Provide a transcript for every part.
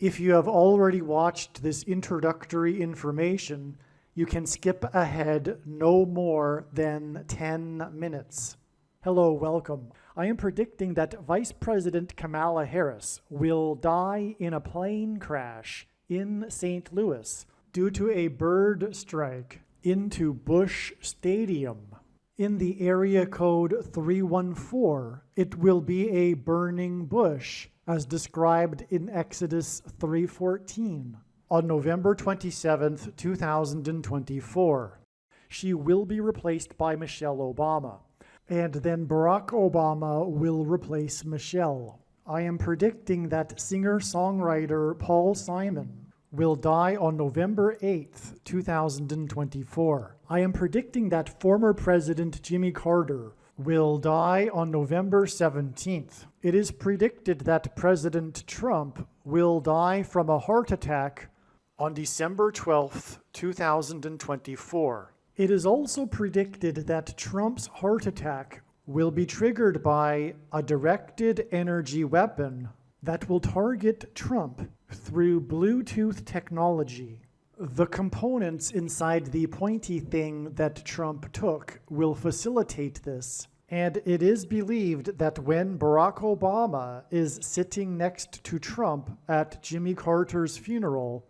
If you have already watched this introductory information, you can skip ahead no more than 10 minutes. Hello, welcome. I am predicting that Vice President Kamala Harris will die in a plane crash in St. Louis due to a bird strike into Busch Stadium. In the area code 314, it will be a burning bush, as described in Exodus 3:14, on November 27th, 2024. She will be replaced by Michelle Obama, and then Barack Obama will replace Michelle. I am predicting that singer-songwriter Paul Simon will die on November 8th, 2024. I am predicting that former President Jimmy Carter will die on November 17th. It is predicted that President Trump will die from a heart attack on December 12th, 2024. It is also predicted that Trump's heart attack will be triggered by a directed energy weapon that will target Trump through Bluetooth technology. The components inside the pointy thing that Trump took will facilitate this, and it is believed that when Barack Obama is sitting next to Trump at Jimmy Carter's funeral,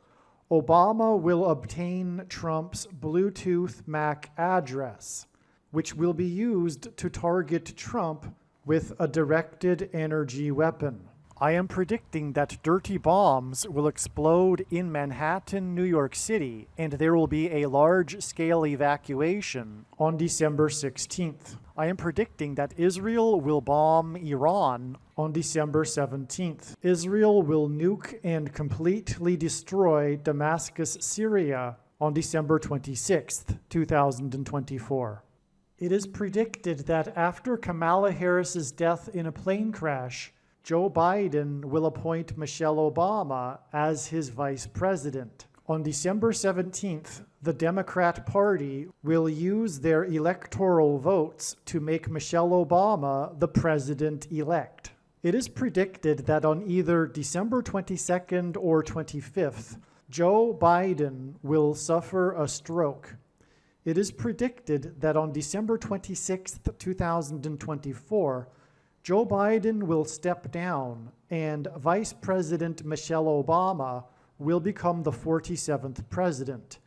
Obama will obtain Trump's Bluetooth MAC address, which will be used to target Trump with a directed energy weapon. I am predicting that dirty bombs will explode in Manhattan, New York City, and there will be a large-scale evacuation on December 16th. I am predicting that Israel will bomb Iran on December 17th. Israel will nuke and completely destroy Damascus, Syria on December 26th, 2024. It is predicted that after Kamala Harris's death in a plane crash, Joe Biden will appoint Michelle Obama as his vice president. On December 17th, the Democrat Party will use their electoral votes to make Michelle Obama the president-elect. It is predicted that on either December 22nd or 25th, Joe Biden will suffer a stroke. It is predicted that on December 26th, 2024, Joe Biden will step down and Vice President Michelle Obama will become the 47th president.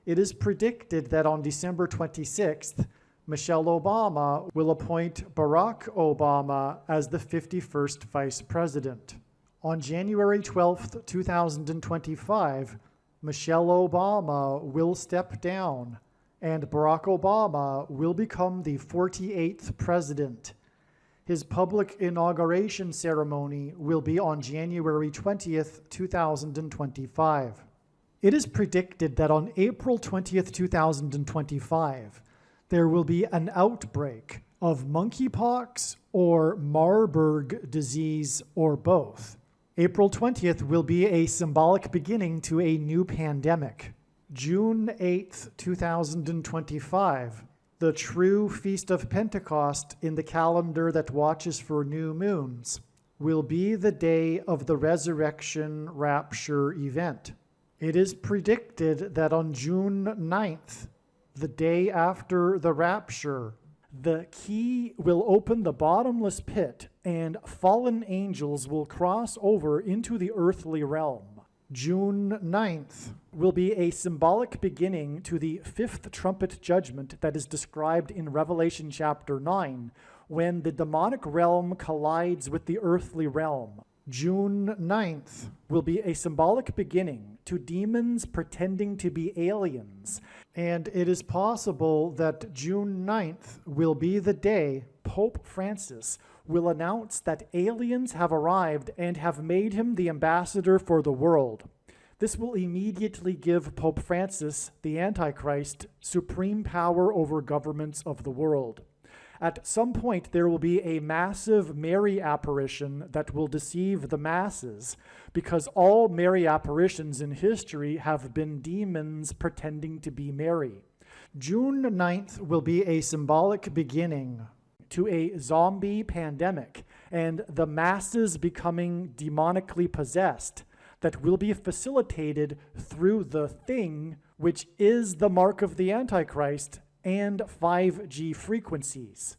It is predicted that on December 26th, Michelle Obama will appoint Barack Obama as the 51st vice president. On January 12th, 2025, Michelle Obama will step down and Barack Obama will become the 48th president. His public inauguration ceremony will be on January 20th, 2025. It is predicted that on April 20th, 2025, there will be an outbreak of monkeypox or Marburg disease or both. April 20th will be a symbolic beginning to a new pandemic. June 8th, 2025, the true Feast of Pentecost in the calendar that watches for new moons, will be the day of the resurrection rapture event. It is predicted that on June 9th, the day after the rapture, the key will open the bottomless pit and fallen angels will cross over into the earthly realm. June 9th will be a symbolic beginning to the fifth trumpet judgment that is described in Revelation chapter 9, when the demonic realm collides with the earthly realm. June 9th will be a symbolic beginning to demons pretending to be aliens, and it is possible that June 9th will be the day Pope Francis will announce that aliens have arrived and have made him the ambassador for the world. This will immediately give Pope Francis, the Antichrist, supreme power over governments of the world. At some point, there will be a massive Mary apparition that will deceive the masses, because all Mary apparitions in history have been demons pretending to be Mary. June 9th will be a symbolic beginning to a zombie pandemic and the masses becoming demonically possessed that will be facilitated through the thing, which is the mark of the Antichrist, and 5G frequencies.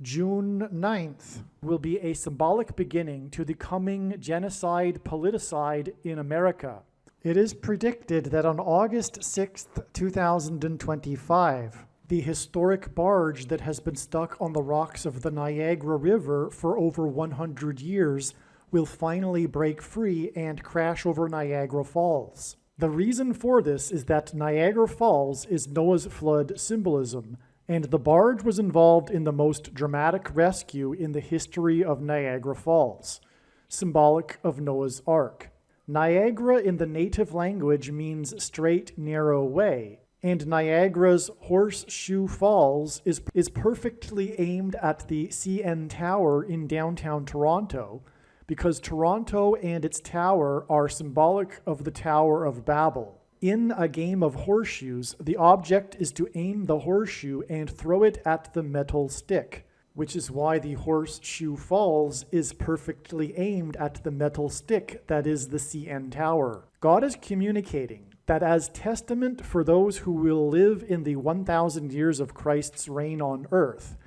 June 9th will be a symbolic beginning to the coming genocide politicide in America. It is predicted that on August 6th, 2025, the historic barge that has been stuck on the rocks of the Niagara River for over 100 years will finally break free and crash over Niagara Falls. The reason for this is that Niagara Falls is Noah's flood symbolism, and the barge was involved in the most dramatic rescue in the history of Niagara Falls, symbolic of Noah's Ark. Niagara in the native language means straight, narrow way, and Niagara's Horseshoe Falls is perfectly aimed at the CN Tower in downtown Toronto, because Toronto and its tower are symbolic of the Tower of Babel. In a game of horseshoes, the object is to aim the horseshoe and throw it at the metal stick, which is why the Horseshoe Falls is perfectly aimed at the metal stick that is the CN Tower. God is communicating that as testament for those who will live in the 1,000 years of Christ's reign on earth,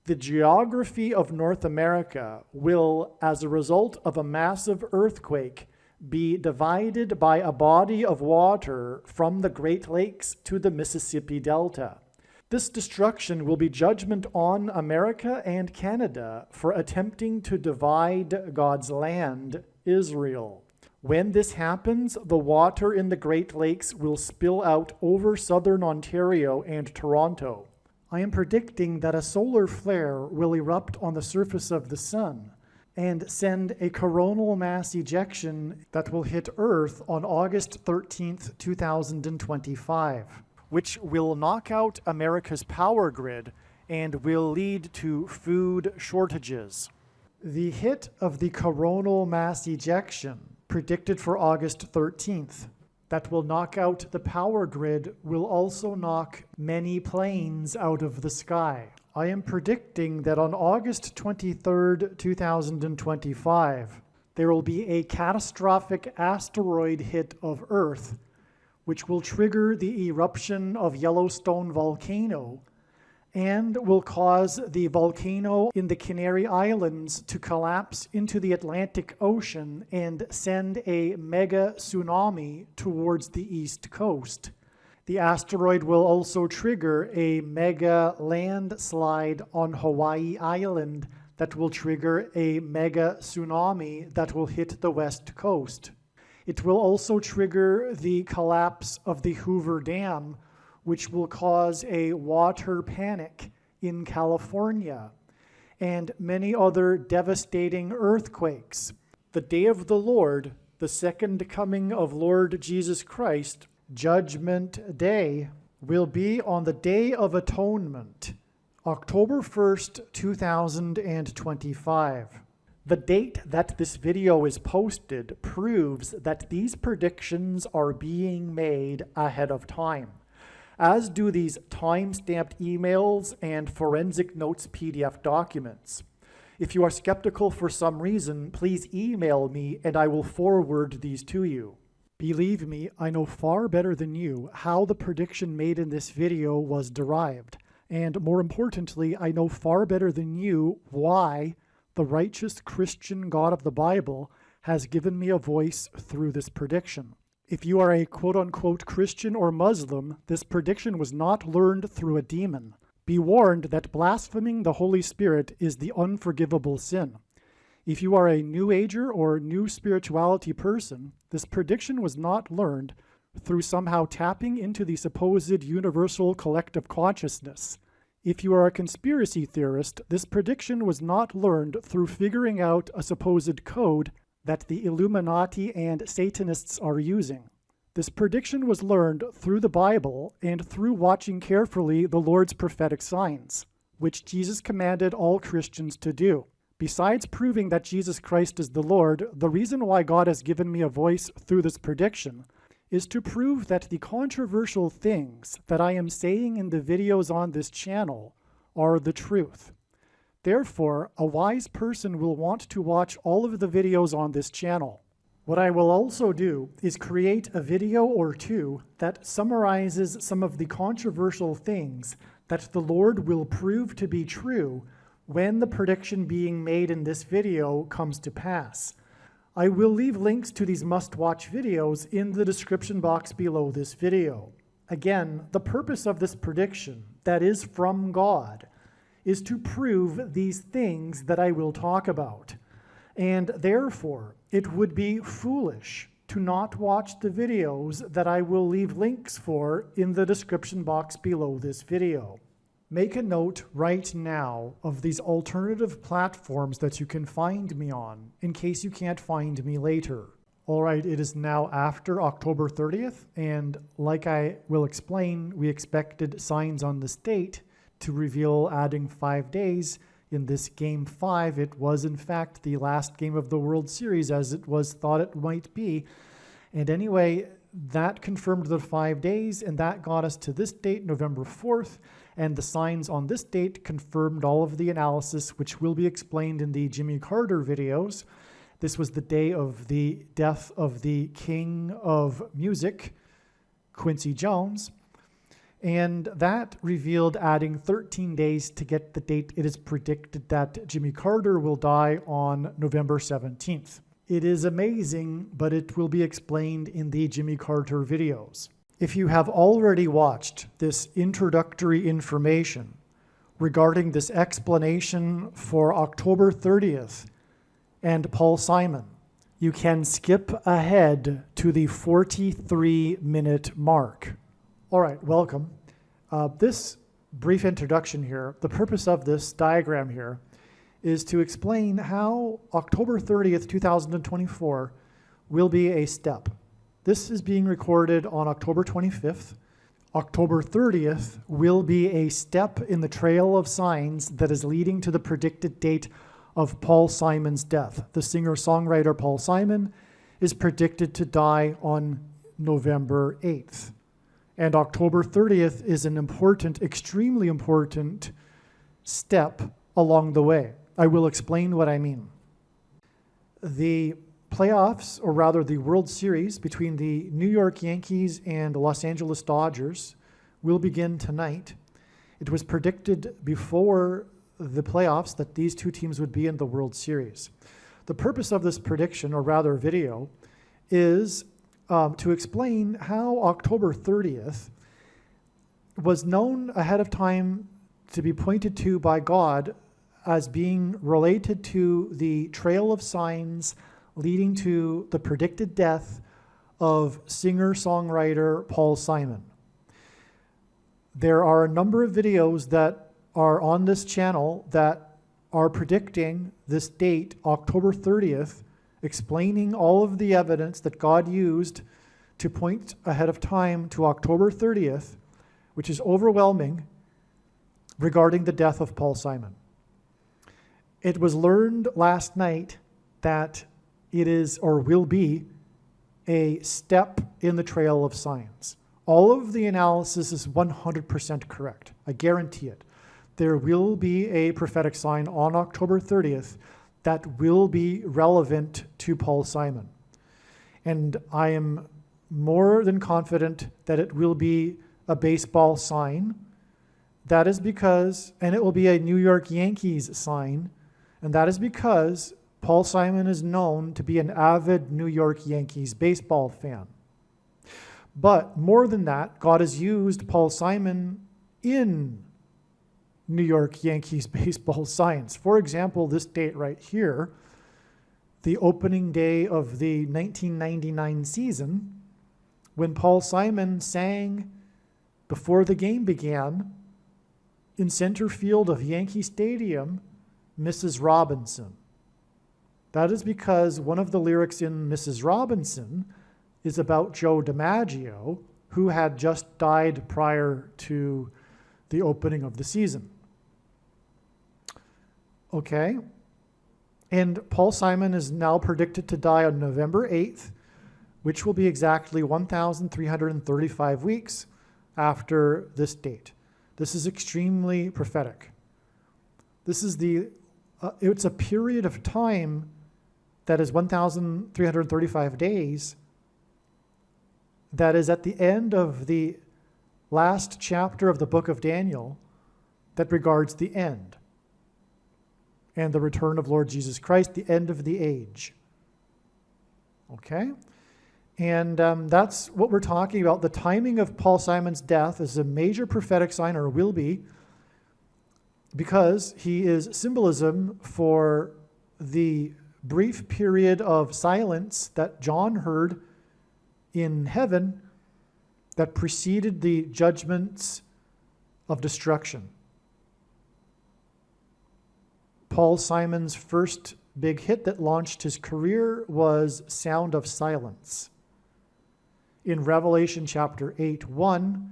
the geography of North America will, as a result of a massive earthquake, be divided by a body of water from the Great Lakes to the Mississippi Delta. This destruction will be judgment on America and Canada for attempting to divide God's land, Israel. When this happens, the water in the Great Lakes will spill out over southern Ontario and Toronto. I am predicting that a solar flare will erupt on the surface of the sun and send a coronal mass ejection that will hit Earth on August 13th, 2025, which will knock out America's power grid and will lead to food shortages. The hit of the coronal mass ejection, predicted for August 13th, that will knock out the power grid will also knock many planes out of the sky. I am predicting that on August 23rd, 2025, there will be a catastrophic asteroid hit of Earth, which will trigger the eruption of Yellowstone volcano and will cause the volcano in the Canary Islands to collapse into the Atlantic Ocean and send a mega tsunami towards the east coast. The asteroid will also trigger a mega landslide on Hawaii Island that will trigger a mega tsunami that will hit the west coast. It will also trigger the collapse of the Hoover Dam, which will cause a water panic in California, and many other devastating earthquakes. The day of the Lord, the second coming of Lord Jesus Christ, Judgment Day, will be on the Day of Atonement, October 1st, 2025. The date that this video is posted proves that these predictions are being made ahead of time, as do these time-stamped emails and forensic notes PDF documents. If you are skeptical for some reason, please email me and I will forward these to you. Believe me, I know far better than you how the prediction made in this video was derived. And more importantly, I know far better than you why the righteous Christian God of the Bible has given me a voice through this prediction. If you are a quote-unquote Christian or Muslim, this prediction was not learned through a demon. Be warned that blaspheming the Holy Spirit is the unforgivable sin. If you are a New Ager or New Spirituality person, this prediction was not learned through somehow tapping into the supposed universal collective consciousness. If you are a conspiracy theorist, this prediction was not learned through figuring out a supposed code that the Illuminati and Satanists are using. This prediction was learned through the Bible and through watching carefully the Lord's prophetic signs, which Jesus commanded all Christians to do. Besides proving that Jesus Christ is the Lord, the reason why God has given me a voice through this prediction is to prove that the controversial things that I am saying in the videos on this channel are the truth. Therefore, a wise person will want to watch all of the videos on this channel. What I will also do is create a video or two that summarizes some of the controversial things that the Lord will prove to be true when the prediction being made in this video comes to pass. I will leave links to these must-watch videos in the description box below this video. Again, the purpose of this prediction, that is from God, is to prove these things that I will talk about. And therefore, it would be foolish to not watch the videos that I will leave links for in the description box below this video. Make a note right now of these alternative platforms that you can find me on, in case you can't find me later. All right, it is now after October 30th, and like I will explain, we expected signs on this date to reveal adding 5 days. In this Game 5, it was in fact the last game of the World Series, as it was thought it might be. And anyway, that confirmed the 5 days, and that got us to this date, November 4th. And the signs on this date confirmed all of the analysis, which will be explained in the Jimmy Carter videos. This was the day of the death of the king of music, Quincy Jones. And that revealed adding 13 days to get the date. It is predicted that Jimmy Carter will die on November 17th. It is amazing, but it will be explained in the Jimmy Carter videos. If you have already watched this introductory information regarding this explanation for October 30th and Paul Simon, you can skip ahead to the 43-minute mark. All right, welcome. This brief introduction here, the purpose of this diagram here is to explain how October 30th, 2024 will be a step. This is being recorded on October 25th. October 30th will be a step in the trail of signs that is leading to the predicted date of Paul Simon's death. The singer-songwriter Paul Simon is predicted to die on November 8th. And October 30th is an important, extremely important step along the way. I will explain what I mean. The playoffs, or rather the World Series between the New York Yankees and Los Angeles Dodgers, will begin tonight. It was predicted before the playoffs that these two teams would be in the World Series. The purpose of this prediction, or rather video, is to explain how October 30th was known ahead of time to be pointed to by God as being related to the trail of signs leading to the predicted death of singer-songwriter Paul Simon. There are a number of videos that are on this channel that are predicting this date, October 30th, explaining all of the evidence that God used to point ahead of time to October 30th, which is overwhelming, regarding the death of Paul Simon. It was learned last night that it is, or will be, a step in the trail of signs. All of the analysis is 100% correct. I guarantee it. There will be a prophetic sign on October 30th that will be relevant to Paul Simon. And I am more than confident that it will be a baseball sign. That is because, and it will be a New York Yankees sign, and that is because Paul Simon is known to be an avid New York Yankees baseball fan. But more than that, God has used Paul Simon in New York Yankees baseball signs. For example, this date right here, the opening day of the 1999 season, when Paul Simon sang before the game began in center field of Yankee Stadium, Mrs. Robinson. That is because one of the lyrics in Mrs. Robinson is about Joe DiMaggio, who had just died prior to the opening of the season. Okay? And Paul Simon is now predicted to die on November 8th, which will be exactly 1,335 weeks after this date. This is extremely prophetic. This is it's a period of time that is 1,335 days, that is at the end of the last chapter of the book of Daniel, that regards the end and the return of Lord Jesus Christ, the end of the age. Okay? And that's what we're talking about. The timing of Paul Simon's death is a major prophetic sign, or will be, because he is symbolism for the brief period of silence that John heard in heaven that preceded the judgments of destruction. Paul Simon's first big hit that launched his career was Sound of Silence. In Revelation chapter 8:1,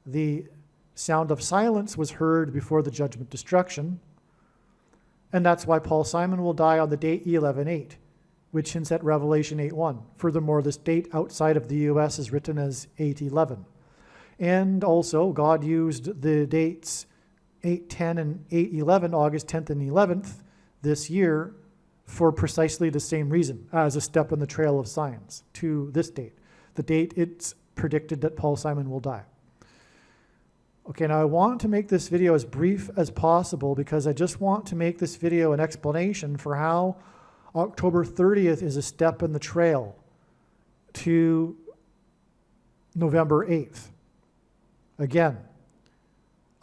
the sound of silence was heard before the judgment destruction, and that's why Paul Simon will die on the date E11:8, which hints at Revelation 8:1. Furthermore, this date outside of the U.S. is written as 8:11. And also, God used the dates 8:10 and 8:11, August 10th and 11th this year, for precisely the same reason, as a step in the trail of signs to this date, the date it's predicted that Paul Simon will die. Okay, now I want to make this video as brief as possible because I just want to make this video an explanation for how October 30th is a step in the trail to November 8th. Again,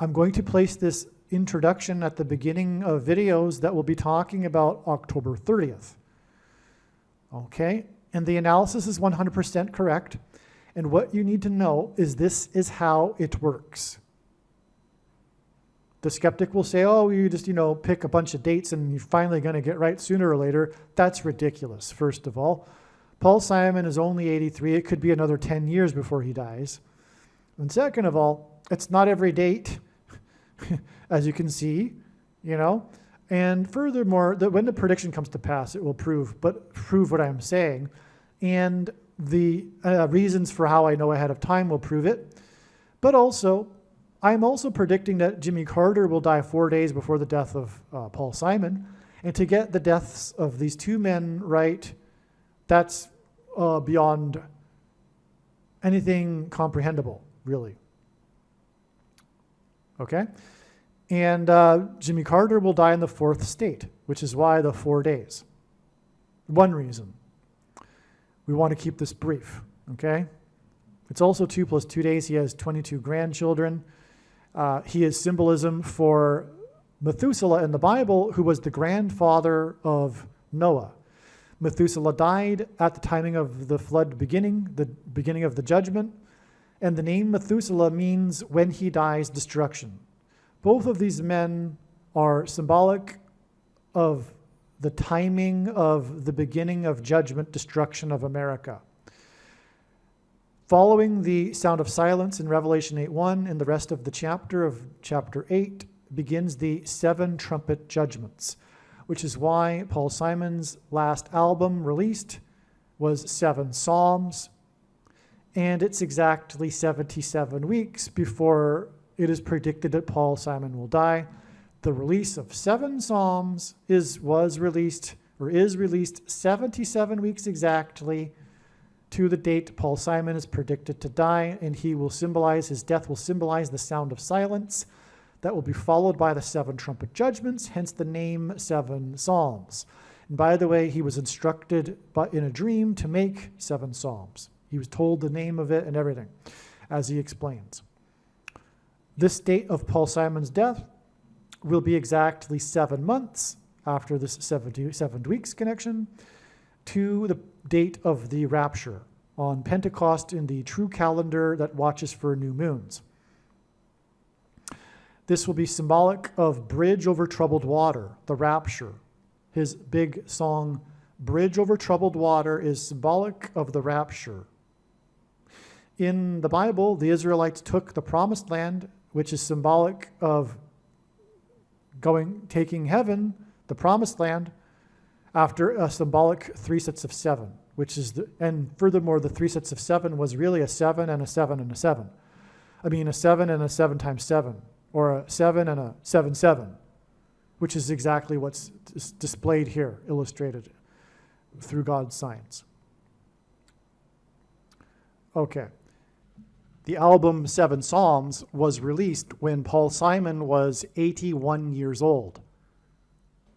I'm going to place this introduction at the beginning of videos that will be talking about October 30th. Okay, and the analysis is 100% correct. And what you need to know is this is how it works. The skeptic will say, oh, you just, pick a bunch of dates and you're finally going to get right sooner or later. That's ridiculous, first of all. Paul Simon is only 83. It could be another 10 years before he dies. And second of all, it's not every date, as you can see, And furthermore, when the prediction comes to pass, it will prove what I'm saying. And the reasons for how I know ahead of time will prove it. But also, I'm also predicting that Jimmy Carter will die 4 days before the death of Paul Simon. And to get the deaths of these two men right, that's beyond anything comprehensible, really. Okay? And Jimmy Carter will die in the fourth state, which is why the 4 days. One reason. We want to keep this brief, okay? It's also 2 + 2 days. He has 22 grandchildren. He is symbolism for Methuselah in the Bible, who was the grandfather of Noah. Methuselah died at the timing of the flood beginning, the beginning of the judgment, and the name Methuselah means when he dies, destruction. Both of these men are symbolic of the timing of the beginning of judgment, destruction of America. Following the sound of silence in Revelation 8:1 and the rest of the chapter of chapter 8 begins the 7 trumpet judgments, which is why Paul Simon's last album released was 7 Psalms, and it's exactly 77 weeks before it is predicted that Paul Simon will die. The release of 7 Psalms is released 77 weeks exactly to the date Paul Simon is predicted to die, and his death will symbolize the sound of silence that will be followed by the 7 trumpet judgments, hence the name 7 Psalms. And by the way, he was instructed in a dream to make 7 Psalms. He was told the name of it and everything, as he explains. This date of Paul Simon's death will be exactly 7 months after this 7 weeks connection to the date of the rapture on Pentecost in the true calendar that watches for new moons. This will be symbolic of Bridge Over Troubled Water, the rapture. His big song, Bridge Over Troubled Water, is symbolic of the rapture. In the Bible, the Israelites took the promised land, which is symbolic of taking heaven, the promised land, after a symbolic 3 sets of 7, and furthermore, the 3 sets of 7 was really a 7 and a 7 and a 7. I mean, a 7 and a 7 times 7, or a 7 and a 7, 7, which is exactly what's displayed here, illustrated. through God's signs. Okay. The album Seven Psalms was released when Paul Simon was 81 years old,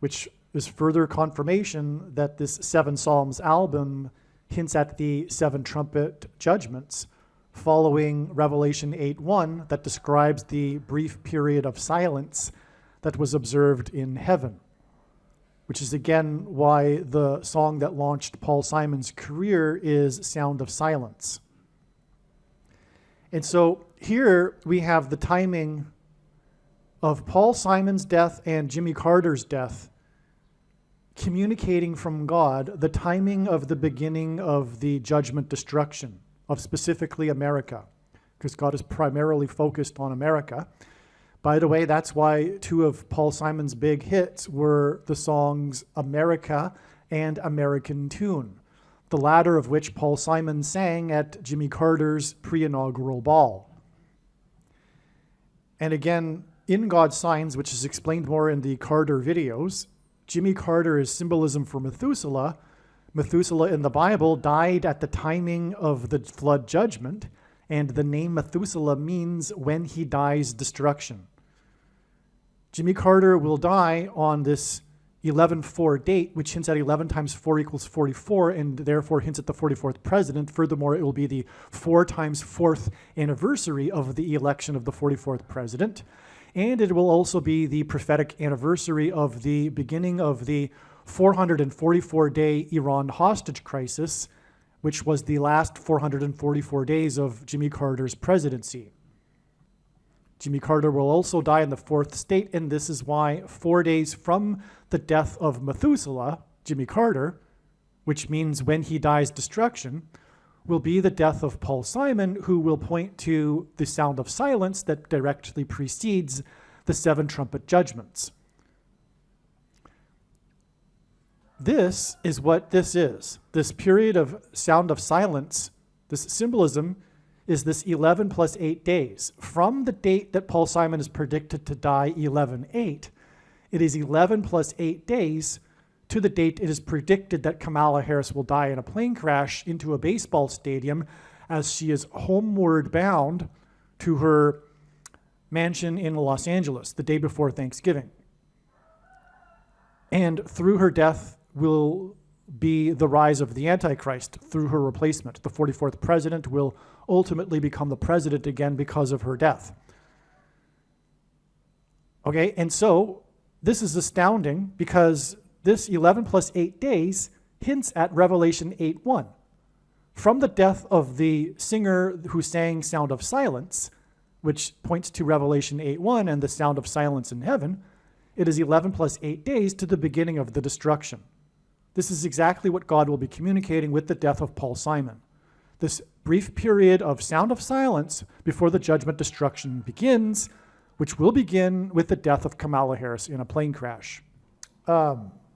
which is further confirmation that this Seven Psalms album hints at the seven trumpet judgments following Revelation 8:1 that describes the brief period of silence that was observed in heaven, which is again why the song that launched Paul Simon's career is Sound of Silence. And so here we have the timing of Paul Simon's death and Jimmy Carter's death communicating from God the timing of the beginning of the judgment destruction of specifically America, because God is primarily focused on America. By the way, that's why two of Paul Simon's big hits were the songs America and American Tune, the latter of which Paul Simon sang at Jimmy Carter's pre-inaugural ball. And again, in God's Signs, which is explained more in the Carter videos, Jimmy Carter is symbolism for Methuselah. Methuselah in the Bible died at the timing of the flood judgment, and the name Methuselah means when he dies, destruction. Jimmy Carter will die on this 11/4 date, which hints at 11 times 4 equals 44, and therefore hints at the 44th president. Furthermore, it will be the 4 times 4th anniversary of the election of the 44th president. And it will also be the prophetic anniversary of the beginning of the 444-day Iran hostage crisis, which was the last 444 days of Jimmy Carter's presidency. Jimmy Carter will also die in the 4th state, and this is why 4 days from the death of Methuselah, Jimmy Carter, which means when he dies, destruction, will be the death of Paul Simon, who will point to the Sound of Silence that directly precedes the 7 trumpet judgments. This is what this is. This period of Sound of Silence, this symbolism, is this 11 plus 8 days. From the date that Paul Simon is predicted to die, 11/8, it is 11 plus 8 days to the date it is predicted that Kamala Harris will die in a plane crash into a baseball stadium as she is homeward bound to her mansion in Los Angeles the day before Thanksgiving. And through her death will be the rise of the Antichrist through her replacement. The 44th president will ultimately become the president again because of her death. Okay, and so this is astounding because this 11 plus 8 days hints at Revelation 8:1. From the death of the singer who sang Sound of Silence, which points to Revelation 8:1 and the sound of silence in heaven, it is 11 plus 8 days to the beginning of the destruction. This is exactly what God will be communicating with the death of Paul Simon. This brief period of Sound of Silence before the judgment destruction begins, which will begin with the death of Kamala Harris in a plane crash.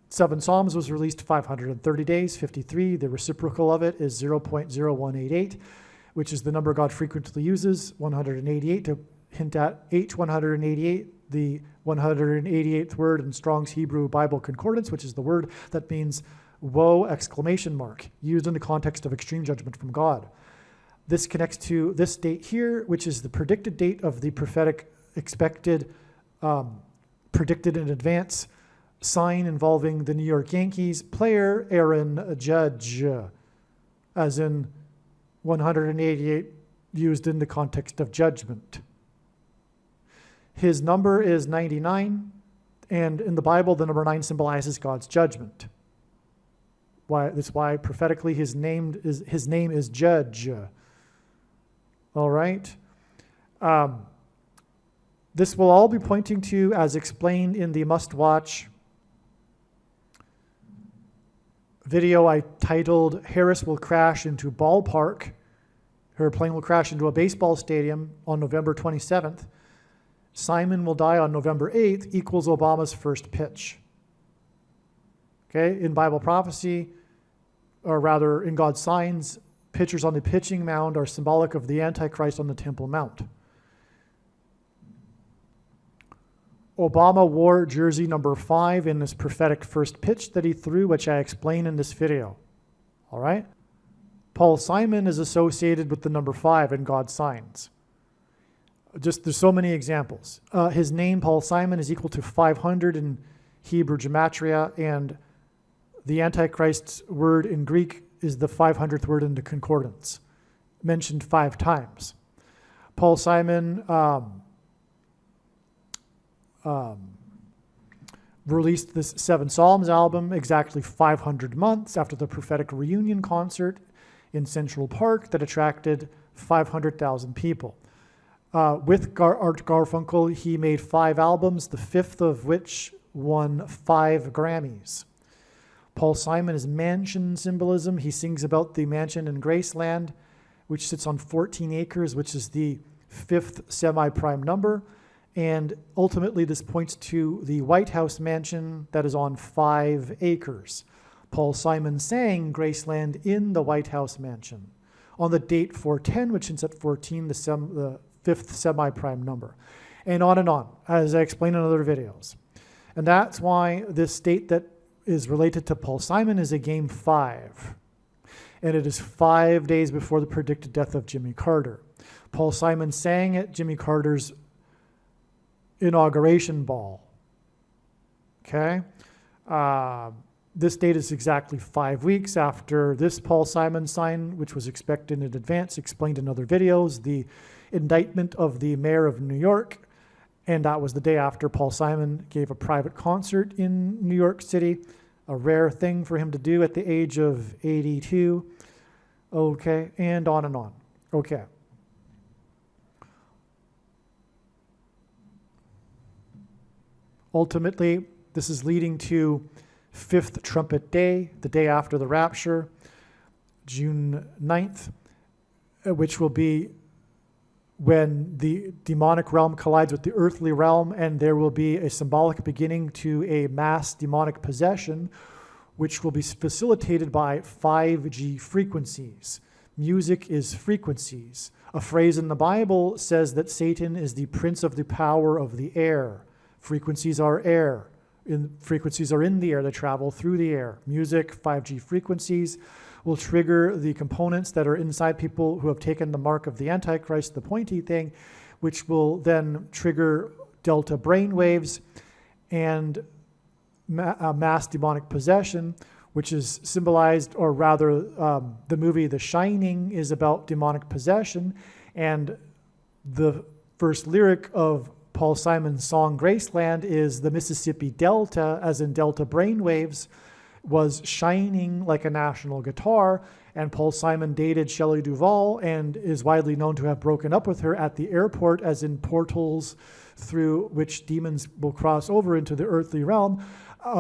Seven Psalms was released 530 days, 53. The reciprocal of it is 0.0188, which is the number God frequently uses, 188, to hint at H188, the 188th word in Strong's Hebrew Bible Concordance, which is the word that means woe, exclamation mark, used in the context of extreme judgment from God. This connects to this date here, which is the predicted date of the prophetic expected, predicted in advance sign involving the New York Yankees player Aaron Judge, as in 188 used in the context of judgment. His number is 99, and in the Bible, the number 9 symbolizes God's judgment. That's why prophetically his name is Judge. All right. This will all be pointing to, as explained in the must-watch video I titled, Harris Will Crash into Ballpark. Her plane will crash into a baseball stadium on November 27th. Simon will die on November 8th equals Obama's first pitch. Okay, in Bible prophecy, or rather in God's signs, pitchers on the pitching mound are symbolic of the Antichrist on the Temple Mount. Obama wore jersey number 5 in his prophetic first pitch that he threw, which I explain in this video. All right? Paul Simon is associated with the number 5 in God's signs. There's so many examples. His name, Paul Simon, is equal to 500 in Hebrew gematria, and the Antichrist's word in Greek is the 500th word in the concordance, mentioned 5 times. Paul Simon released this 7 Psalms album exactly 500 months after the prophetic reunion concert in Central Park that attracted 500,000 people. With Art Garfunkel, he made 5 albums, the 5th of which won 5 Grammys. Paul Simon is mansion symbolism. He sings about the mansion in Graceland, which sits on 14 acres, which is the 5th semi-prime number. And ultimately, this points to the White House mansion that is on 5 acres. Paul Simon sang Graceland in the White House mansion on the date 410, which is at 14, the 5th semi-prime number. And on, as I explain in other videos. And that's why this date that is related to Paul Simon is a game 5. And it is 5 days before the predicted death of Jimmy Carter. Paul Simon sang at Jimmy Carter's inauguration ball. Okay? This date is exactly 5 weeks after this Paul Simon sign, which was expected in advance, explained in other videos, the indictment of the mayor of New York. And that was the day after Paul Simon gave a private concert in New York City, a rare thing for him to do at the age of 82. Okay, and on. Okay. Ultimately, this is leading to 5th trumpet day, the day after the rapture, June 9th, which will be when the demonic realm collides with the earthly realm, and there will be a symbolic beginning to a mass demonic possession, which will be facilitated by 5G frequencies. Music is frequencies. A phrase in the Bible says that Satan is the prince of the power of the air. Frequencies are air. Frequencies are in the air. They travel through the air. Music, 5G frequencies, will trigger the components that are inside people who have taken the mark of the Antichrist, the pointy thing, which will then trigger delta brain waves and mass demonic possession, which is symbolized, or rather the movie The Shining is about demonic possession, and the first lyric of Paul Simon's song Graceland is the Mississippi Delta, as in delta brainwaves, was shining like a national guitar, and Paul Simon dated Shelley Duvall and is widely known to have broken up with her at the airport, as in portals through which demons will cross over into the earthly realm,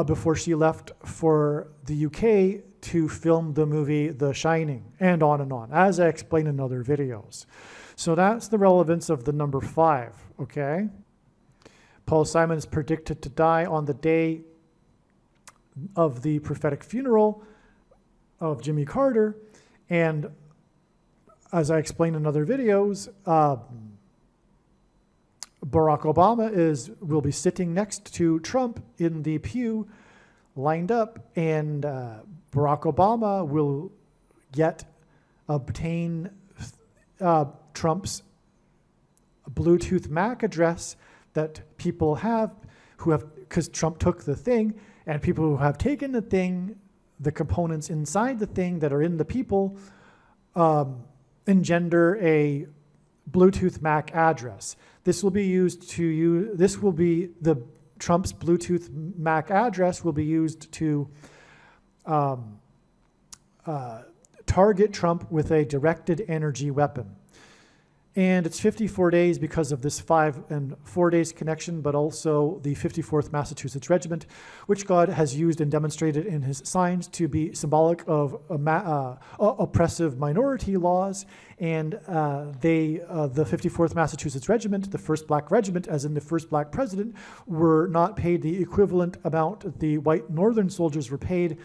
before she left for the UK to film the movie The Shining, and on, as I explain in other videos. So that's the relevance of the number 5, okay? Paul Simon is predicted to die on the day of the prophetic funeral of Jimmy Carter, and as I explained in other videos, Barack Obama will be sitting next to Trump in the pew, lined up, and Barack Obama will obtain Trump's Bluetooth MAC address that people have, because Trump took the thing, and people who have taken the thing, the components inside the thing that are in the people, engender a Bluetooth MAC address. This will be used to Trump's Bluetooth MAC address will be used to target Trump with a directed energy weapon. And it's 54 days because of this 5 and 4 days connection, but also the 54th Massachusetts Regiment, which God has used and demonstrated in his signs to be symbolic of oppressive minority laws. And the 54th Massachusetts Regiment, the first black regiment, as in the first black president, were not paid the equivalent amount the white northern soldiers were paid,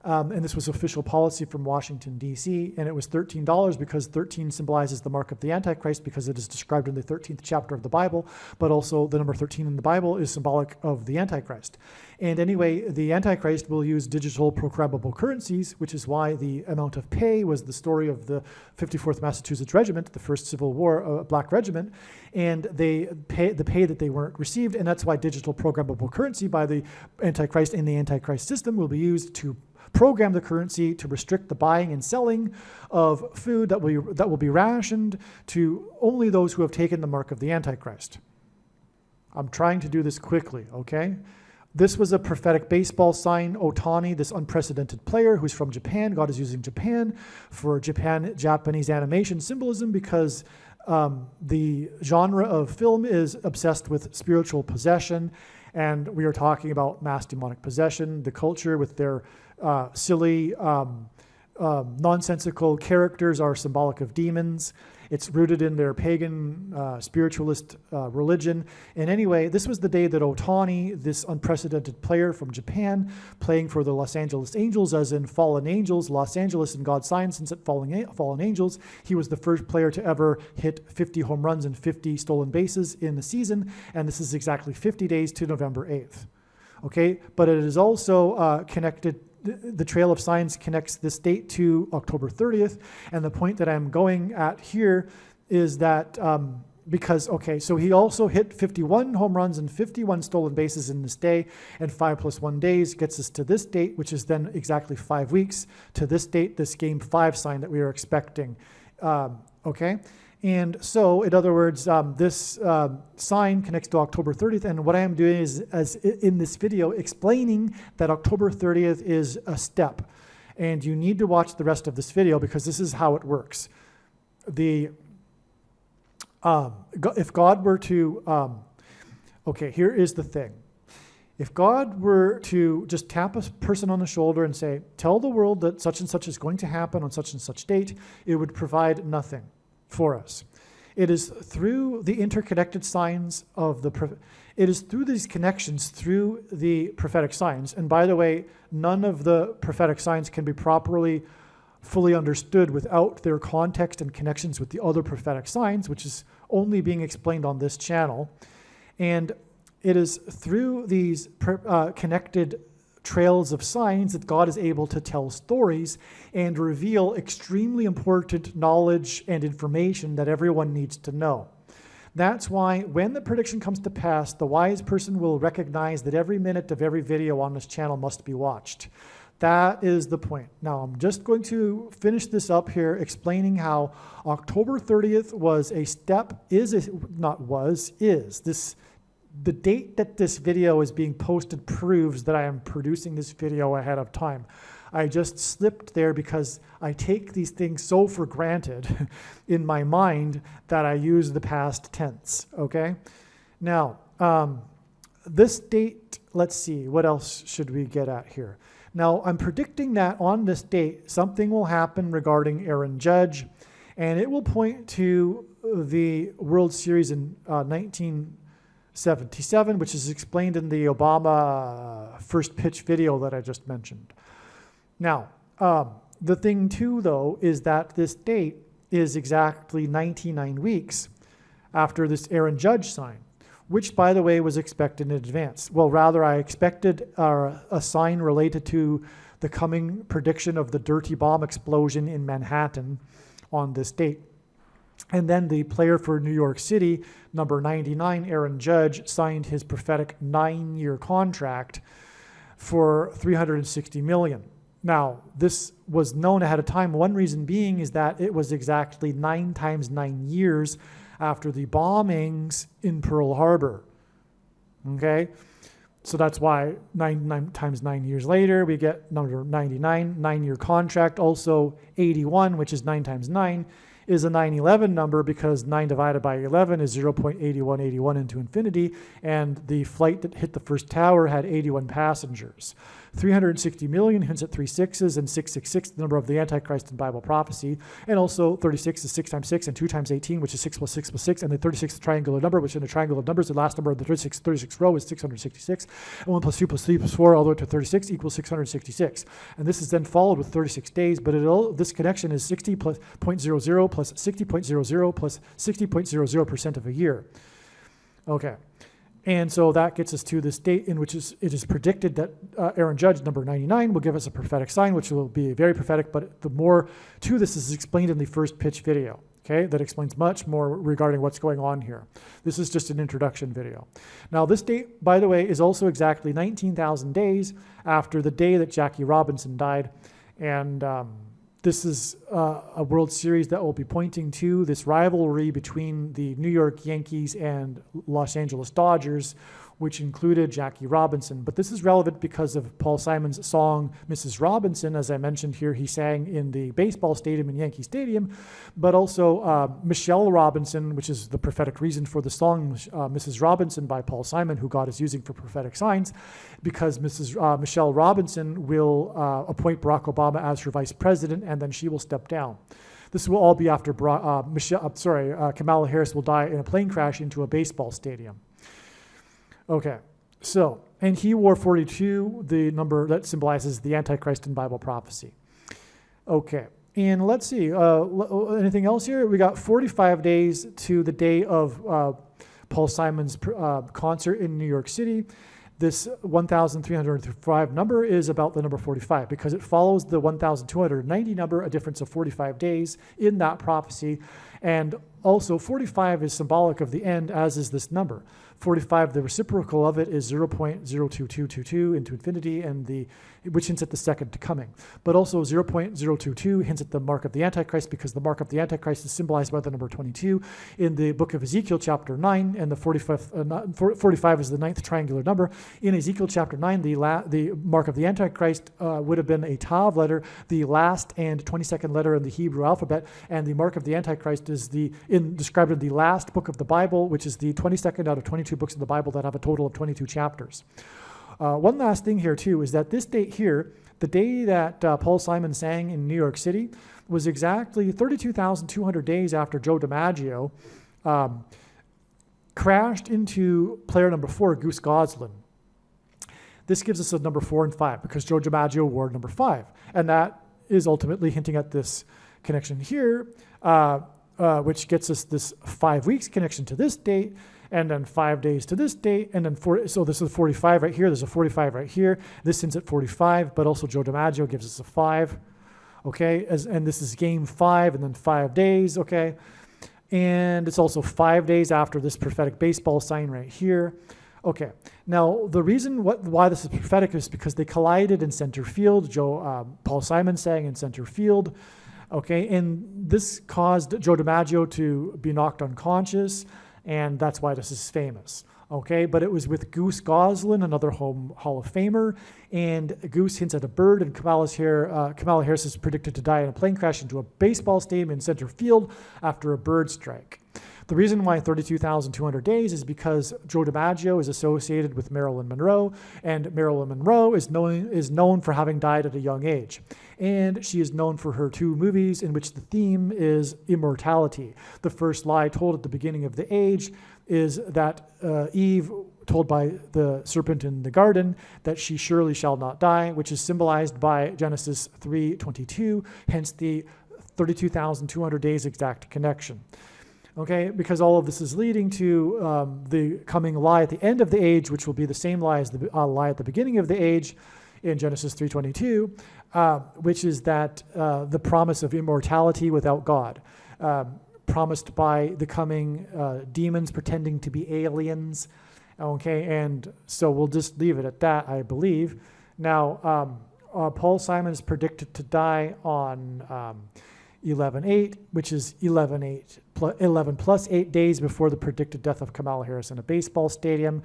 And this was official policy from Washington, D.C., and it was $13 because 13 symbolizes the mark of the Antichrist because it is described in the 13th chapter of the Bible, but also the number 13 in the Bible is symbolic of the Antichrist. And anyway, the Antichrist will use digital programmable currencies, which is why the amount of pay was the story of the 54th Massachusetts Regiment, the first Civil War black regiment, and the pay that they weren't received, and that's why digital programmable currency by the Antichrist in the Antichrist system will be used to program the currency to restrict the buying and selling of food that will be rationed to only those who have taken the mark of the Antichrist. I'm trying to do this quickly, okay? This was a prophetic baseball sign. Otani, this unprecedented player who's from Japan, God is using Japan for Japanese animation symbolism because the genre of film is obsessed with spiritual possession, and we are talking about mass demonic possession, the culture with their silly, nonsensical characters are symbolic of demons. It's rooted in their pagan spiritualist religion. And anyway, this was the day that Otani, this unprecedented player from Japan, playing for the Los Angeles Angels, as in fallen angels, Los Angeles in God's sign, since it fallen angels, he was the first player to ever hit 50 home runs and 50 stolen bases in the season. And this is exactly 50 days to November 8th. Okay, but it is also connected. The Trail of Signs connects this date to October 30th, and the point that I'm going at here is that because, okay, so he also hit 51 home runs and 51 stolen bases in this day, and 5 + 1 days gets us to this date, which is then exactly 5 weeks to this date, this Game 5 sign that we are expecting, okay? And so, in other words, this sign connects to October 30th, and what I am doing is, as in this video, explaining that October 30th is a step. And you need to watch the rest of this video because this is how it works. If God were to, okay, here is the thing. If God were to just tap a person on the shoulder and say, tell the world that such and such is going to happen on such and such date, it would provide nothing for us. It is through the interconnected signs of it is through these connections, through the prophetic signs. And by the way, none of the prophetic signs can be properly, fully understood without their context and connections with the other prophetic signs, which is only being explained on this channel. And it is through these connected trails of signs that God is able to tell stories and reveal extremely important knowledge and information that everyone needs to know. That's why when the prediction comes to pass, the wise person will recognize that every minute of every video on this channel must be watched. That is the point. Now, I'm just going to finish this up here, explaining how October 30th was a step, the date that this video is being posted proves that I am producing this video ahead of time. I just slipped there because I take these things so for granted in my mind that I use the past tense, okay? Now, this date, let's see, what else should we get at here? Now, I'm predicting that on this date, something will happen regarding Aaron Judge, and it will point to the World Series in 1977, which is explained in the Obama first pitch video that I just mentioned. Now, the thing too, though, is that this date is exactly 99 weeks after this Aaron Judge sign, which, by the way, was expected in advance. Well, rather, I expected a sign related to the coming prediction of the dirty bomb explosion in Manhattan on this date. And then the player for New York City, number 99, Aaron Judge, signed his prophetic 9-year contract for $360 million. Now, this was known ahead of time. One reason being is that it was exactly 9 times 9 years after the bombings in Pearl Harbor. Okay? So that's why 9 times 9 years later, we get number 99, 9-year contract. Also 81, which is 9 times 9, is a 911 number because 9 divided by 11 is 0.8181 into infinity, and the flight that hit the first tower had 81 passengers. 360 million hints at 3 sixes, and 666, the number of the Antichrist in Bible prophecy. And also 36 is 6 times 6 and 2 times 18, which is 6 plus 6 plus 6. And the 36 is a triangular number, which in a triangle of numbers, the last number of the 36 row is 666. And 1 plus 2 plus 3 plus 4 all the way to 36 equals 666. And this is then followed with 36 days, but this connection is 60 plus 0.00 plus 60.00 plus 60.00% of a year. Okay. And so that gets us to this date in which it is predicted that Aaron Judge, number 99, will give us a prophetic sign, which will be very prophetic, but the more to this is explained in the first pitch video, okay, that explains much more regarding what's going on here. This is just an introduction video. Now, this date, by the way, is also exactly 19,000 days after the day that Jackie Robinson died, and this is a World Series that will be pointing to this rivalry between the New York Yankees and Los Angeles Dodgers, which included Jackie Robinson. But this is relevant because of Paul Simon's song, Mrs. Robinson. As I mentioned here, he sang in the baseball stadium in Yankee Stadium, but also Michelle Robinson, which is the prophetic reason for the song Mrs. Robinson by Paul Simon, who God is using for prophetic signs, because Michelle Robinson will appoint Barack Obama as her vice president, and then she will step down. This will all be after Kamala Harris will die in a plane crash into a baseball stadium. Okay, so, and he wore 42, the number that symbolizes the Antichrist in Bible prophecy. Okay, and let's see, anything else here? We got 45 days to the day of Paul Simon's concert in New York City. This 1,305 number is about the number 45 because it follows the 1,290 number, a difference of 45 days in that prophecy. And also 45 is symbolic of the end, as is this number. 45, the reciprocal of it is 0.02222 into infinity, and which hints at the second coming. But also 0.022 hints at the mark of the Antichrist, because the mark of the Antichrist is symbolized by the number 22 in the book of Ezekiel chapter 9, and the 45 is the ninth triangular number. In Ezekiel chapter 9, the mark of the Antichrist would have been a Tav letter, the last and 22nd letter in the Hebrew alphabet, and the mark of the Antichrist is described in the last book of the Bible, which is the 22nd out of 22 books of the Bible that have a total of 22 chapters. One last thing here, too, is that this date here, the day that Paul Simon sang in New York City, was exactly 32,200 days after Joe DiMaggio crashed into player number 4, Goose Goslin. This gives us a number 4 and 5 because Joe DiMaggio wore number 5. And that is ultimately hinting at this connection here, which gets us this 5 weeks connection to this date, and then 5 days to this date, and then so this is 45 right here, there's a 45 right here, this hints at 45, but also Joe DiMaggio gives us a 5, okay, and this is game 5, and then 5 days, okay, and it's also 5 days after this prophetic baseball sign right here. Okay, now the reason why this is prophetic is because they collided in center field. Paul Simon sang in center field, okay, and this caused Joe DiMaggio to be knocked unconscious, and that's why this is famous. Okay, but it was with Goose Goslin, another Hall of Famer, and Goose hints at a bird, and Kamala Harris is predicted to die in a plane crash into a baseball stadium in center field after a bird strike. The reason why 32,200 days is because Joe DiMaggio is associated with Marilyn Monroe, and Marilyn Monroe is known for having died at a young age. And she is known for her 2 movies in which the theme is immortality. The first lie told at the beginning of the age is that Eve told by the serpent in the garden that she surely shall not die, which is symbolized by Genesis 3:22, hence the 32,200 days exact connection. Okay, because all of this is leading to the coming lie at the end of the age, which will be the same lie as the lie at the beginning of the age in Genesis 3:22, which is that the promise of immortality without God, promised by the coming demons pretending to be aliens. Okay, and so we'll just leave it at that, I believe. Now, Paul Simon is predicted to die on 11/8, which is 11 plus 8 days before the predicted death of Kamala Harris in a baseball stadium,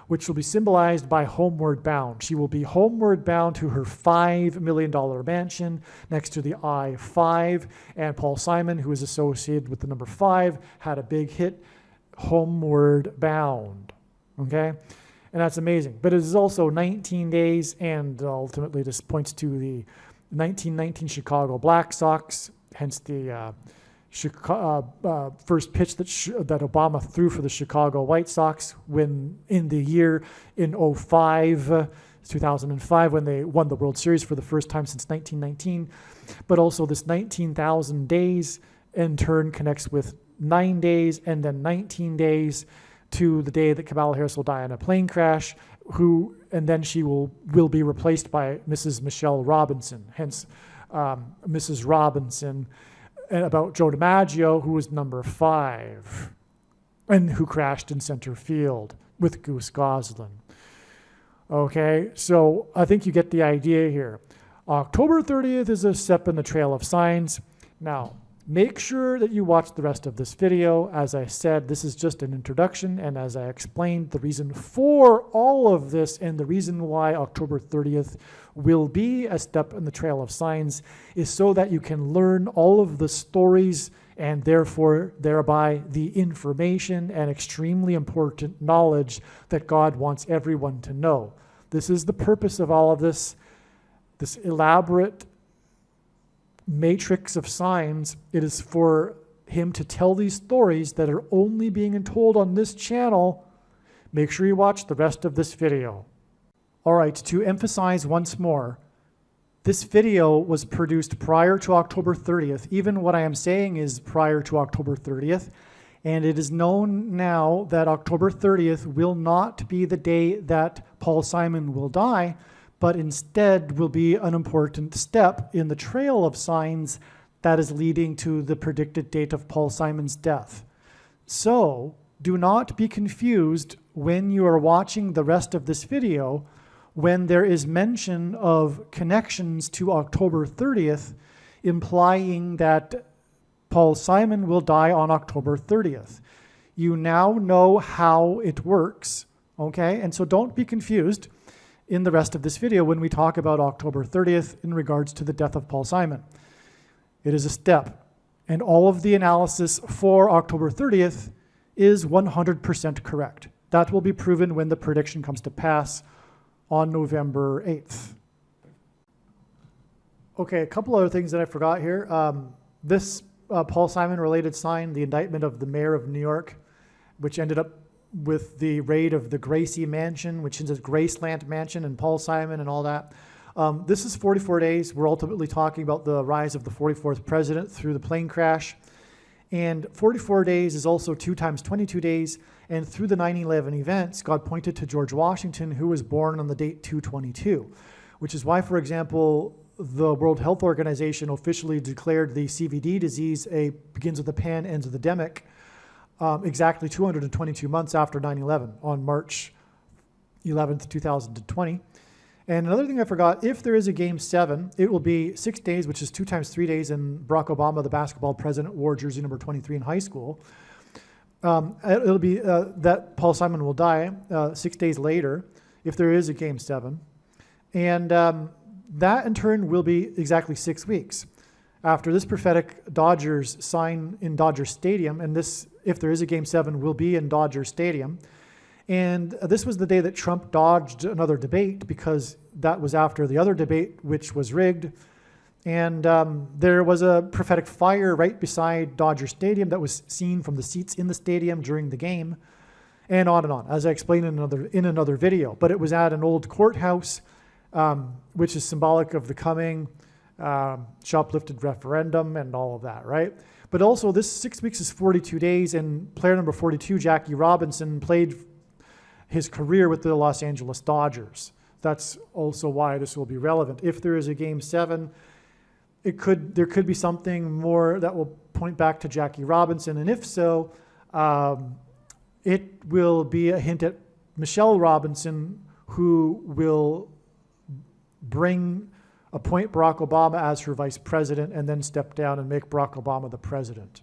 which will be symbolized by Homeward Bound. She will be homeward bound to her $5 million mansion next to the I-5, and Paul Simon, who is associated with the number 5, had a big hit, Homeward Bound, okay? And that's amazing. But it is also 19 days, and ultimately this points to the 1919 Black Sox, hence the first pitch that Obama threw for the Chicago White Sox when in 2005, when they won the World Series for the first time since 1919. But also this 19,000 days in turn connects with 9 days and then 19 days to the day that Kamala Harris will die in a plane crash, and then she will be replaced by Mrs. Michelle Robinson, hence Mrs. Robinson, and about Joe DiMaggio, who was number 5 and who crashed in center field with Goose Goslin. Okay, so I think you get the idea here. October 30th is a step in the trail of signs. Now, make sure that you watch the rest of this video. As I said, this is just an introduction, and as I explained, the reason for all of this and the reason why October 30th will be a step in the trail of signs is so that you can learn all of the stories and thereby the information and extremely important knowledge that God wants everyone to know. This is the purpose of all of this elaborate matrix of signs. It is for him to tell these stories that are only being told on this channel. Make sure you watch the rest of this video. All right, to emphasize once more, this video was produced prior to October 30th. Even what I am saying is prior to October 30th. And it is known now that October 30th will not be the day that Paul Simon will die, but instead will be an important step in the trail of signs that is leading to the predicted date of Paul Simon's death. So do not be confused when you are watching the rest of this video when there is mention of connections to October 30th, implying that Paul Simon will die on October 30th. You now know how it works, okay? And so don't be confused in the rest of this video when we talk about October 30th in regards to the death of Paul Simon. It is a step, and all of the analysis for October 30th is 100% correct. That will be proven when the prediction comes to pass on November 8th. Okay, a couple other things that I forgot here. This Paul Simon related sign, the indictment of the mayor of New York, which ended up with the raid of the Gracie Mansion, which is a Graceland Mansion, and Paul Simon and all that. This is 44 days. We're ultimately talking about the rise of the 44th president through the plane crash. And 44 days is also 2 times 22 days. And through the 9/11 events, God pointed to George Washington, who was born on the date 2/22, which is why, for example, the World Health Organization officially declared the CVD disease begins with a pan, ends with a demic, exactly 222 months after 9/11 on March 11th, 2020. And another thing I forgot, if there is a Game 7, it will be 6 days, which is 2 times 3 days, and Barack Obama, the basketball president, wore jersey number 23 in high school. It'll be that Paul Simon will die 6 days later, if there is a Game 7. And that, in turn, will be exactly 6 weeks. After this prophetic Dodgers sign in Dodger Stadium, and this, if there is a Game 7, will be in Dodger Stadium. And this was the day that Trump dodged another debate because that was after the other debate, which was rigged. And there was a prophetic fire right beside Dodger Stadium that was seen from the seats in the stadium during the game, and on, as I explained in another video. But it was at an old courthouse, which is symbolic of the coming shoplifted referendum and all of that, right? But also this 6 weeks is 42 days, and player number 42, Jackie Robinson, played his career with the Los Angeles Dodgers. That's also why this will be relevant. If there is a Game 7, there could be something more that will point back to Jackie Robinson, and if so, it will be a hint at Michelle Robinson, who will bring appoint Barack Obama as her vice president, and then step down and make Barack Obama the president.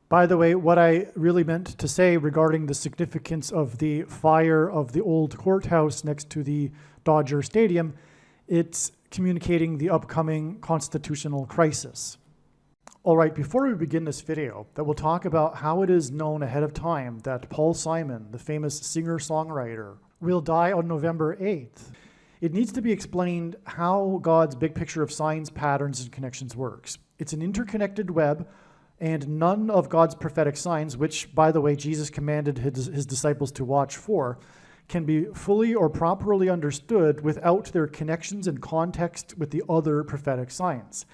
By the way, what I really meant to say regarding the significance of the fire of the old courthouse next to the Dodger Stadium, it's communicating the upcoming constitutional crisis. All right, before we begin this video, that we'll talk about how it is known ahead of time that Paul Simon, the famous singer-songwriter, will die on November 8th. It needs to be explained how God's big picture of signs, patterns, and connections works. It's an interconnected web, and none of God's prophetic signs, which, by the way, Jesus commanded his disciples to watch for, can be fully or properly understood without their connections and context with the other prophetic signs.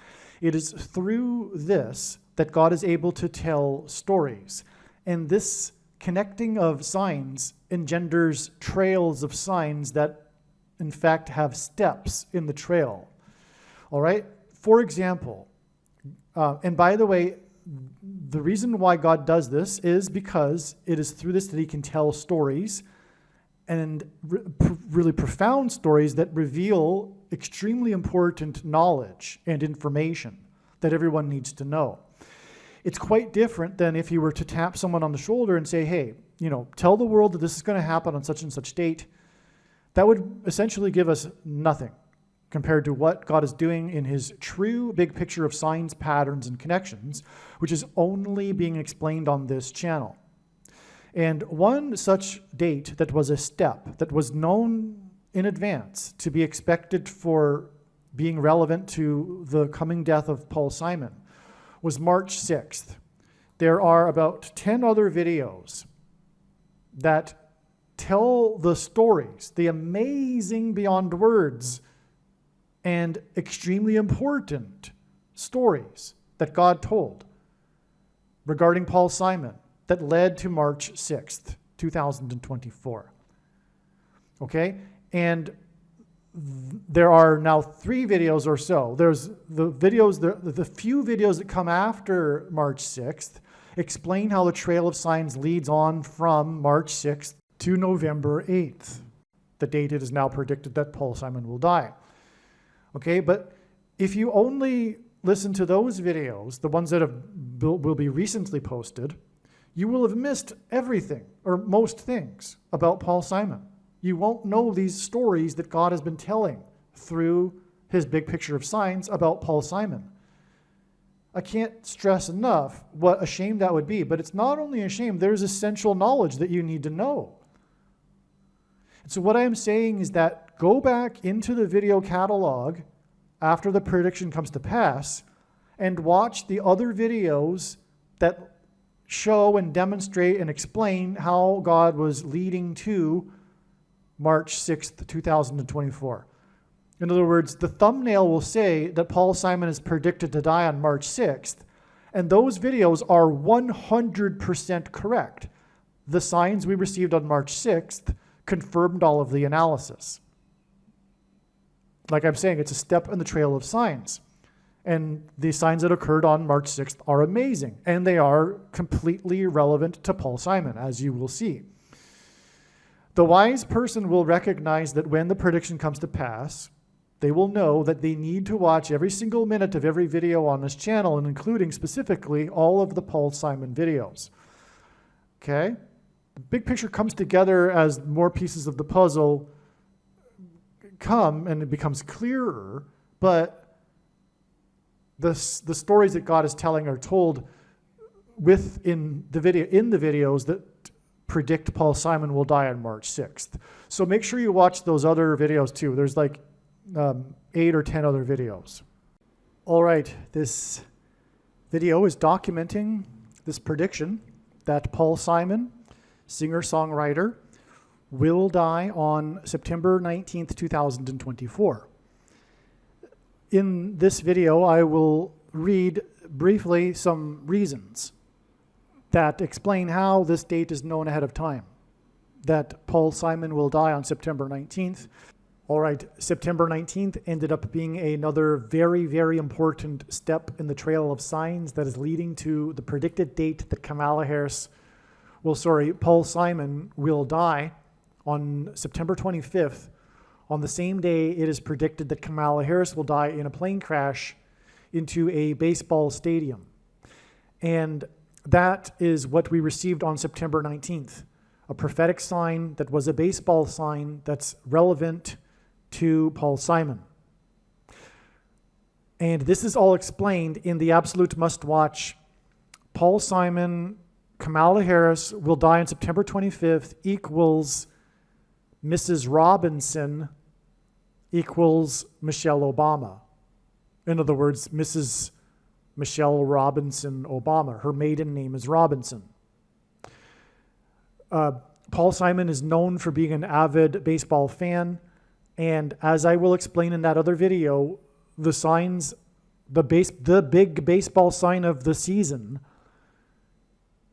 It is through this that God is able to tell stories. And this connecting of signs engenders trails of signs that, in fact, have steps in the trail. All right? For example, and by the way, the reason why God does this is because it is through this that he can tell stories, and really profound stories that reveal extremely important knowledge and information that everyone needs to know. It's quite different than if you were to tap someone on the shoulder and say, hey, tell the world that this is going to happen on such and such date. That would essentially give us nothing compared to what God is doing in his true big picture of signs, patterns, and connections, which is only being explained on this channel. And one such date that was a step that was known in advance to be expected for being relevant to the coming death of Paul Simon was March 6th. There are about 10 other videos that tell the stories, the amazing beyond words and extremely important stories that God told regarding Paul Simon that led to March 6th, 2024. Okay? And there are now 3 videos or so. There's the videos, the few videos that come after March 6th explain how the trail of signs leads on from March 6th to November 8th, the date it is now predicted that Paul Simon will die. Okay, but if you only listen to those videos, the ones that will be recently posted, you will have missed everything, or most things, about Paul Simon. You won't know these stories that God has been telling through his big picture of signs about Paul Simon. I can't stress enough what a shame that would be, but it's not only a shame, there's essential knowledge that you need to know. And so what I am saying is that go back into the video catalog after the prediction comes to pass and watch the other videos that show and demonstrate and explain how God was leading to March 6th, 2024. In other words, the thumbnail will say that Paul Simon is predicted to die on March 6th, and those videos are 100% correct. The signs we received on March 6th confirmed all of the analysis. Like I'm saying, it's a step in the trail of signs. And the signs that occurred on March 6th are amazing, and they are completely relevant to Paul Simon, as you will see. The wise person will recognize that when the prediction comes to pass, they will know that they need to watch every single minute of every video on this channel, and including specifically all of the Paul Simon videos. Okay? The big picture comes together as more pieces of the puzzle come and it becomes clearer, but the stories that God is telling are told in the videos that predict Paul Simon will die on March 6th. So make sure you watch those other videos too. There's like 8 or 10 other videos. All right, this video is documenting this prediction that Paul Simon, singer-songwriter, will die on September 19th, 2024. In this video, I will read briefly some reasons that explain how this date is known ahead of time, that Paul Simon will die on September 19th. All right, September 19th ended up being another very, very important step in the trail of signs that is leading to the predicted date that Paul Simon will die on September 25th On the same day, it is predicted that Kamala Harris will die in a plane crash into a baseball stadium. And that is what we received on September 19th, a prophetic sign that was a baseball sign that's relevant to Paul Simon. And this is all explained in the absolute must-watch. Paul Simon, Kamala Harris will die on September 25th equals Mrs. Robinson equals Michelle Obama. In other words, Mrs. Michelle Robinson Obama. Her maiden name is Robinson. Paul Simon is known for being an avid baseball fan, and as I will explain in that other video, the signs, the big baseball sign of the season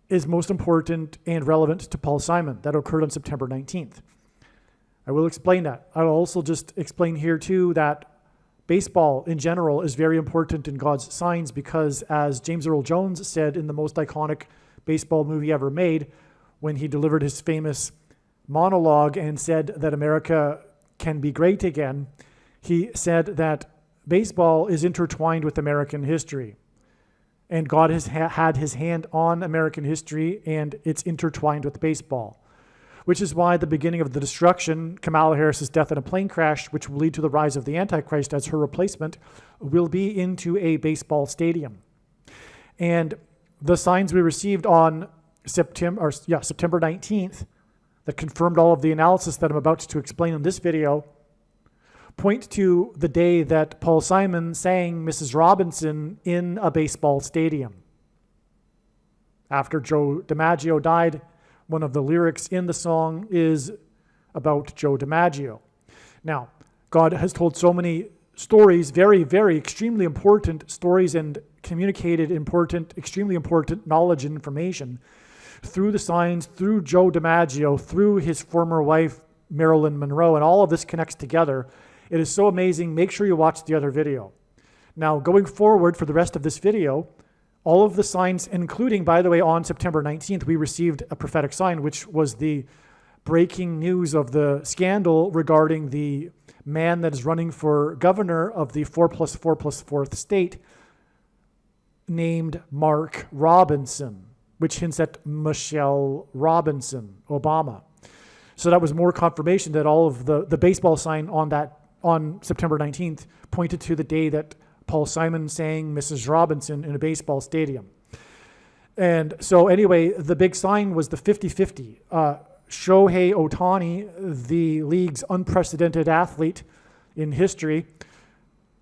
is most important and relevant to Paul Simon. That occurred on September 19th. I will explain that. I'll also just explain here too that baseball in general is very important in God's signs because, as James Earl Jones said in the most iconic baseball movie ever made, when he delivered his famous monologue and said that America can be great again, he said that baseball is intertwined with American history. And God has had his hand on American history, and it's intertwined with baseball. Which is why the beginning of the destruction, Kamala Harris's death in a plane crash, which will lead to the rise of the Antichrist as her replacement, will be into a baseball stadium. And the signs we received on September 19th that confirmed all of the analysis that I'm about to explain in this video point to the day that Paul Simon sang Mrs. Robinson in a baseball stadium. After Joe DiMaggio died, one of the lyrics in the song is about Joe DiMaggio. Now, God has told so many stories, very, very extremely important stories, and communicated important, extremely important knowledge and information through the signs, through Joe DiMaggio, through his former wife, Marilyn Monroe, and all of this connects together. It is so amazing. Make sure you watch the other video. Now, going forward for the rest of this video, all of the signs, including, by the way, on September 19th, we received a prophetic sign, which was the breaking news of the scandal regarding the man that is running for governor of the 4+4+4th state, named Mark Robinson, which hints at Michelle Robinson Obama. So that was more confirmation that all of the baseball sign on September 19th pointed to the day that Paul Simon sang Mrs. Robinson in a baseball stadium. And so anyway, the big sign was the 50-50. Shohei Ohtani, the league's unprecedented athlete in history,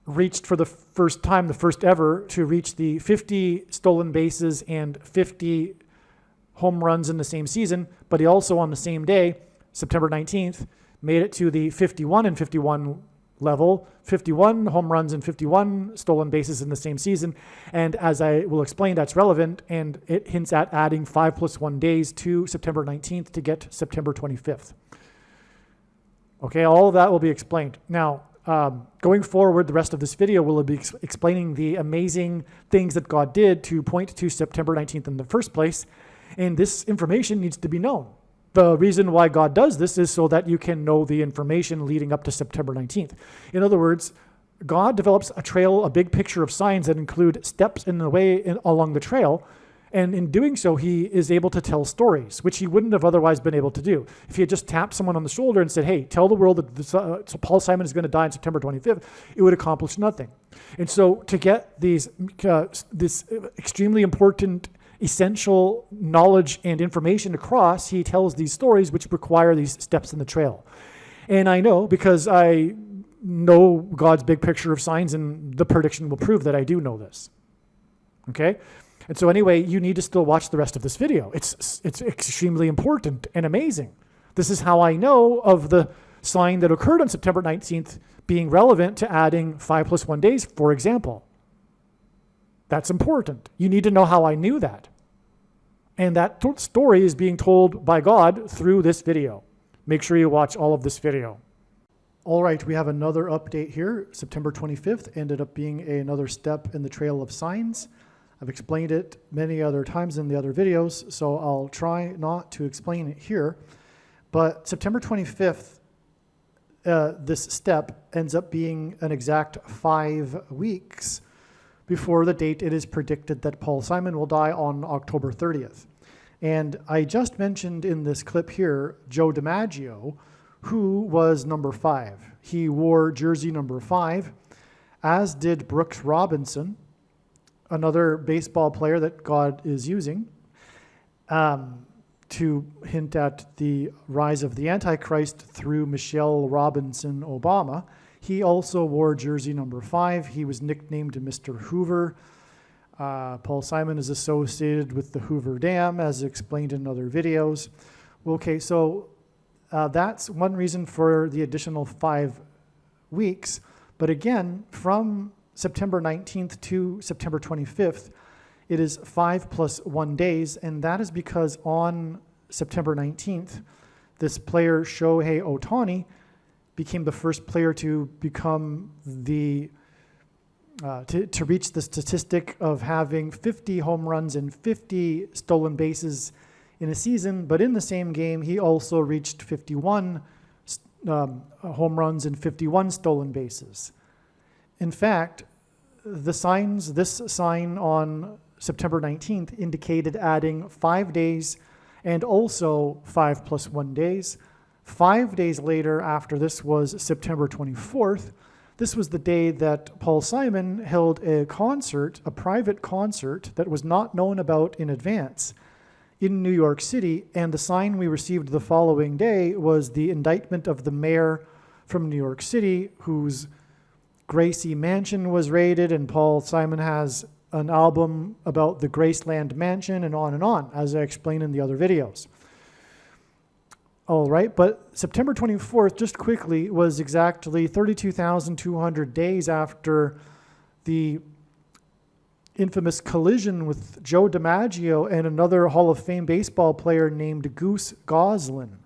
reached for the first time, the first ever, to reach the 50 stolen bases and 50 home runs in the same season. But he also, on the same day, September 19th, made it to the 51 and 51 level, 51 home runs and 51 stolen bases in the same season. And as I will explain, that's relevant, and it hints at adding 5+1 days to September 19th to get September 25th. Okay, all of that will be explained. Now, going forward, the rest of this video will be explaining the amazing things that God did to point to September 19th in the first place, and this information needs to be known. The reason why God does this is so that you can know the information leading up to September 19th. In other words, God develops a trail, a big picture of signs that include steps in the way along the trail. And in doing so, he is able to tell stories, which he wouldn't have otherwise been able to do. If he had just tapped someone on the shoulder and said, hey, tell the world that so Paul Simon is going to die on September 25th, it would accomplish nothing. And so to get this extremely important essential knowledge and information across, he tells these stories which require these steps in the trail. And I know, because I know God's big picture of signs, and the prediction will prove that I do know this. Okay? And so anyway, you need to still watch the rest of this video. It's extremely important and amazing. This is how I know of the sign that occurred on September 19th being relevant to adding 5+1 days, for example. That's important. You need to know how I knew that. And that story is being told by God through this video. Make sure you watch all of this video. All right, we have another update here. September 25th ended up being another step in the trail of signs. I've explained it many other times in the other videos, so I'll try not to explain it here. But September 25th this step ends up being an exact 5 weeks before the date it is predicted that Paul Simon will die on October 30th. And I just mentioned in this clip here, Joe DiMaggio, who was number 5. He wore jersey number 5, as did Brooks Robinson, another baseball player that God is using to hint at the rise of the Antichrist through Michelle Robinson Obama. He also wore jersey number 5. He was nicknamed Mr. Hoover. Paul Simon is associated with the Hoover Dam, as explained in other videos. Okay, so that's one reason for the additional 5 weeks. But again, from September 19th to September 25th, it is 5 plus 1 days, and that is because on September 19th, this player, Shohei Ohtani, became the first player to become the to reach the statistic of having 50 home runs and 50 stolen bases in a season. But in the same game, he also reached 51 home runs and 51 stolen bases. In fact, this sign on September 19th indicated adding 5 days and also 5 plus 1 days. 5 days later, after this was September 24th, this was the day that Paul Simon held a concert, a private concert that was not known about in advance in New York City. And the sign we received the following day was the indictment of the mayor from New York City, whose Gracie Mansion was raided, and Paul Simon has an album about the Graceland Mansion and on, as I explained in the other videos. All right, but September 24th, just quickly, was exactly 32,200 days after the infamous collision with Joe DiMaggio and another Hall of Fame baseball player named Goose Goslin,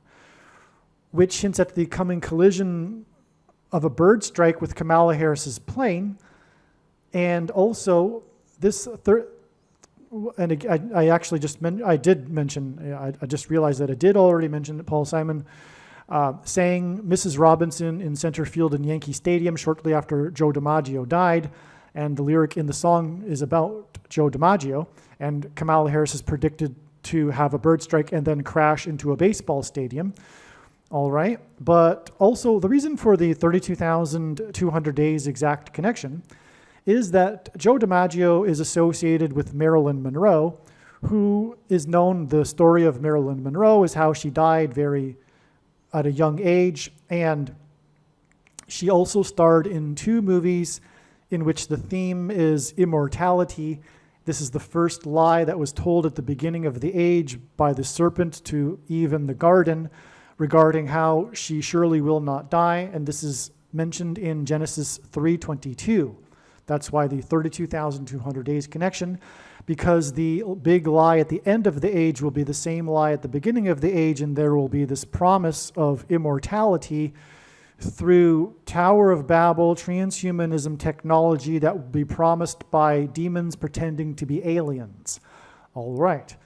which hints at the coming collision of a bird strike with Kamala Harris's plane. And also, I actually did mention, I just realized that I did already mention that Paul Simon sang Mrs. Robinson in center field in Yankee Stadium shortly after Joe DiMaggio died. And the lyric in the song is about Joe DiMaggio. And Kamala Harris is predicted to have a bird strike and then crash into a baseball stadium. All right. But also, the reason for the 32,200 days exact connection is that Joe DiMaggio is associated with Marilyn Monroe, who is known, the story of Marilyn Monroe is how she died at a young age, and she also starred in 2 movies in which the theme is immortality. This is the first lie that was told at the beginning of the age by the serpent to Eve in the garden regarding how she surely will not die, and this is mentioned in Genesis 3:22. That's why the 32,200 days connection, because the big lie at the end of the age will be the same lie at the beginning of the age, and there will be this promise of immortality through Tower of Babel transhumanism technology that will be promised by demons pretending to be aliens. All right.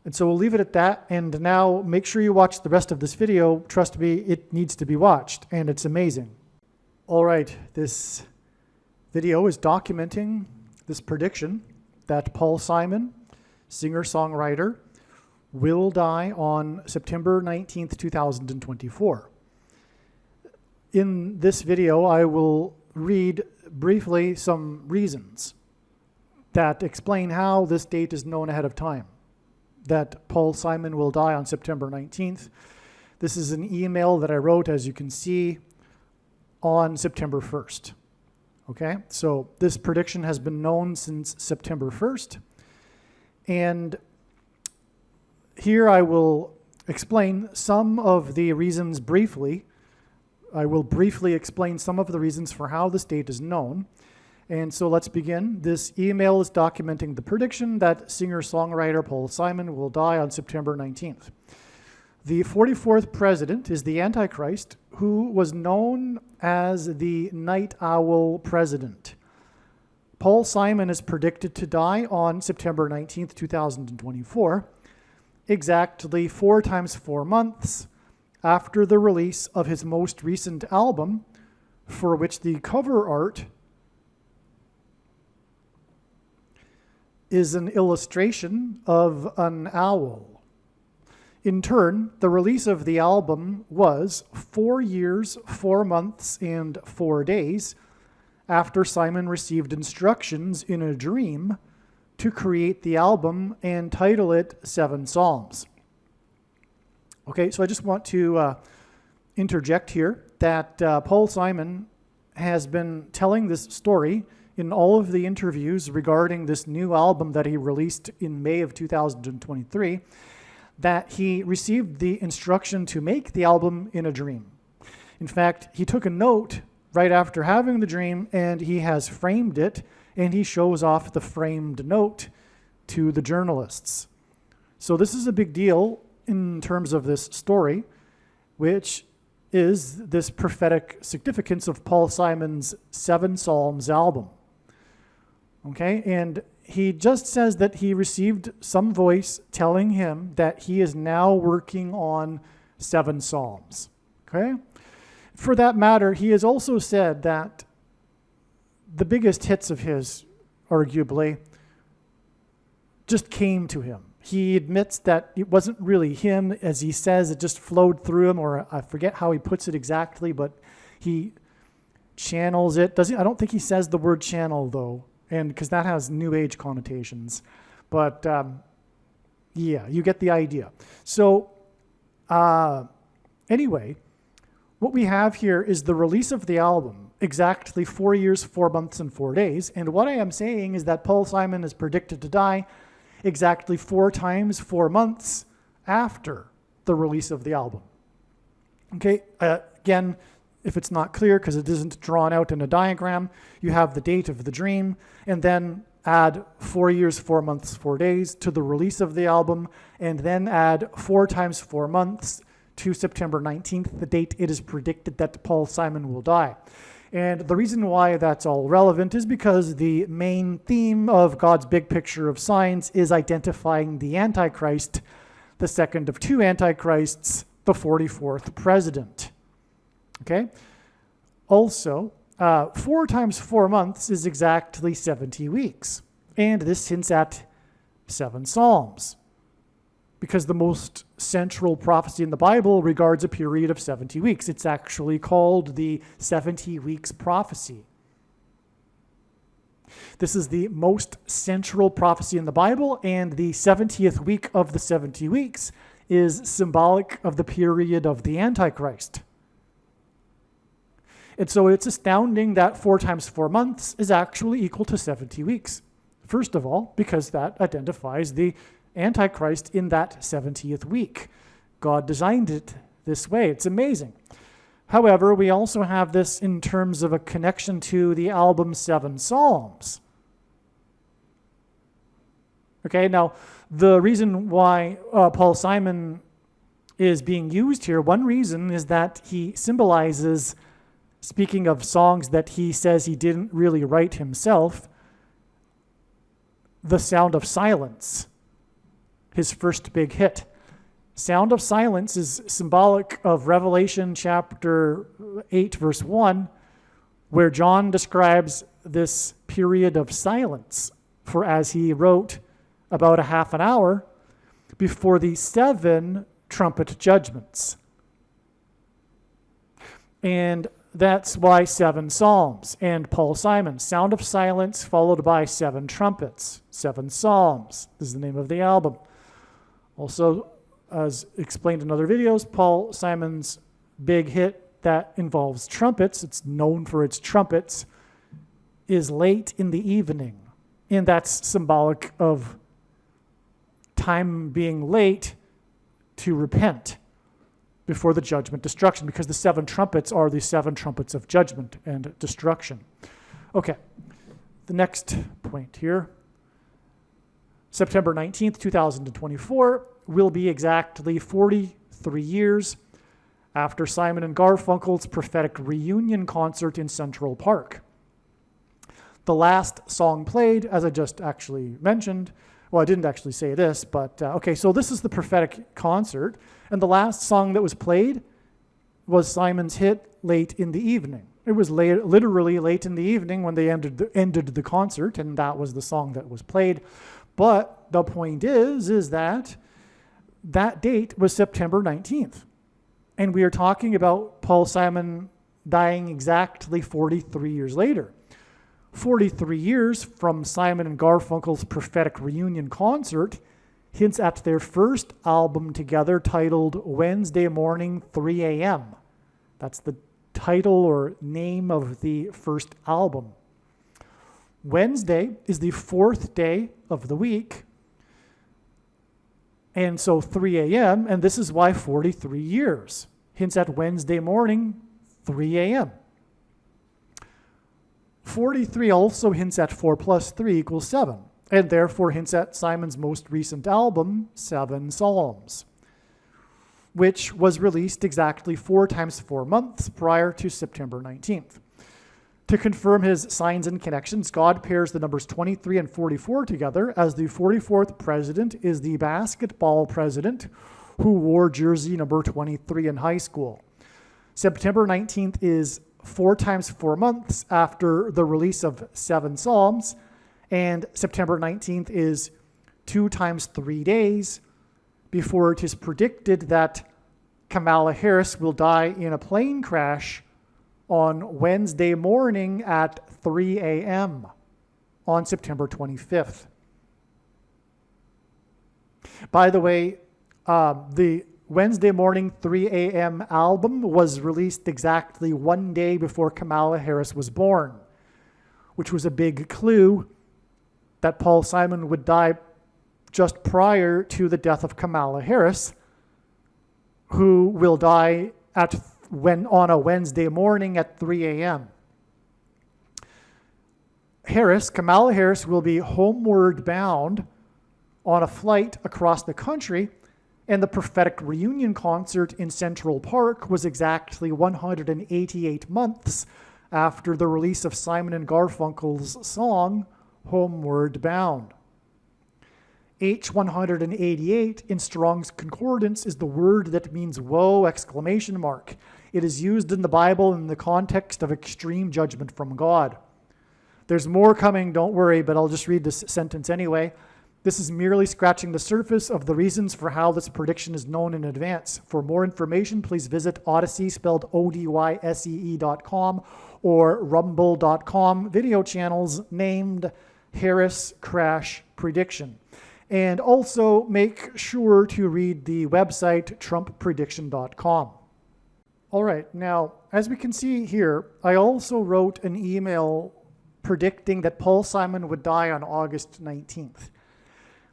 And so we'll leave it at that. And now make sure you watch the rest of this video. Trust me, it needs to be watched, and it's amazing. All right. This video is documenting this prediction that Paul Simon, singer-songwriter, will die on September 19th, 2024. In this video, I will read briefly some reasons that explain how this date is known ahead of time, that Paul Simon will die on September 19th. This is an email that I wrote, as you can see, on September 1st. Okay, so this prediction has been known since September 1st. And here I will explain some of the reasons briefly. I will briefly explain some of the reasons for how this date is known. And so let's begin. This email is documenting the prediction that singer-songwriter Paul Simon will die on September 19th. The 44th president is the Antichrist, who was known as the Night Owl president. Paul Simon is predicted to die on September 19th, 2024, exactly 4 times 4 months, after the release of his most recent album, for which the cover art is an illustration of an owl. In turn, the release of the album was 4 years, 4 months, and 4 days after Simon received instructions in a dream to create the album and title it Seven Psalms. Okay, so I just want to interject here that Paul Simon has been telling this story in all of the interviews regarding this new album that he released in May of 2023, that he received the instruction to make the album in a dream. In fact, he took a note right after having the dream, and he has framed it, and he shows off the framed note to the journalists. So this is a big deal in terms of this story, which is this prophetic significance of Paul Simon's Seven Psalms album. Okay, and he just says that he received some voice telling him that he is now working on 7 Psalms. Okay? For that matter, he has also said that the biggest hits of his, arguably, just came to him. He admits that it wasn't really him, as he says, it just flowed through him, or I forget how he puts it exactly, but he channels it. I don't think he says the word channel, though, and because that has New Age connotations. But yeah, you get the idea. So anyway, what we have here is the release of the album, exactly 4 years, 4 months, and 4 days. And what I am saying is that Paul Simon is predicted to die exactly 4 times 4 months after the release of the album. Okay, again, if it's not clear because it isn't drawn out in a diagram, you have the date of the dream, and then add 4 years, 4 months, 4 days to the release of the album, and then add 4 times 4 months to September 19th, the date it is predicted that Paul Simon will die. And the reason why that's all relevant is because the main theme of God's big picture of signs is identifying the Antichrist, the second of 2 Antichrists, the 44th president. Okay? Also, 4 times 4 months is exactly 70 weeks. And this hints at 7 Psalms, because the most central prophecy in the Bible regards a period of 70 weeks. It's actually called the 70 weeks prophecy. This is the most central prophecy in the Bible, and the 70th week of the 70 weeks is symbolic of the period of the Antichrist. And so it's astounding that 4 times 4 months is actually equal to 70 weeks. First of all, because that identifies the Antichrist in that 70th week. God designed it this way. It's amazing. However, we also have this in terms of a connection to the album 7 Psalms. Okay, now the reason why Paul Simon is being used here, one reason is that he symbolizes, speaking of songs that he says he didn't really write himself, The Sound of Silence, his first big hit. Sound of Silence is symbolic of Revelation chapter 8, verse 1, where John describes this period of silence for, as he wrote, about a half an hour before the 7 trumpet judgments. And that's why 7 Psalms. And Paul Simon, Sound of Silence followed by 7 trumpets, 7 Psalms. This is the name of the album. Also, as explained in other videos, Paul Simon's big hit that involves trumpets, it's known for its trumpets, is Late in the Evening. And that's symbolic of time being late to repent before the judgment destruction, because the 7 trumpets are the 7 trumpets of judgment and destruction. Okay, the next point here. September 19th, 2024 will be exactly 43 years after Simon and Garfunkel's prophetic reunion concert in Central Park. The last song played, as I just actually mentioned, Well, I didn't actually say this, but okay, so this is the prophetic concert, and the last song that was played was Simon's hit, Late in the Evening. It was literally late in the evening when they ended the concert, and that was the song that was played. But the point is that date was September 19th. And we are talking about Paul Simon dying exactly 43 years later. 43 years from Simon and Garfunkel's prophetic reunion concert hints at their first album together titled Wednesday Morning 3 a.m. That's the title or name of the first album. Wednesday is the fourth day of the week, and so 3 a.m., and this is why 43 years hints at Wednesday morning, 3 a.m. 43 also hints at 4 plus 3 equals 7, and therefore hints at Simon's most recent album, 7 Psalms, which was released exactly 4 times 4 months prior to September 19th. To confirm his signs and connections, God pairs the numbers 23 and 44 together, as the 44th president is the basketball president who wore jersey number 23 in high school. September 19th is 4 times 4 months after the release of 7 Psalms, and September 19th is 2 times 3 days before it is predicted that Kamala Harris will die in a plane crash on Wednesday morning at 3 a.m. on September 25th. By the way, the Wednesday morning 3 a.m. album was released exactly 1 day before Kamala Harris was born, which was a big clue that Paul Simon would die just prior to the death of Kamala Harris, who will die on a Wednesday morning at 3 a.m. Kamala Harris will be homeward bound on a flight across the country, and the prophetic reunion concert in Central Park was exactly 188 months after the release of Simon and Garfunkel's song, Homeward Bound. H188 in Strong's Concordance is the word that means woe! Exclamation mark. It is used in the Bible in the context of extreme judgment from God. There's more coming, don't worry, but I'll just read this sentence anyway. This is merely scratching the surface of the reasons for how this prediction is known in advance. For more information, please visit Odyssey, spelled ODYSEE.com, or Rumble.com video channels named Harris Crash Prediction. And also make sure to read the website TrumpPrediction.com. All right, now, as we can see here, I also wrote an email predicting that Paul Simon would die on August 19th.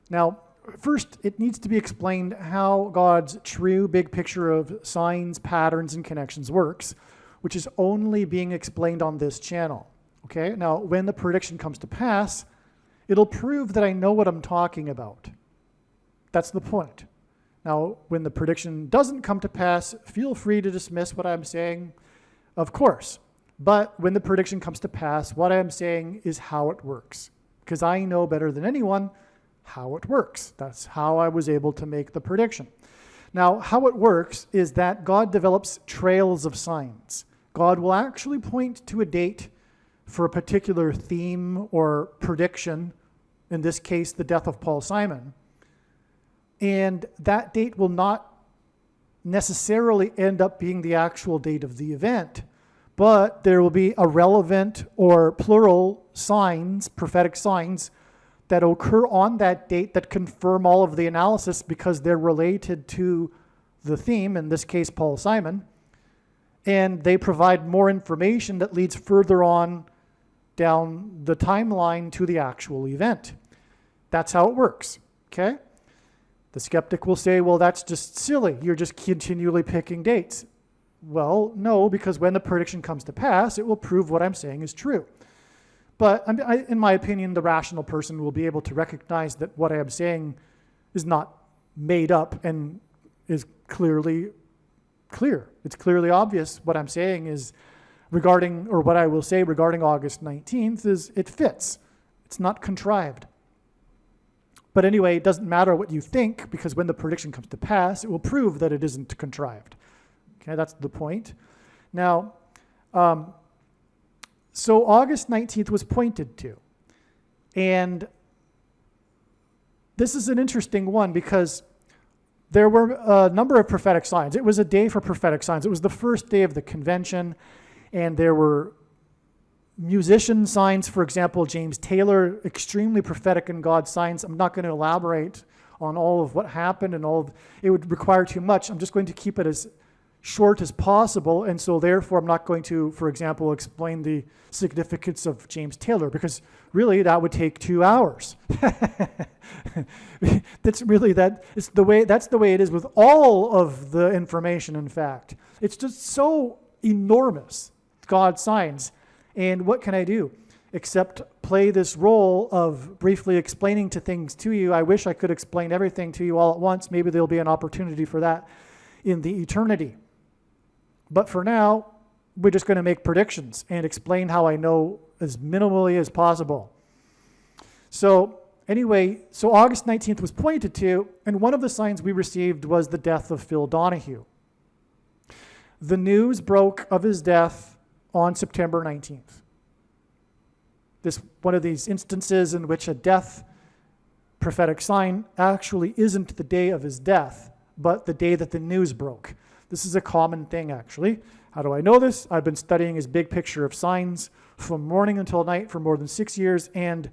Now, first, it needs to be explained how God's true big picture of signs, patterns, and connections works, which is only being explained on this channel. Okay, now, when the prediction comes to pass, it'll prove that I know what I'm talking about. That's the point. Now, when the prediction doesn't come to pass, feel free to dismiss what I'm saying, of course. But when the prediction comes to pass, what I'm saying is how it works, because I know better than anyone how it works. That's how I was able to make the prediction. Now, how it works is that God develops trails of signs. God will actually point to a date for a particular theme or prediction, in this case, the death of Paul Simon. And that date will not necessarily end up being the actual date of the event, but there will be a relevant or plural signs, prophetic signs, that occur on that date that confirm all of the analysis because they're related to the theme, in this case, Paul Simon. And they provide more information that leads further on down the timeline to the actual event. That's how it works, okay? The skeptic will say, well, that's just silly. You're just continually picking dates. Well, no, because when the prediction comes to pass, it will prove what I'm saying is true. But in my opinion, the rational person will be able to recognize that what I am saying is not made up and is clearly clear. It's clearly obvious. What I'm saying is regarding, or what I will say regarding August 19th is it fits. It's not contrived. But anyway, it doesn't matter what you think, because when the prediction comes to pass, it will prove that it isn't contrived. Okay, that's the point. Now, so August 19th was pointed to. And this is an interesting one because there were a number of prophetic signs. It was a day for prophetic signs. It was the first day of the convention, and there were musician signs. For example, James Taylor, extremely prophetic in God's signs. I'm not going to elaborate on all of what happened and it would require too much. I'm just going to keep it as short as possible, and so therefore I'm not going to, for example, explain the significance of James Taylor, because really that would take 2 hours. That's the way it is with all of the information, in fact. It's just so enormous, God's signs. And what can I do except play this role of briefly explaining things to you? I wish I could explain everything to you all at once. Maybe there'll be an opportunity for that in the eternity. But for now, we're just going to make predictions and explain how I know as minimally as possible. So anyway, so August 19th was pointed to, and one of the signs we received was the death of Phil Donahue. The news broke of his death on September 19th. This one of these instances in which a death prophetic sign actually isn't the day of his death, but the day that the news broke. This is a common thing, actually. How do I know this? I've been studying his big picture of signs from morning until night for more than 6 years, and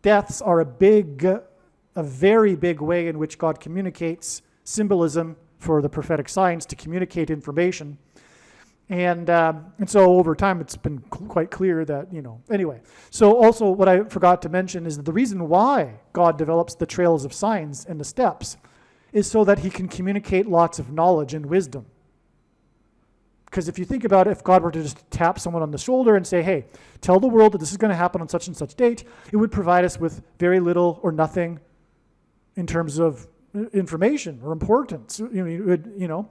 deaths are a very big way in which God communicates symbolism for the prophetic signs to communicate information. And so over time, it's been quite clear that, anyway. So also what I forgot to mention is that the reason why God develops the trails of signs and the steps is so that he can communicate lots of knowledge and wisdom. Because if you think about it, if God were to just tap someone on the shoulder and say, hey, tell the world that this is going to happen on such and such date, it would provide us with very little or nothing in terms of information or importance. And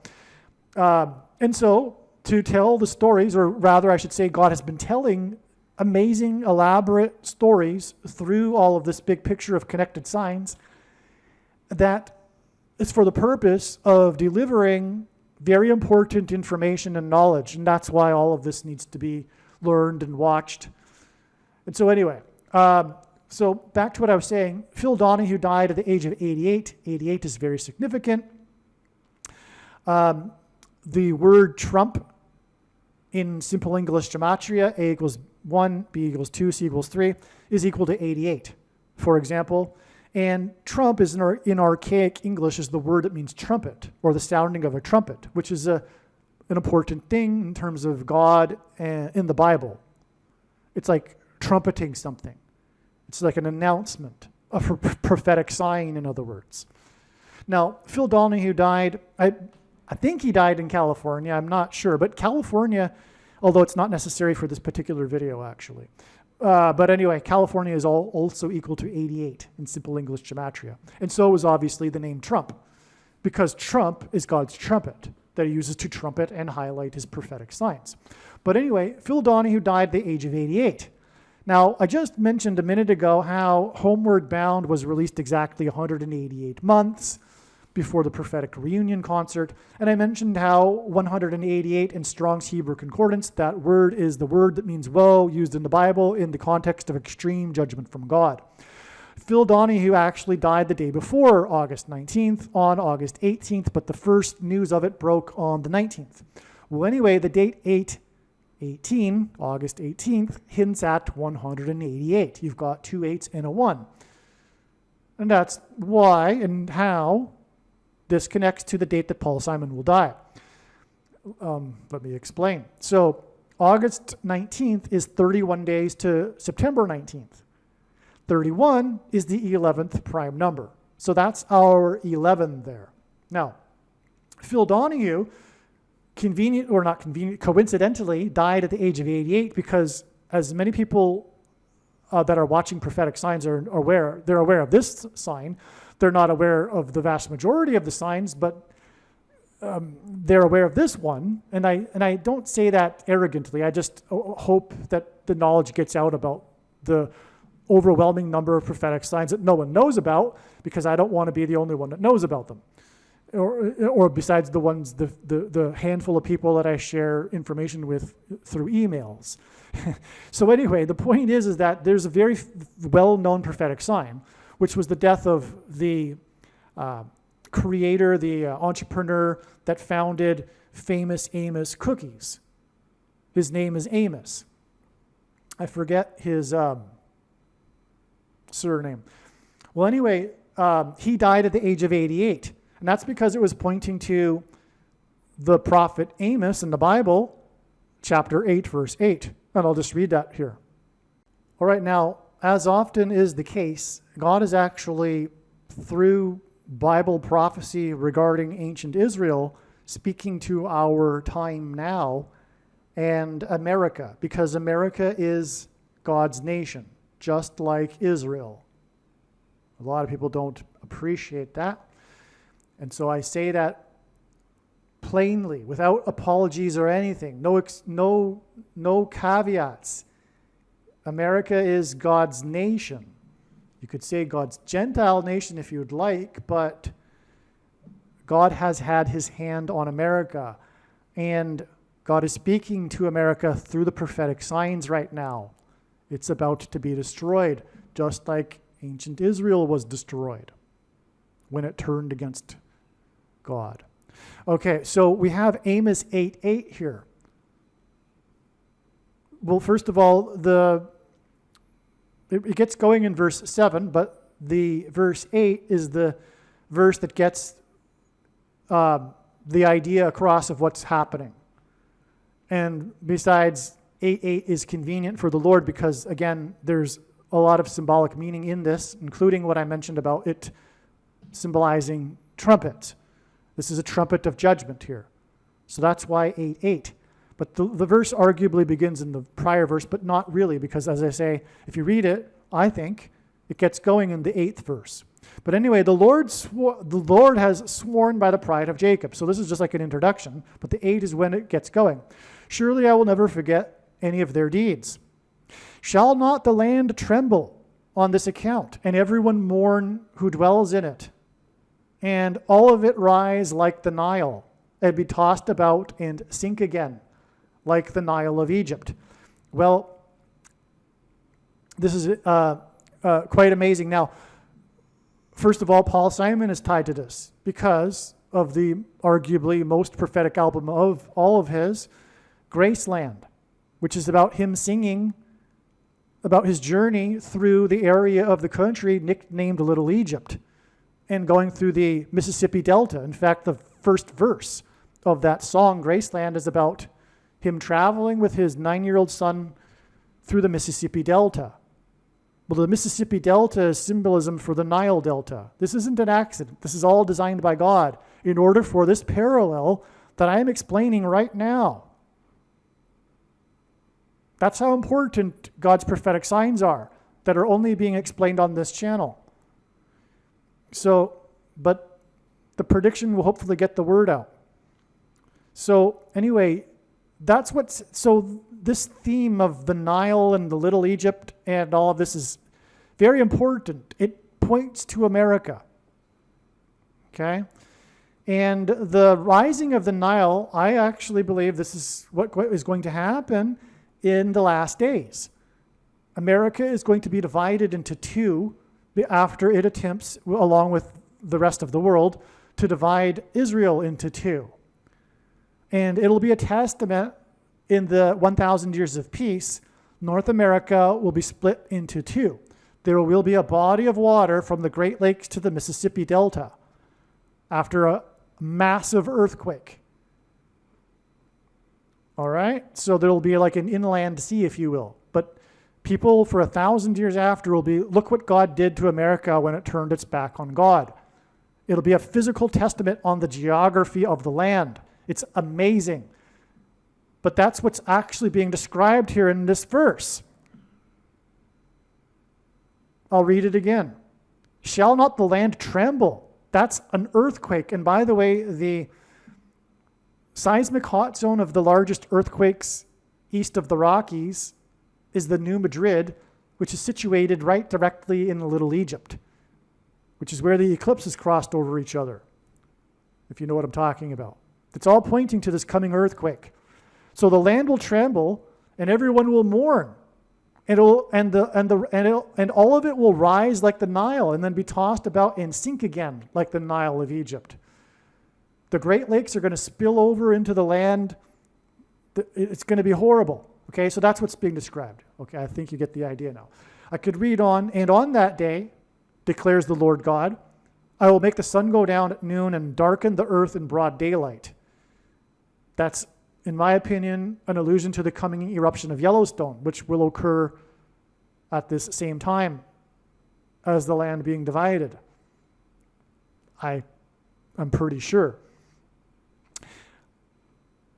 so to tell the stories, or rather I should say God has been telling amazing, elaborate stories through all of this big picture of connected signs that is for the purpose of delivering very important information and knowledge, and that's why all of this needs to be learned and watched. And so anyway, so back to what I was saying, Phil Donahue died at the age of 88. 88 is very significant. The word trump in simple English gematria, A equals 1, B equals 2, C equals 3, is equal to 88, for example. And trump is in archaic English is the word that means trumpet, or the sounding of a trumpet, which is an important thing in terms of God in the Bible. It's like trumpeting something. It's like an announcement, a prophetic sign, in other words. Now, Phil Donahue died, I think he died in California, I'm not sure, but California, although it's not necessary for this particular video actually. But anyway, California is also equal to 88 in simple English gematria. And so is obviously the name Trump, because trump is God's trumpet that he uses to trumpet and highlight his prophetic signs. But anyway, Phil Donahue died at the age of 88. Now, I just mentioned a minute ago how Homeward Bound was released exactly 188 months before the prophetic reunion concert. And I mentioned how 188 in Strong's Hebrew Concordance, that word is the word that means woe, used in the Bible in the context of extreme judgment from God. Phil Donahue actually died the day before August 19th, on August 18th, but the first news of it broke on the 19th. Well, anyway, the date 8/18, August 18th, hints at 188. You've got 2 8s and a 1. And that's why and how this connects to the date that Paul Simon will die. Let me explain. So August 19th is 31 days to September 19th. 31 is the 11th prime number. So that's our 11 there. Now, Phil Donahue, coincidentally died at the age of 88 because, as many people that are watching prophetic signs are aware, they're aware of this sign. They're not aware of the vast majority of the signs, but they're aware of this one. And I don't say that arrogantly. I just hope that the knowledge gets out about the overwhelming number of prophetic signs that no one knows about, because I don't want to be the only one that knows about them. Or besides the ones, the handful of people that I share information with through emails. So anyway, the point is that there's a very well-known prophetic sign, which was the death of the creator, the entrepreneur that founded Famous Amos Cookies. His name is Amos. I forget his surname. Well, anyway, he died at the age of 88. And that's because it was pointing to the prophet Amos in the Bible, chapter 8, verse 8. And I'll just read that here. All right, now, as often is the case, God is actually, through Bible prophecy regarding ancient Israel, speaking to our time now and America, because America is God's nation, just like Israel. A lot of people don't appreciate that. And so I say that plainly, without apologies or anything, no caveats. America is God's nation. You could say God's Gentile nation if you'd like, but God has had his hand on America. And God is speaking to America through the prophetic signs right now. It's about to be destroyed, just like ancient Israel was destroyed when it turned against God. Okay, so we have Amos 8:8 here. Well, first of all, it gets going in verse 7, but the verse 8 is the verse that gets the idea across of what's happening. And besides, 8:8 is convenient for the Lord because, again, there's a lot of symbolic meaning in this, including what I mentioned about it symbolizing trumpets. This is a trumpet of judgment here. So that's why 8:8. But the verse arguably begins in the prior verse, but not really, because as I say, if you read it, I think it gets going in the 8th verse. But anyway, the Lord has sworn by the pride of Jacob. So this is just like an introduction, but the 8 is when it gets going. Surely I will never forget any of their deeds. Shall not the land tremble on this account, and everyone mourn who dwells in it? And all of it rise like the Nile, and be tossed about and sink again, like the Nile of Egypt. Well, this is quite amazing. Now, first of all, Paul Simon is tied to this because of the arguably most prophetic album of all of his, Graceland, which is about him singing about his journey through the area of the country nicknamed Little Egypt, and going through the Mississippi Delta. In fact, the first verse of that song, Graceland, is about him traveling with his 9-year-old son through the Mississippi Delta. Well, the Mississippi Delta is symbolism for the Nile Delta. This isn't an accident. This is all designed by God in order for this parallel that I am explaining right now. That's how important God's prophetic signs are that are only being explained on this channel. So, but the prediction will hopefully get the word out. So anyway, so this theme of the Nile and the Little Egypt and all of this is very important. It points to America. Okay? And the rising of the Nile, I actually believe this is what is going to happen in the last days. America is going to be divided into two after it attempts, along with the rest of the world, to divide Israel into two. And it'll be a testament in the 1,000 years of peace. North America will be split into two. There will be a body of water from the Great Lakes to the Mississippi Delta after a massive earthquake. All right? So there will be like an inland sea, if you will. But people for 1,000 years after will be, look what God did to America when it turned its back on God. It'll be a physical testament on the geography of the land. It's amazing. But that's what's actually being described here in this verse. I'll read it again. Shall not the land tremble? That's an earthquake. And by the way, the seismic hot zone of the largest earthquakes east of the Rockies is the New Madrid which is situated right directly in Little Egypt, which is where the eclipses crossed over each other, if you know what I'm talking about. It's all pointing to this coming earthquake. So the land will tremble, and everyone will mourn. And all of it will rise like the Nile and then be tossed about and sink again like the Nile of Egypt. The Great Lakes are going to spill over into the land. It's going to be horrible. Okay, so that's what's being described. Okay, I think you get the idea now. I could read on, and on that day, declares the Lord God, I will make the sun go down at noon and darken the earth in broad daylight. That's, in my opinion, an allusion to the coming eruption of Yellowstone, which will occur at this same time as the land being divided. I'm pretty sure.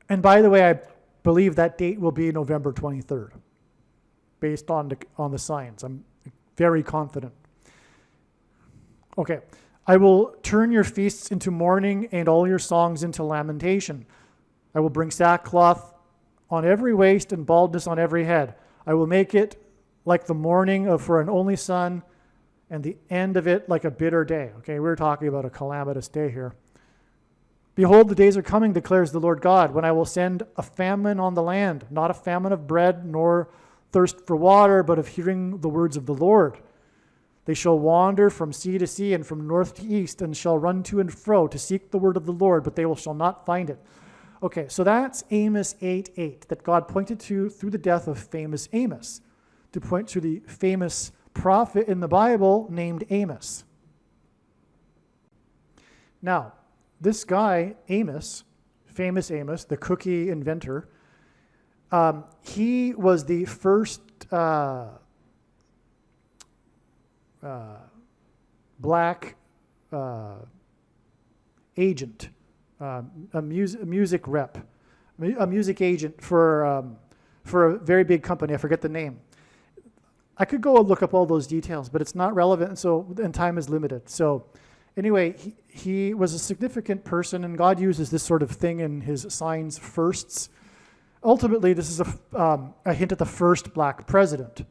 And by the way, I believe that date will be November 23rd, based on the signs. I'm very confident. Okay. I will turn your feasts into mourning and all your songs into lamentation. I will bring sackcloth on every waist and baldness on every head. I will make it like the mourning for an only son, and the end of it like a bitter day. Okay, we're talking about a calamitous day here. Behold, the days are coming, declares the Lord God, when I will send a famine on the land, not a famine of bread nor thirst for water, but of hearing the words of the Lord. They shall wander from sea to sea and from north to east, and shall run to and fro to seek the word of the Lord, but they shall not find it. Okay, so that's Amos 8:8 that God pointed to through the death of famous Amos, to point to the famous prophet in the Bible named Amos. Now, this guy, Amos, famous Amos, the cookie inventor, he was the first black agent, a music rep, a music agent for a very big company. I forget the name. I could go and look up all those details, but it's not relevant, and time is limited. So anyway, he was a significant person, and God uses this sort of thing in his signs firsts. Ultimately, this is a hint at the first black president,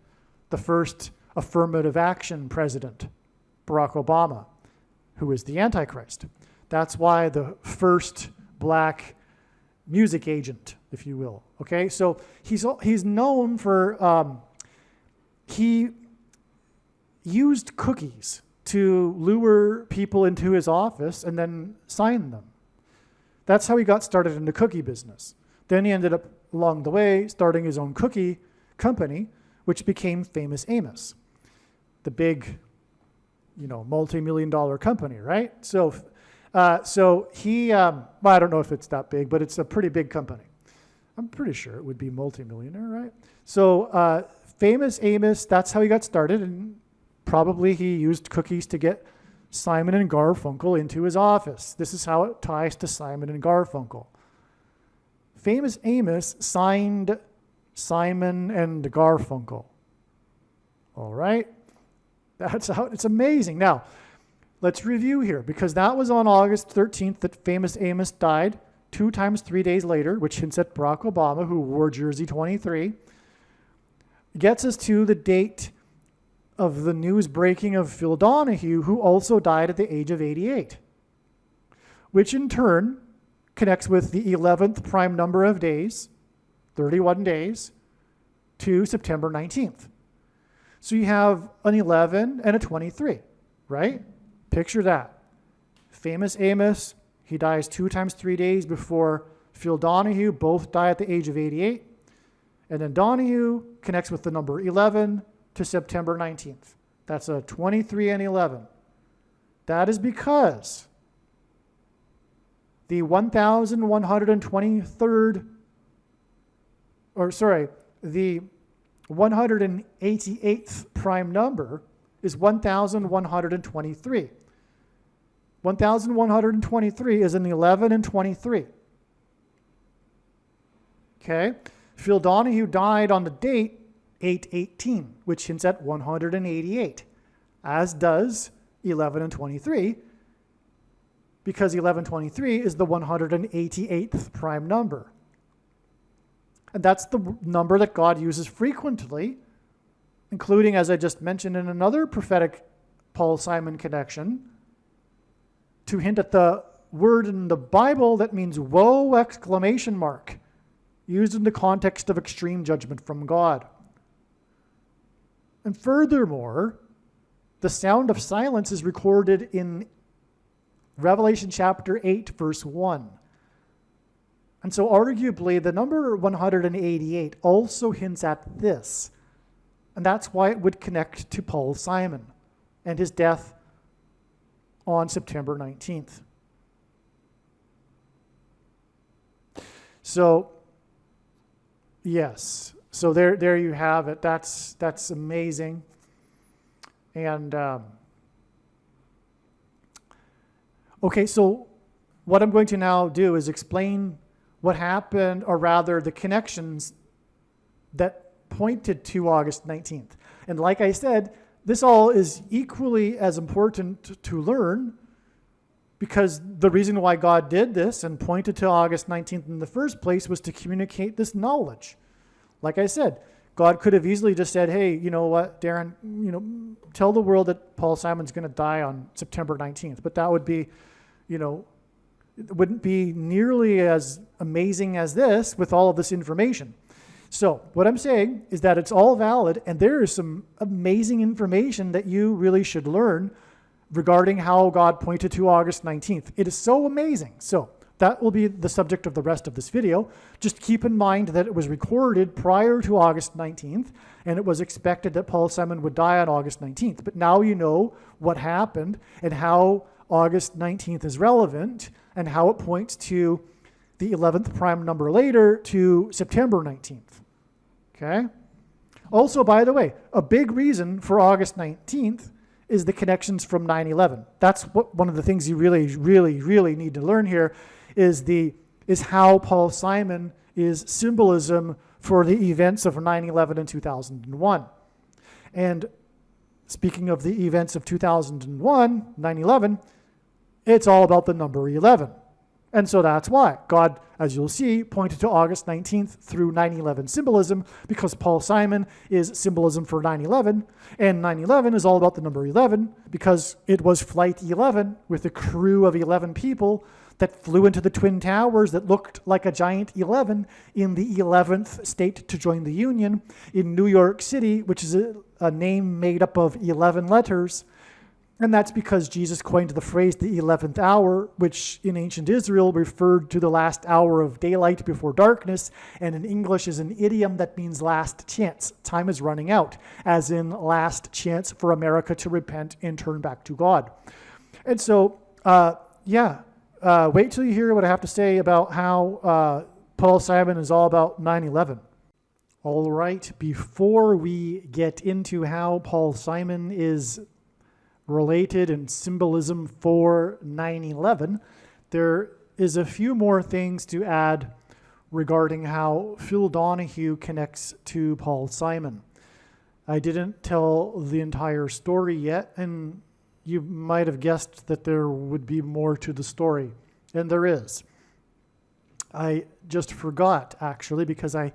the first affirmative action president, Barack Obama, who is the Antichrist. That's why the first black music agent, if you will. Okay, so he's known for he used cookies to lure people into his office and then sign them. That's how he got started in the cookie business. Then he ended up along the way starting his own cookie company, which became Famous Amos, the big, multi-million-dollar company, right? So he, well, I don't know if it's that big, but it's a pretty big company. I'm pretty sure it would be multi-millionaire, right? So Famous Amos, that's how he got started, and probably he used cookies to get Simon and Garfunkel into his office. This is how it ties to Simon and Garfunkel. Famous Amos signed Simon and Garfunkel. All right? That's how, it's amazing. Now, let's review here, because that was on August 13th that Famous Amos died, 2 times 3 days later, which hints at Barack Obama, who wore jersey 23. Gets us to the date of the news breaking of Phil Donahue, who also died at the age of 88, which in turn connects with the 11th prime number of days, 31 days, to September 19th. So you have an 11 and a 23, right? Picture that. Famous Amos, he dies 2 times 3 days before Phil Donahue, both die at the age of 88. And then Donahue connects with the number 11 to September 19th. That's a 23 and 11. That is because the 1,123rd, the 188th prime number is 1,123. 1,123 is an 11 and 23. Okay? Phil Donahue died on the date 8/18, which hints at 188, as does 11 and 23, because 1123 is the 188th prime number. And that's the number that God uses frequently including, as I just mentioned, in another prophetic Paul Simon connection, to hint at the word in the Bible that means woe, exclamation mark, used in the context of extreme judgment from God. And furthermore, the sound of silence is recorded in Revelation chapter 8, verse 1. And so arguably, the number 188 also hints at this. And that's why it would connect to Paul Simon and his death on September 19th. So, yes. So there you have it. That's amazing. And okay, so what I'm going to now do is explain what happened, or rather the connections that pointed to August 19th. And like I said, this all is equally as important to learn, because the reason why God did this and pointed to August 19th in the first place was to communicate this knowledge. Like I said, God could have easily just said, hey, you know what, Darren, tell the world that Paul Simon's going to die on September 19th. But that would be, it wouldn't be nearly as amazing as this with all of this information. So what I'm saying is that it's all valid, and there is some amazing information that you really should learn regarding how God pointed to August 19th. It is so amazing. So that will be the subject of the rest of this video. Just keep in mind that it was recorded prior to August 19th, and it was expected that Paul Simon would die on August 19th. But now you know what happened and how August 19th is relevant and how it points to the 11th prime number later to September 19th. Okay? Also, by the way, a big reason for August 19th is the connections from 9/11. That's one of the things you really need to learn here is how Paul Simon is symbolism for the events of 9/11 and 2001. And speaking of the events of 2001, 9/11, it's all about the number 11. And so that's why God, as you'll see, pointed to August 19th through 9/11 symbolism, because Paul Simon is symbolism for 9/11, and 9/11 is all about the number 11, because it was Flight 11 with a crew of 11 people that flew into the Twin Towers that looked like a giant 11 in the 11th state to join the Union in New York City, which is a name made up of 11 letters. And that's because Jesus coined the phrase the 11th hour, which in ancient Israel referred to the last hour of daylight before darkness, and in English is an idiom that means last chance. Time is running out, as in last chance for America to repent and turn back to God. And so, wait till you hear what I have to say about how Paul Simon is all about 9/11. All right, before we get into how Paul Simon is related in symbolism for 9/11, there is a few more things to add regarding how Phil Donahue connects to Paul Simon. I didn't tell the entire story yet, and you might have guessed that there would be more to the story, and there is. I just forgot, actually, because I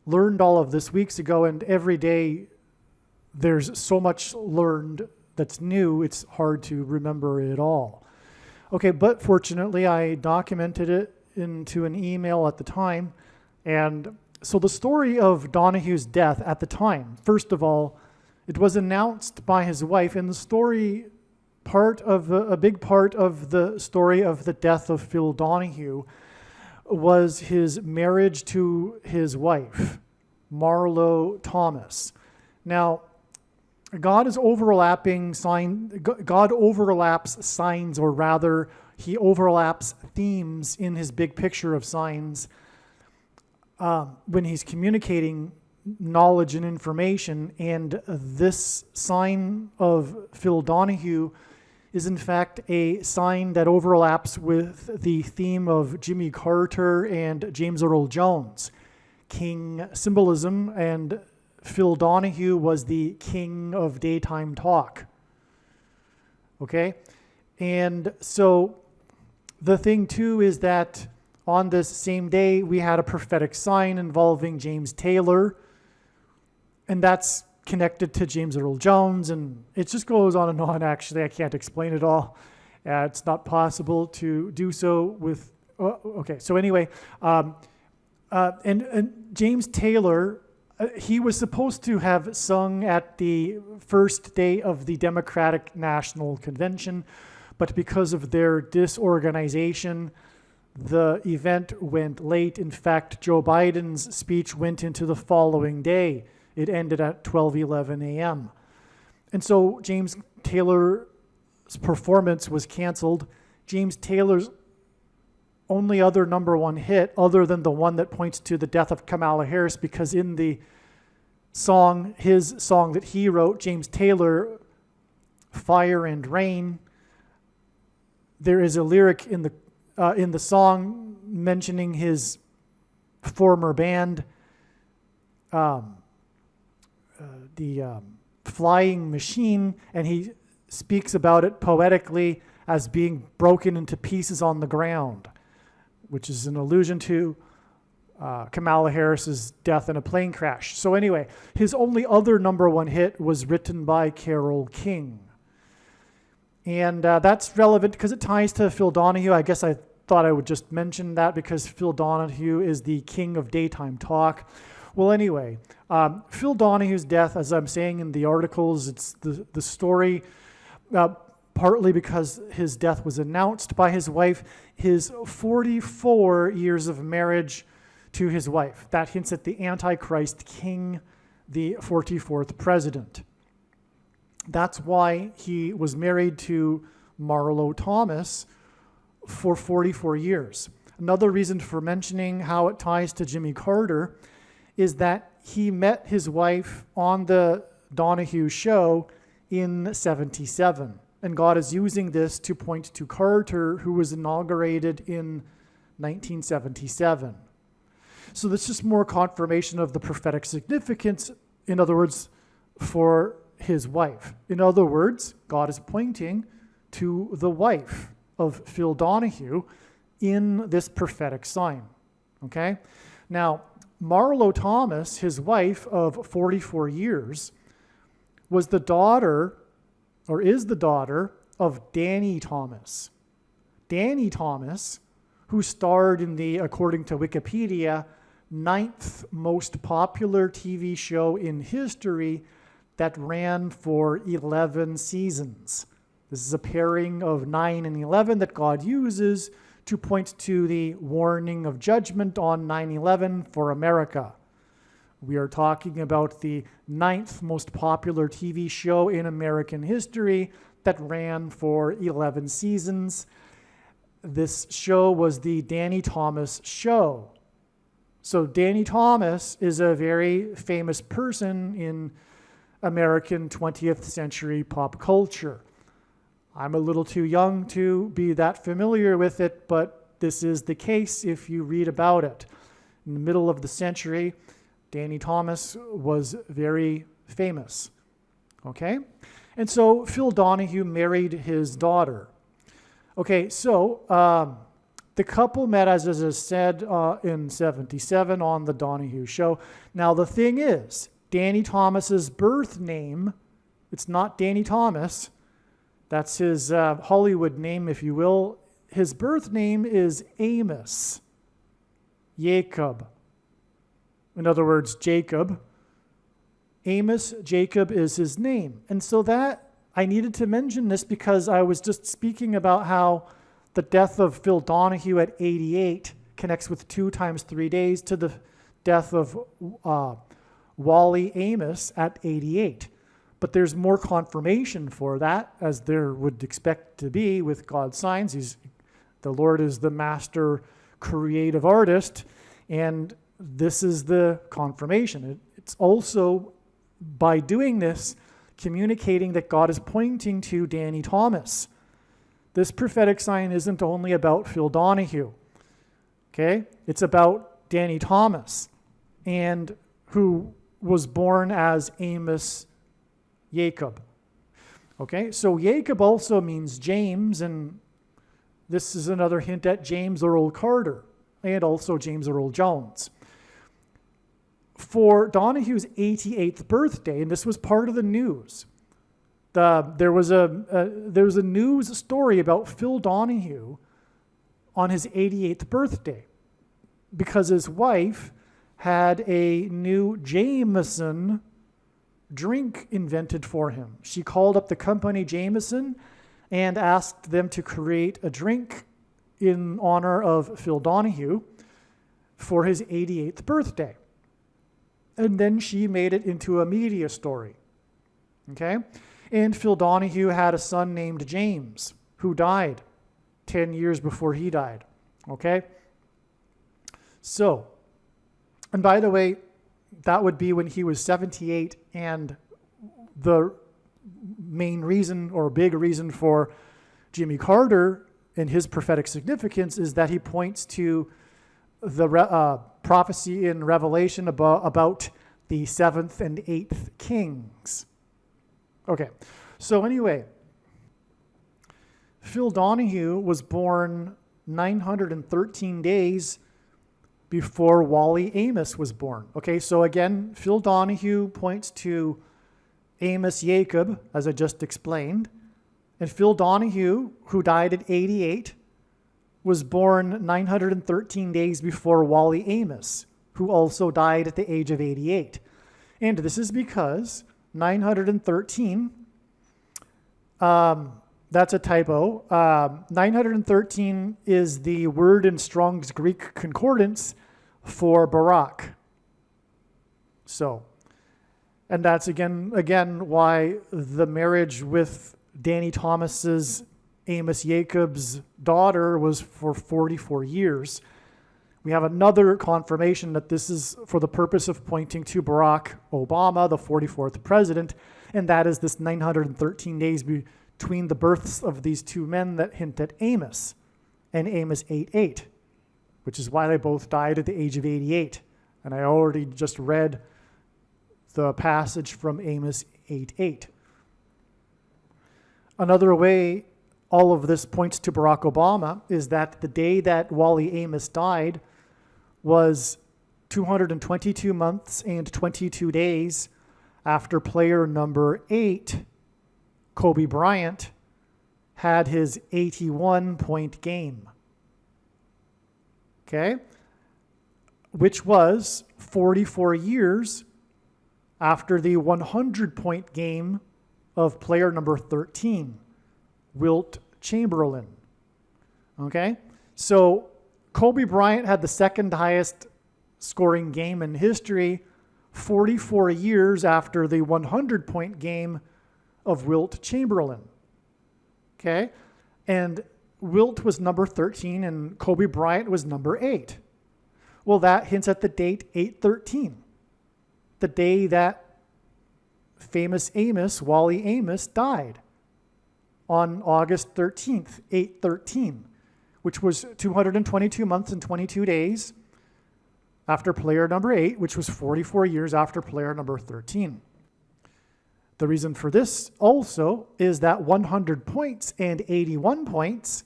learned all of this weeks ago, and every day there's so much learned that's new, it's hard to remember it all. Okay, but fortunately I documented it into an email at the time. And so the story of Donahue's death at the time, first of all, it was announced by his wife, and the story a big part of the story of the death of Phil Donahue was his marriage to his wife, Marlo Thomas. Now, God overlaps signs, or rather, he overlaps themes in his big picture of signs when he's communicating knowledge and information. And this sign of Phil Donahue is in fact a sign that overlaps with the theme of Jimmy Carter and James Earl Jones, king symbolism, and Phil Donahue was the king of daytime talk. Okay? And so the thing too is that on this same day we had a prophetic sign involving James Taylor, and that's connected to James Earl Jones, and it just goes on and on. Actually, I can't explain it all. It's not possible to do so with. Okay, so anyway, and James Taylor, he was supposed to have sung at the first day of the Democratic National Convention, but because of their disorganization, the event went late. In fact, Joe Biden's speech went into the following day. It ended at 12:11 a.m. And so James Taylor's performance was canceled. James Taylor's only other number one hit, other than the one that points to the death of Kamala Harris, because in the song, his song that he wrote, James Taylor, Fire and Rain, there is a lyric in the song mentioning his former band, the Flying Machine, and he speaks about it poetically as being broken into pieces on the ground, which is an allusion to Kamala Harris's death in a plane crash. So anyway, his only other number one hit was written by Carole King. And that's relevant because it ties to Phil Donahue. I guess I thought I would just mention that because Phil Donahue is the king of daytime talk. Well, anyway, Phil Donahue's death, as I'm saying in the articles, it's the story, partly because his death was announced by his wife, his 44 years of marriage to his wife. That hints at the Antichrist king, the 44th president. That's why he was married to Marlo Thomas for 44 years. Another reason for mentioning how it ties to Jimmy Carter is that he met his wife on the Donahue show in 77. And God is using this to point to Carter, who was inaugurated in 1977. So that's just more confirmation of the prophetic significance, in other words, for his wife. In other words, God is pointing to the wife of Phil Donahue in this prophetic sign. Okay? Now, Marlo Thomas, his wife of 44 years, was the daughter, or is the daughter, of Danny Thomas. Danny Thomas, who starred in the, according to Wikipedia, 9th most popular TV show in history that ran for 11 seasons. This is a pairing of 9 and 11 that God uses to point to the warning of judgment on 9/11 for America. We are talking about the 9th most popular TV show in American history that ran for 11 seasons. This show was the Danny Thomas Show. So Danny Thomas is a very famous person in American 20th century pop culture. I'm a little too young to be that familiar with it, but this is the case if you read about it. In the middle of the century, Danny Thomas was very famous. Okay? And so Phil Donahue married his daughter. Okay, so the couple met, as I said, in 77 on the Donahue show. Now, the thing is, Danny Thomas's birth name, it's not Danny Thomas. That's his Hollywood name, if you will. His birth name is Amos Jacob. In other words, Jacob. Amos Jacob is his name. And so that, I needed to mention this because I was just speaking about how the death of Phil Donahue at 88 connects with 2 times 3 days to the death of Wally Amos at 88. But there's more confirmation for that, as there would expect to be with God's signs. The Lord is the master creative artist, and this is the confirmation. It's also, by doing this, communicating that God is pointing to Danny Thomas. This prophetic sign isn't only about Phil Donahue, okay? It's about Danny Thomas, and who was born as Amos Jacob. Okay, so Jacob also means James, and this is another hint at James Earl Carter, and also James Earl Jones. for Donohue's 88th birthday, and this was part of the news. There was a news story about Phil Donahue on his 88th birthday because his wife had a new Jameson drink invented for him. She called up the company Jameson and asked them to create a drink in honor of Phil Donahue for his 88th birthday. And then she made it into a media story. Okay? And Phil Donahue had a son named James who died 10 years before he died. Okay? So, and by the way, that would be when he was 78, and the main reason or big reason for Jimmy Carter and his prophetic significance is that he points to the prophecy in Revelation about the 7th and 8th kings. Okay, so anyway, Phil Donahue was born 913 days before Wally Amos was born. Okay, so again, Phil Donahue points to Amos Jacob, as I just explained. And Phil Donahue, who died at 88, was born 913 days before Wally Amos, who also died at the age of 88. And this is because 913, that's a typo. 913 is the word in Strong's Greek Concordance for Barak. So, and that's again why the marriage with Danny Thomas's Amos Jacob's daughter was for 44 years. We have another confirmation that this is for the purpose of pointing to Barack Obama, the 44th president, and that is this 913 days between the births of these two men that hint at Amos and Amos 8:8, which is why they both died at the age of 88. And I already just read the passage from Amos 8:8. Another way all of this points to Barack Obama is that the day that Wally Amos died was 222 months and 22 days after player number 8, Kobe Bryant, had his 81-point game. Okay? Which was 44 years after the 100-point game of player number 13, Wilt Chamberlain. Okay? So Kobe Bryant had the second highest scoring game in history 44 years after the 100-point game of Wilt Chamberlain. Okay? And Wilt was number 13 and Kobe Bryant was number 8. Well, that hints at the date 8/13, the day that famous Amos, Wally Amos, died on August 13th, 8/13, which was 222 months and 22 days after player number 8, which was 44 years after player number 13. The reason for this also is that 100 points and 81 points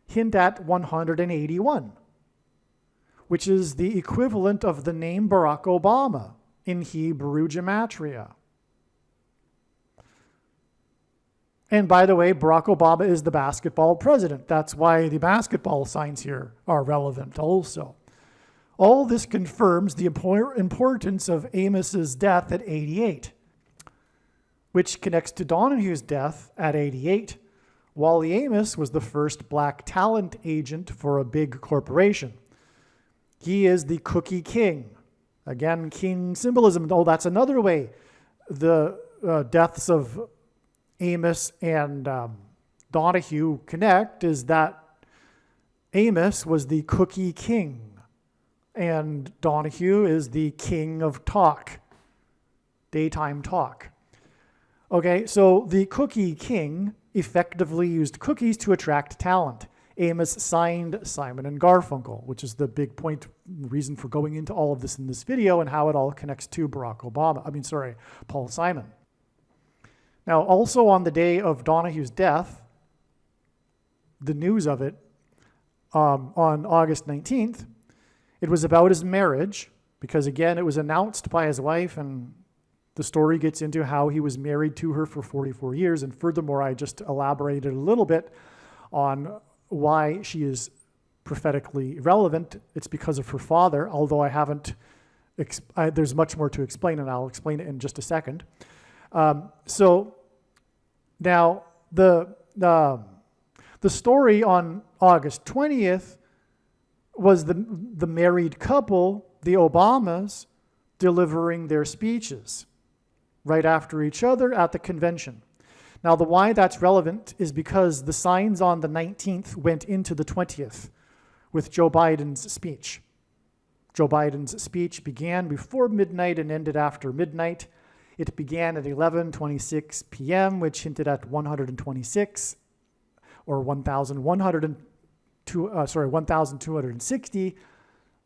hint at 181, which is the equivalent of the name Barack Obama in Hebrew gematria. And by the way, Barack Obama is the basketball president. That's why the basketball signs here are relevant also. All this confirms the importance of Amos's death at 88, which connects to Donahue's death at 88. Wally Amos was the first black talent agent for a big corporation. He is the cookie king. Again, king symbolism. Oh, that's another way the deaths of Amos and Donahue connect, is that Amos was the cookie king and Donahue is the king of talk, daytime talk. Okay, so the cookie king effectively used cookies to attract talent. Amos signed Simon and Garfunkel, which is the big point, reason for going into all of this in this video and how it all connects to Paul Simon. Now, also on the day of Donahue's death, the news of it, on August 19th, it was about his marriage, because again, it was announced by his wife, and the story gets into how he was married to her for 44 years. And furthermore, I just elaborated a little bit on why she is prophetically relevant. It's because of her father, although I haven't, there's much more to explain, and I'll explain it in just a second. So now the story on August 20th was the married couple, the Obamas, delivering their speeches right after each other at the convention. Now, the why that's relevant is because the signs on the 19th went into the 20th with Joe Biden's speech. Joe Biden's speech began before midnight and ended after midnight. It began at 11:26 p.m., which hinted at 126 or 1,260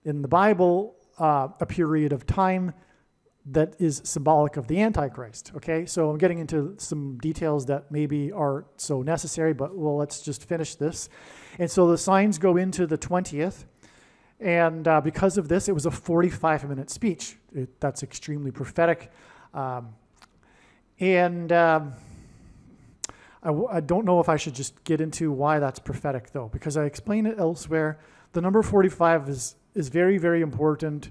in the Bible, a period of time that is symbolic of the Antichrist. Okay, so I'm getting into some details that maybe aren't so necessary, but well, let's just finish this. And so the signs go into the 20th, and because of this, it was a 45-minute speech. That's extremely prophetic. I don't know if I should just get into why that's prophetic, though, because I explain it elsewhere. The number 45 is very, very important.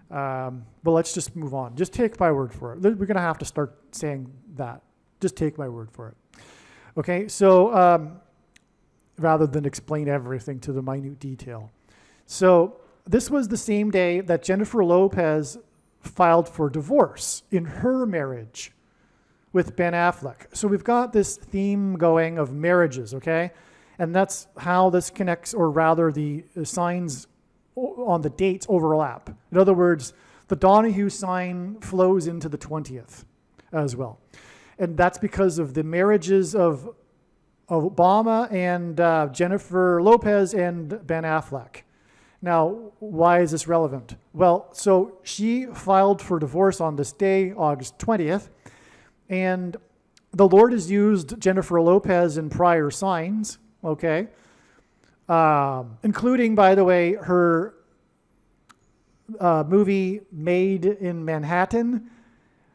But let's just move on. Just take my word for it. We're going to have to start saying that. Just take my word for it. Okay, so rather than explain everything to the minute detail. So this was the same day that Jennifer Lopez filed for divorce in her marriage with Ben Affleck. So we've got this theme going of marriages, okay? And that's how this connects, or rather the signs on the dates overlap. In other words, the Donahue sign flows into the 20th as well. And that's because of the marriages of Obama and Jennifer Lopez and Ben Affleck. Now, why is this relevant? Well, so she filed for divorce on this day, August 20th, and the Lord has used Jennifer Lopez in prior signs, okay? Including, by the way, her movie Made in Manhattan,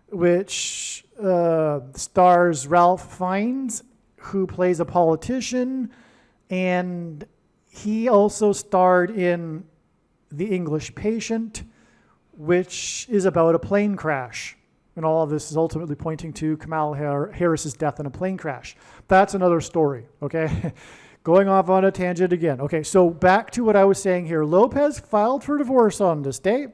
which stars Ralph Fiennes, who plays a politician, and he also starred in The English Patient, which is about a plane crash. And all of this is ultimately pointing to Kamala Harris's death in a plane crash. That's another story, okay? Going off on a tangent again. Okay, so back to what I was saying here. Lopez filed for divorce on this day.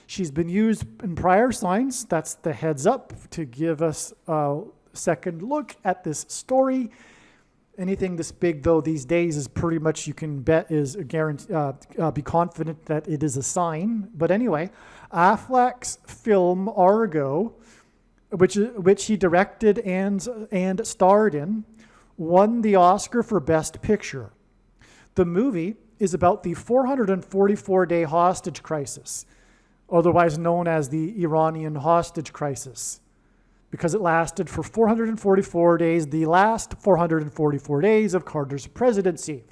She's been used in prior signs. That's the heads up to give us a second look at this story. Anything this big, though, these days is pretty much, you can bet, is a guarantee, be confident that it is a sign. But anyway, Affleck's film Argo, which he directed and starred in, won the Oscar for Best Picture. The movie is about the 444-day hostage crisis, otherwise known as the Iranian hostage crisis, because it lasted for 444 days, the last 444 days of Carter's presidency,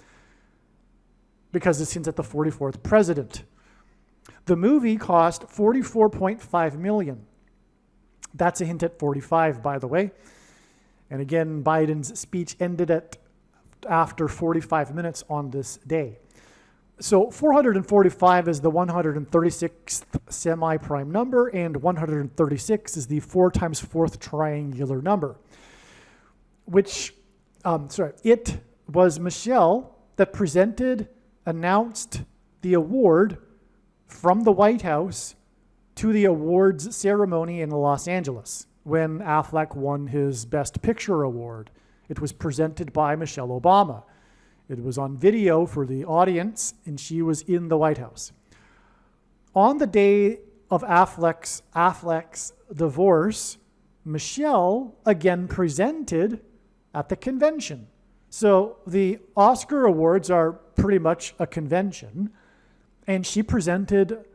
because this hints at the 44th president. The movie cost $44.5 million. That's a hint at 45, by the way. And again, Biden's speech ended after 45 minutes on this day. So 445 is the 136th semi-prime number, and 136 is the 4 times 4th triangular number. It was Michelle that announced the award from the White House to the awards ceremony in Los Angeles when Affleck won his Best Picture award. It was presented by Michelle Obama. It was on video for the audience, and she was in the White House. On the day of Affleck's divorce, Michelle again presented at the convention. So the Oscar awards are pretty much a convention, and she presented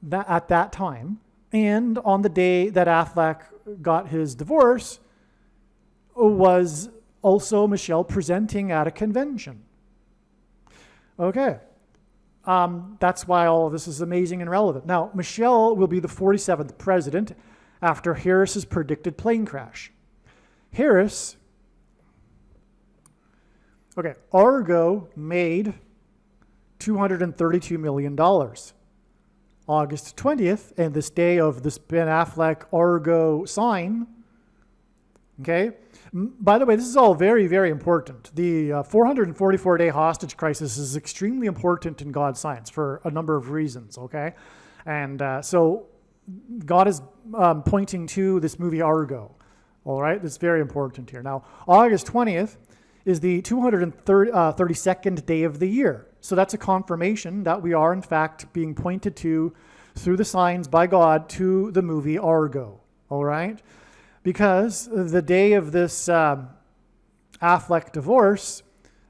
that at that time. And on the day that Affleck got his divorce was also Michelle presenting at a convention. Okay. That's why all of this is amazing and relevant. Now, Michelle will be the 47th president after Harris's predicted plane crash. Argo made $232 million. August 20th, and this day of this Ben Affleck Argo sign, okay? By the way, this is all very, very important. The 444-day hostage crisis is extremely important in God's science for a number of reasons, okay? And so God is pointing to this movie Argo, all right? It's very important here. Now, August 20th is the 232nd day of the year. So that's a confirmation that we are, in fact, being pointed to through the signs by God to the movie Argo, all right? Because the day of this Affleck divorce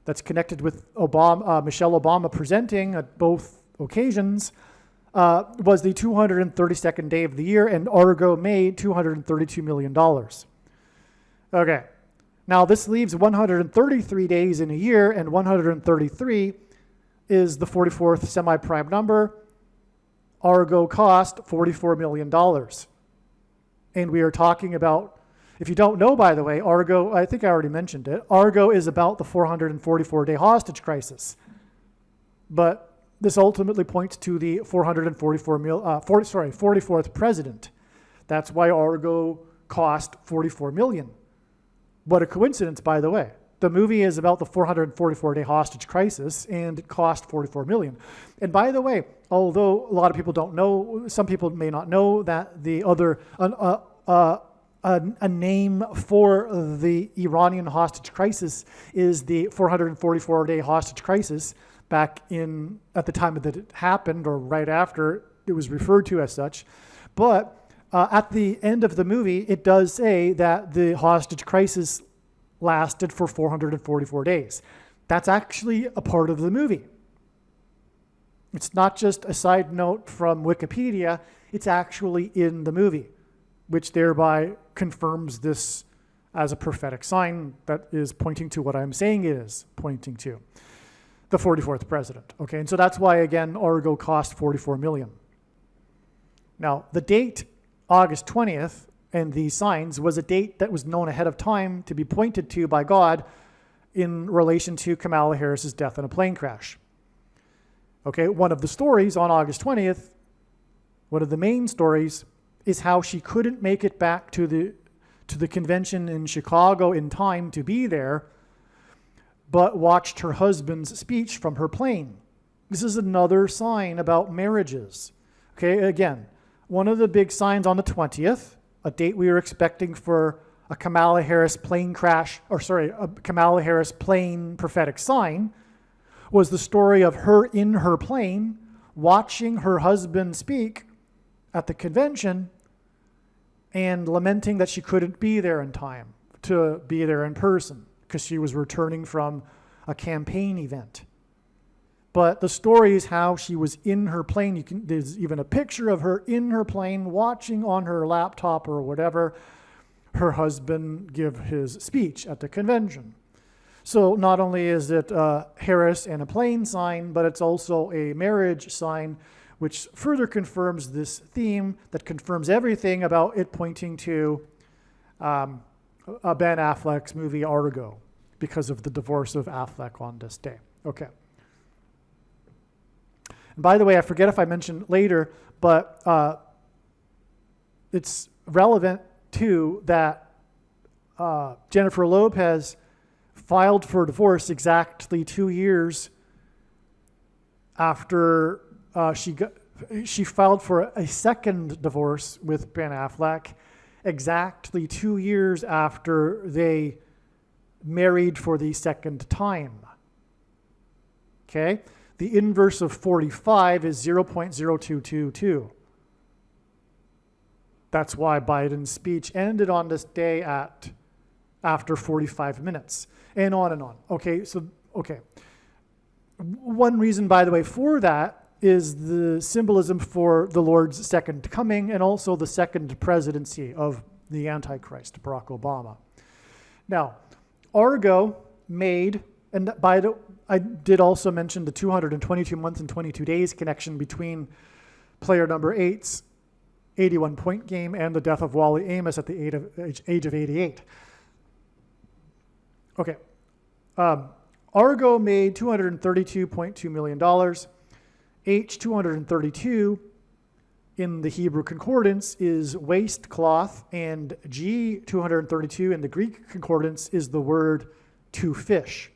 that's connected with Michelle Obama presenting at both occasions was the 232nd day of the year, and Argo made $232 million. Okay. Now, this leaves 133 days in a year, and 133 is the 44th semi-prime number. Argo cost $44 million. And we are talking about, if you don't know, by the way, Argo, I think I already mentioned it, Argo is about the 444-day hostage crisis. But this ultimately points to the 44th president. That's why Argo cost $44 million. What a coincidence, by the way. The movie is about the 444-day hostage crisis, and it cost $44 million. And by the way, although a lot of people don't know, some people may not know that the other a name for the Iranian hostage crisis is the 444-day hostage crisis. Back at the time that it happened, or right after, it was referred to as such. But at the end of the movie, it does say that the hostage crisis lasted for 444 days. That's actually a part of the movie. It's not just a side note from Wikipedia, it's actually in the movie, which thereby confirms this as a prophetic sign that is pointing to what I'm saying it is pointing to. The 44th president. Okay, and so that's why, again, Argo cost $44 million. Now, the date August 20th and these signs was a date that was known ahead of time to be pointed to by God in relation to Kamala Harris's death in a plane crash. Okay, one of the stories on August 20th, one of the main stories, is how she couldn't make it back to the convention in Chicago in time to be there, but watched her husband's speech from her plane. This is another sign about marriages. Okay, again, one of the big signs on the 20th, a date we were expecting for a Kamala Harris plane prophetic sign, was the story of her in her plane watching her husband speak at the convention and lamenting that she couldn't be there in time to be there in person because she was returning from a campaign event. But the story is how she was in her plane. There's even a picture of her in her plane watching on her laptop or whatever her husband give his speech at the convention. So not only is it Harris and a plane sign, but it's also a marriage sign, which further confirms this theme that confirms everything about it pointing to Ben Affleck's movie Argo because of the divorce of Affleck on this day. Okay. And by the way, I forget if I mentioned later, but it's relevant too that Jennifer Lopez filed for divorce exactly 2 years after she filed for a second divorce with Ben Affleck exactly 2 years after they married for the second time. Okay? The inverse of 45 is 0.0222. That's why Biden's speech ended on this day after 45 minutes, and on and on. Okay. One reason, by the way, for that is the symbolism for the Lord's second coming and also the second presidency of the Antichrist, Barack Obama. Now, Argo made And I did also mention the 222 months and 22 days connection between player number 8's 81-point game and the death of Wally Amos at the age of 88. Okay. Argo made $232.2 million. H232 in the Hebrew concordance is waistcloth, and G232 in the Greek concordance is the word to fish.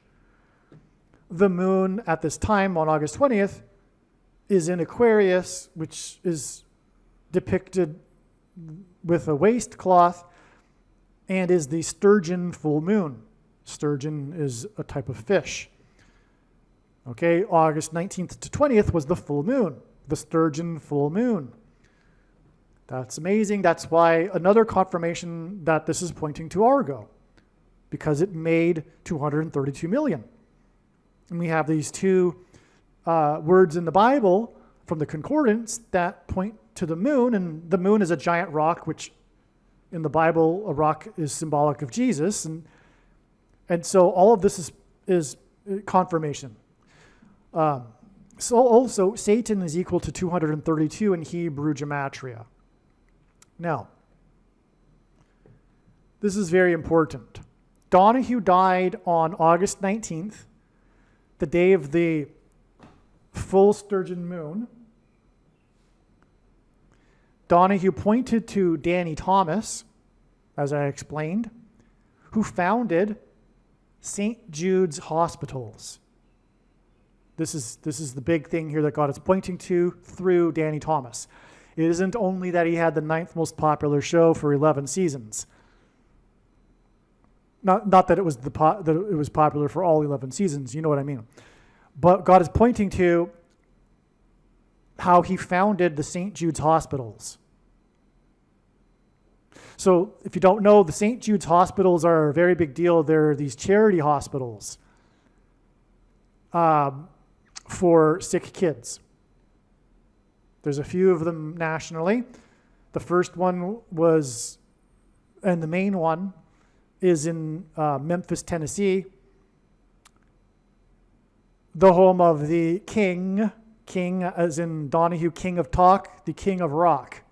The moon at this time on August 20th is in Aquarius, which is depicted with a waistcloth, and is the sturgeon full moon. Sturgeon is a type of fish. Okay, August 19th to 20th was the full moon, the sturgeon full moon. That's amazing. That's why another confirmation that this is pointing to Argo, because it made 232 million. And we have these two words in the Bible from the concordance that point to the moon, and the moon is a giant rock, which in the Bible, a rock is symbolic of Jesus. And so all of this is confirmation. So also, Satan is equal to 232 in Hebrew gematria. Now, this is very important. Donahue died on August 19th, the day of the full sturgeon moon. Donahue pointed to Danny Thomas, as I explained, who founded St. Jude's Hospitals. This is the big thing here that God is pointing to through Danny Thomas. It isn't only that he had the 9th most popular show for 11 seasons. Not that it was that it was popular for all 11 seasons, you know what I mean. But God is pointing to how he founded the St. Jude's Hospitals. So if you don't know, the St. Jude's Hospitals are a very big deal. They're these charity hospitals for sick kids. There's a few of them nationally. The first one was, and the main one, is in Memphis, Tennessee, the home of the king as in Donahue, king of talk, the king of rock.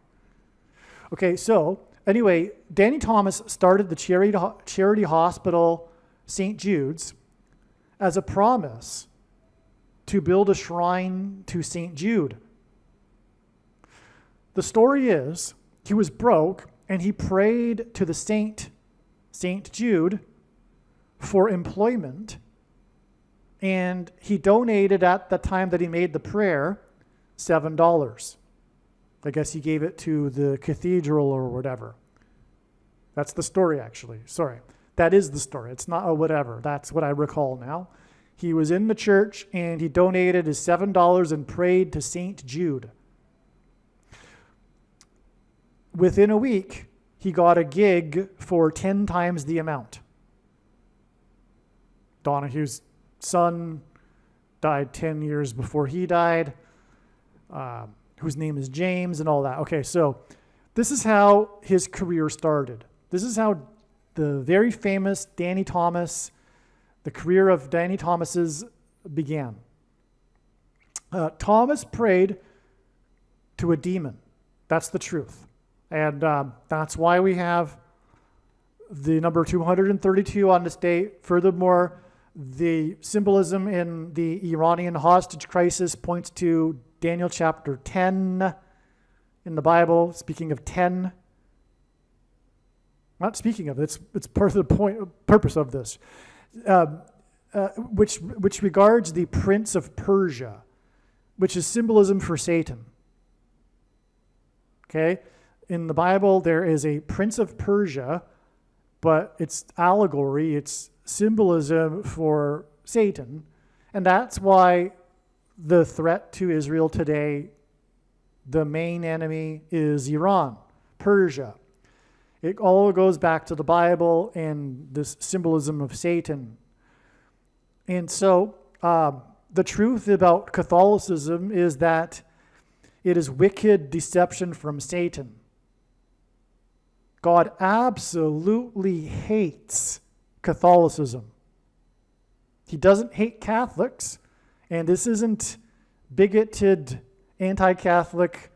Okay, so anyway, Danny Thomas started the charity hospital, St. Jude's, as a promise to build a shrine to St. Jude. The story is, he was broke and he prayed to the St. Jude for employment, and he donated at the time that he made the prayer $7. I guess he gave it to the cathedral or whatever. That's the story, actually. Sorry. That is the story. It's not a whatever. That's what I recall now. He was in the church and he donated his $7 and prayed to St. Jude. Within a week, he got a gig for 10 times the amount. Donahue's son died 10 years before he died, whose name is James and all that. Okay, so this is how his career started. This is how the very famous Danny Thomas, the career of Danny Thomas's began. Thomas prayed to a demon. That's the truth. And that's why we have the number 232 on this date. Furthermore, the symbolism in the Iranian hostage crisis points to Daniel chapter 10 in the Bible. Speaking of 10, not speaking of it, it's part of the purpose of this, which regards the Prince of Persia, which is symbolism for Satan. Okay? In the Bible, there is a Prince of Persia, but it's allegory, it's symbolism for Satan. And that's why the threat to Israel today, the main enemy is Iran, Persia. It all goes back to the Bible and this symbolism of Satan. And so the truth about Catholicism is that it is wicked deception from Satan. God absolutely hates Catholicism. He doesn't hate Catholics, and this isn't bigoted, anti-Catholic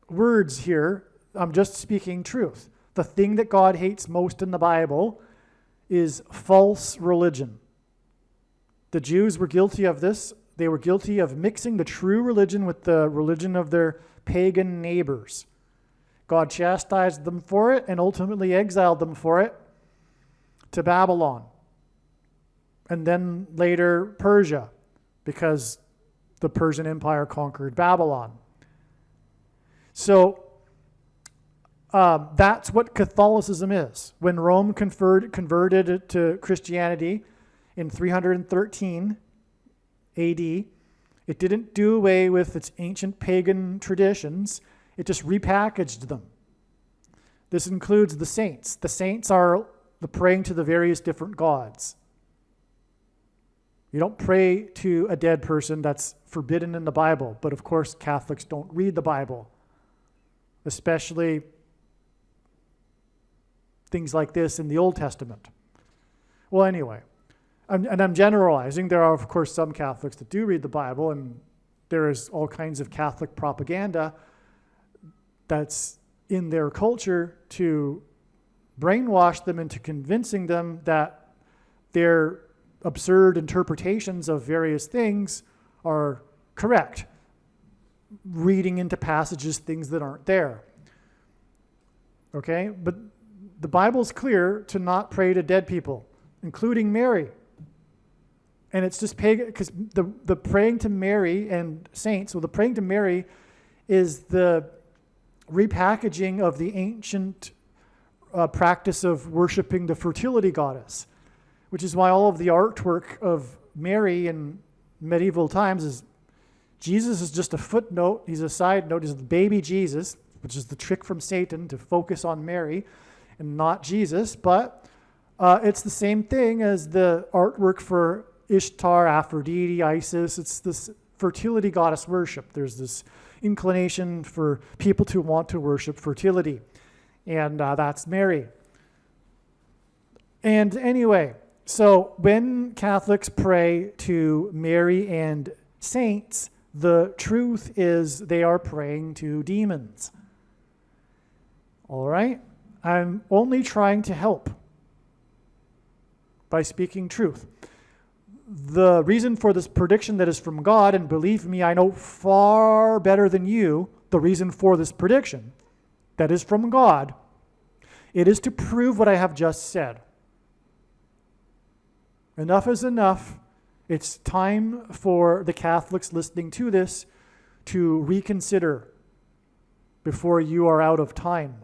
words here. I'm just speaking truth. The thing that God hates most in the Bible is false religion. The Jews were guilty of this. They were guilty of mixing the true religion with the religion of their pagan neighbors. God chastised them for it and ultimately exiled them for it to Babylon. And then later Persia, because the Persian Empire conquered Babylon. So that's what Catholicism is. When Rome converted it to Christianity in 313 AD, it didn't do away with its ancient pagan traditions. It just repackaged them. This includes the saints. The saints are the praying to the various different gods. You don't pray to a dead person. That's forbidden in the Bible. But of course, Catholics don't read the Bible, especially things like this in the Old Testament. Well, anyway, I'm generalizing. There are, of course, some Catholics that do read the Bible, and there is all kinds of Catholic propaganda that's in their culture to brainwash them into convincing them that their absurd interpretations of various things are correct, reading into passages things that aren't there. Okay? But the Bible's clear to not pray to dead people, including Mary. And it's just pagan, because the praying to Mary and saints, well, the praying to Mary is the repackaging of the ancient practice of worshiping the fertility goddess, which is why all of the artwork of Mary in medieval times is Jesus is just a footnote. He's a side note. He's the baby Jesus, which is the trick from Satan to focus on Mary and not Jesus. But it's the same thing as the artwork for Ishtar, Aphrodite, Isis. It's this fertility goddess worship. There's this inclination for people to want to worship fertility. And that's Mary. And anyway, so when Catholics pray to Mary and saints, the truth is they are praying to demons. All right? I'm only trying to help by speaking truth. The reason for this prediction that is from God, and believe me, I know far better than you the reason for this prediction that is from God. It is to prove what I have just said. Enough is enough. It's time for the Catholics listening to this to reconsider before you are out of time.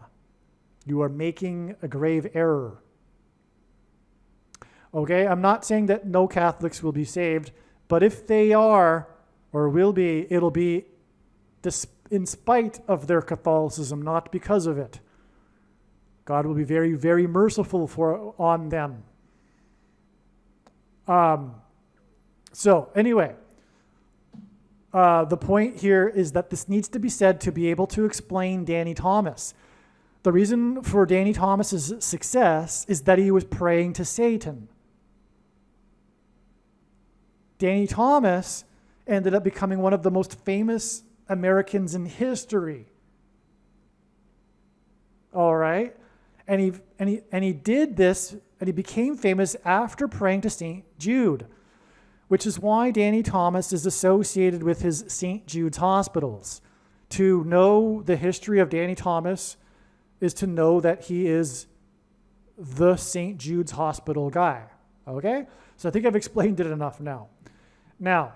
You are making a grave error. Okay, I'm not saying that no Catholics will be saved, but if they are or will be, it'll be in spite of their Catholicism, not because of it. God will be very, very merciful on them. So anyway, the point here is that this needs to be said to be able to explain Danny Thomas. The reason for Danny Thomas's success is that he was praying to Satan. Danny Thomas ended up becoming one of the most famous Americans in history. All right? And he did this, and he became famous after praying to St. Jude, which is why Danny Thomas is associated with his St. Jude's hospitals. To know the history of Danny Thomas is to know that he is the St. Jude's hospital guy. Okay? So I think I've explained it enough now. Now,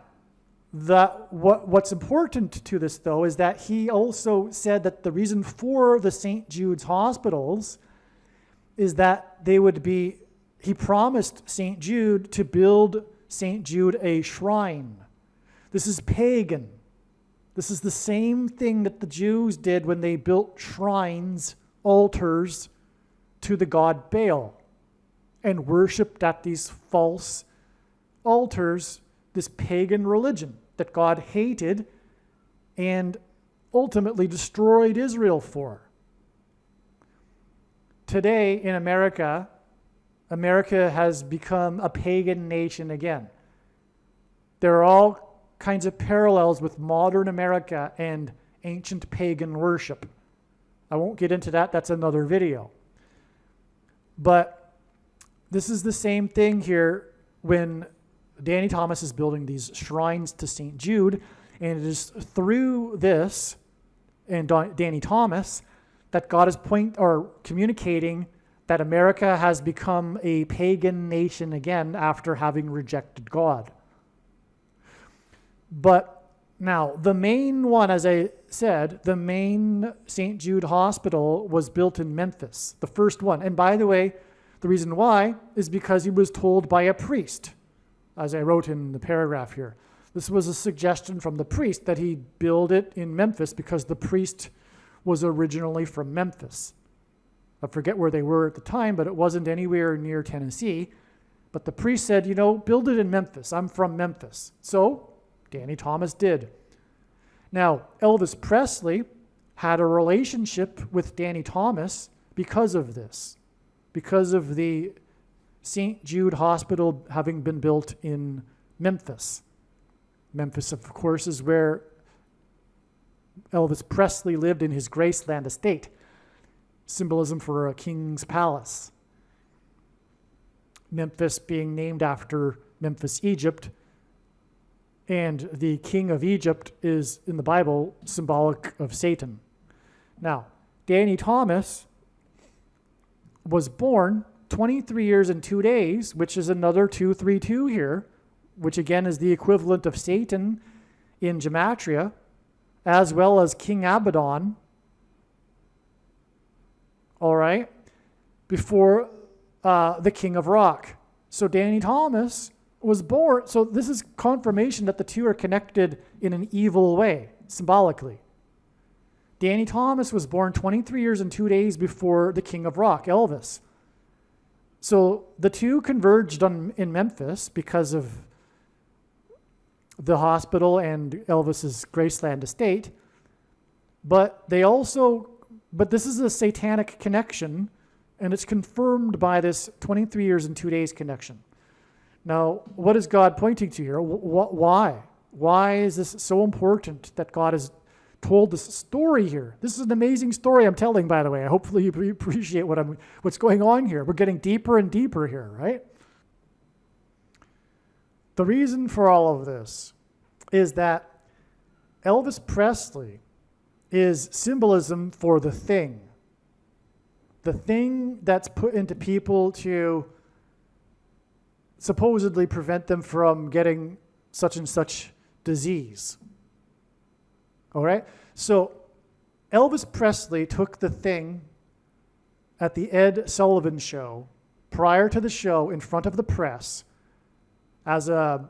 what's important to this, though, is that he also said that the reason for the St. Jude's hospitals is that he promised St. Jude to build St. Jude a shrine. This is pagan. This is the same thing that the Jews did when they built shrines, altars, to the god Baal and worshipped at these false altars, this pagan religion that God hated and ultimately destroyed Israel for. Today in America, America has become a pagan nation again. There are all kinds of parallels with modern America and ancient pagan worship. I won't get into that, that's another video. But this is the same thing here when Danny Thomas is building these shrines to St. Jude, and it is through this and Danny Thomas that God is communicating that America has become a pagan nation again after having rejected God. But now, the main one, as I said, the main St. Jude Hospital was built in Memphis, the first one. And by the way, the reason why is because he was told by a priest, as I wrote in the paragraph here. This was a suggestion from the priest that he build it in Memphis because the priest was originally from Memphis. I forget where they were at the time, but it wasn't anywhere near Tennessee. But the priest said, build it in Memphis. I'm from Memphis. So Danny Thomas did. Now, Elvis Presley had a relationship with Danny Thomas because of this, because of the St. Jude Hospital having been built in Memphis. Memphis, of course, is where Elvis Presley lived in his Graceland estate, symbolism for a king's palace. Memphis being named after Memphis, Egypt, and the king of Egypt is, in the Bible, symbolic of Satan. Now, Danny Thomas was born 23 years and 2 days, which is another 232 here, which again is the equivalent of Satan in Gematria, as well as King Abaddon, all right, before the King of Rock. So Danny Thomas was born, so this is confirmation that the two are connected in an evil way, symbolically. Danny Thomas was born 23 years and 2 days before the King of Rock, Elvis. So the two converged in Memphis because of the hospital and Elvis's Graceland estate, but this is a satanic connection, and it's confirmed by this 23 years and 2 days connection. Now, what is God pointing to here? Why? Why is this so important that God has told this story here? This is an amazing story I'm telling, by the way. Hopefully you appreciate what's going on here. We're getting deeper and deeper here, right? The reason for all of this is that Elvis Presley is symbolism for the thing that's put into people to supposedly prevent them from getting such and such disease. All right? So Elvis Presley took the thing at the Ed Sullivan show, prior to the show, in front of the press, as a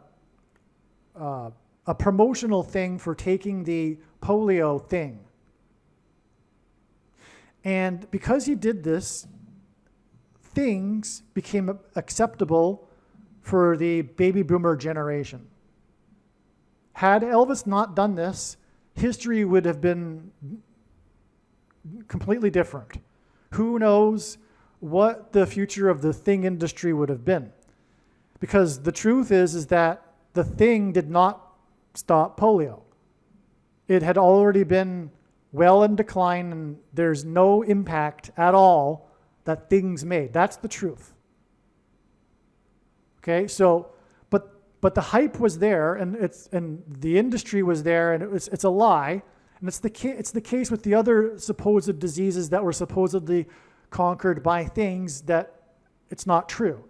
promotional thing for taking the polio thing. And because he did this, things became acceptable for the baby boomer generation. Had Elvis not done this, history would have been completely different. Who knows what the future of the thing industry would have been? Because the truth is that the thing did not stop polio. It had already been well in decline, and there's no impact at all that things made. That's the truth. Okay, so, but the hype was there, and the industry was there, and it's a lie, and it's the case with the other supposed diseases that were supposedly conquered by things that it's not true.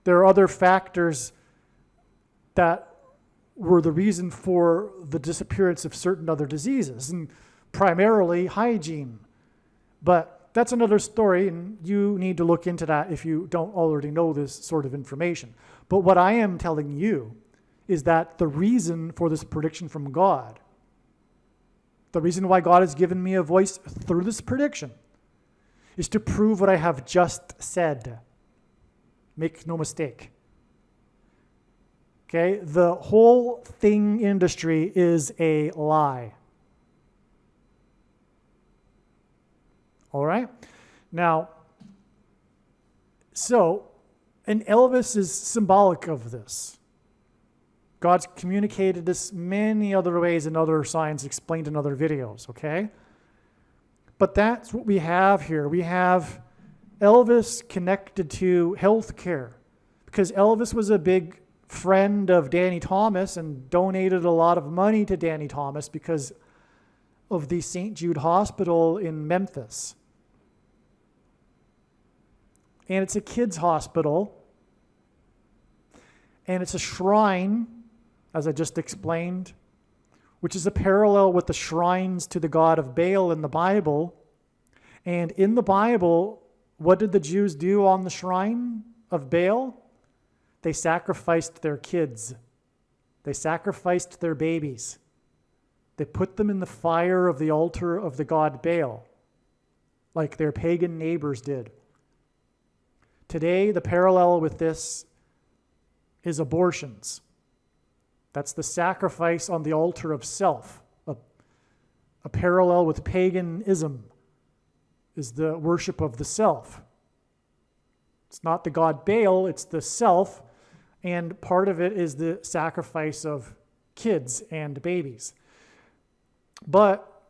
There are other factors that were the reason for the disappearance of certain other diseases, and primarily hygiene. But that's another story, and you need to look into that if you don't already know this sort of information. But what I am telling you is that the reason for this prediction from God, the reason why God has given me a voice through this prediction, is to prove what I have just said. Make no mistake. Okay? The whole thing industry is a lie. All right? Now, so And Elvis is symbolic of this. God's communicated this many other ways in other signs explained in other videos, okay? But that's what we have here. We have Elvis connected to healthcare because Elvis was a big friend of Danny Thomas and donated a lot of money to Danny Thomas because of the St. Jude Hospital in Memphis. And it's a kids' hospital. And it's a shrine, as I just explained, which is a parallel with the shrines to the god of Baal in the Bible. And in the Bible, what did the Jews do on the shrine of Baal? They sacrificed their kids. They sacrificed their babies. They put them in the fire of the altar of the god Baal, like their pagan neighbors did. Today, the parallel with this is abortions. That's the sacrifice on the altar of self. A parallel with paganism is the worship of the self. It's not the god Baal, it's the self, and part of it is the sacrifice of kids and babies. But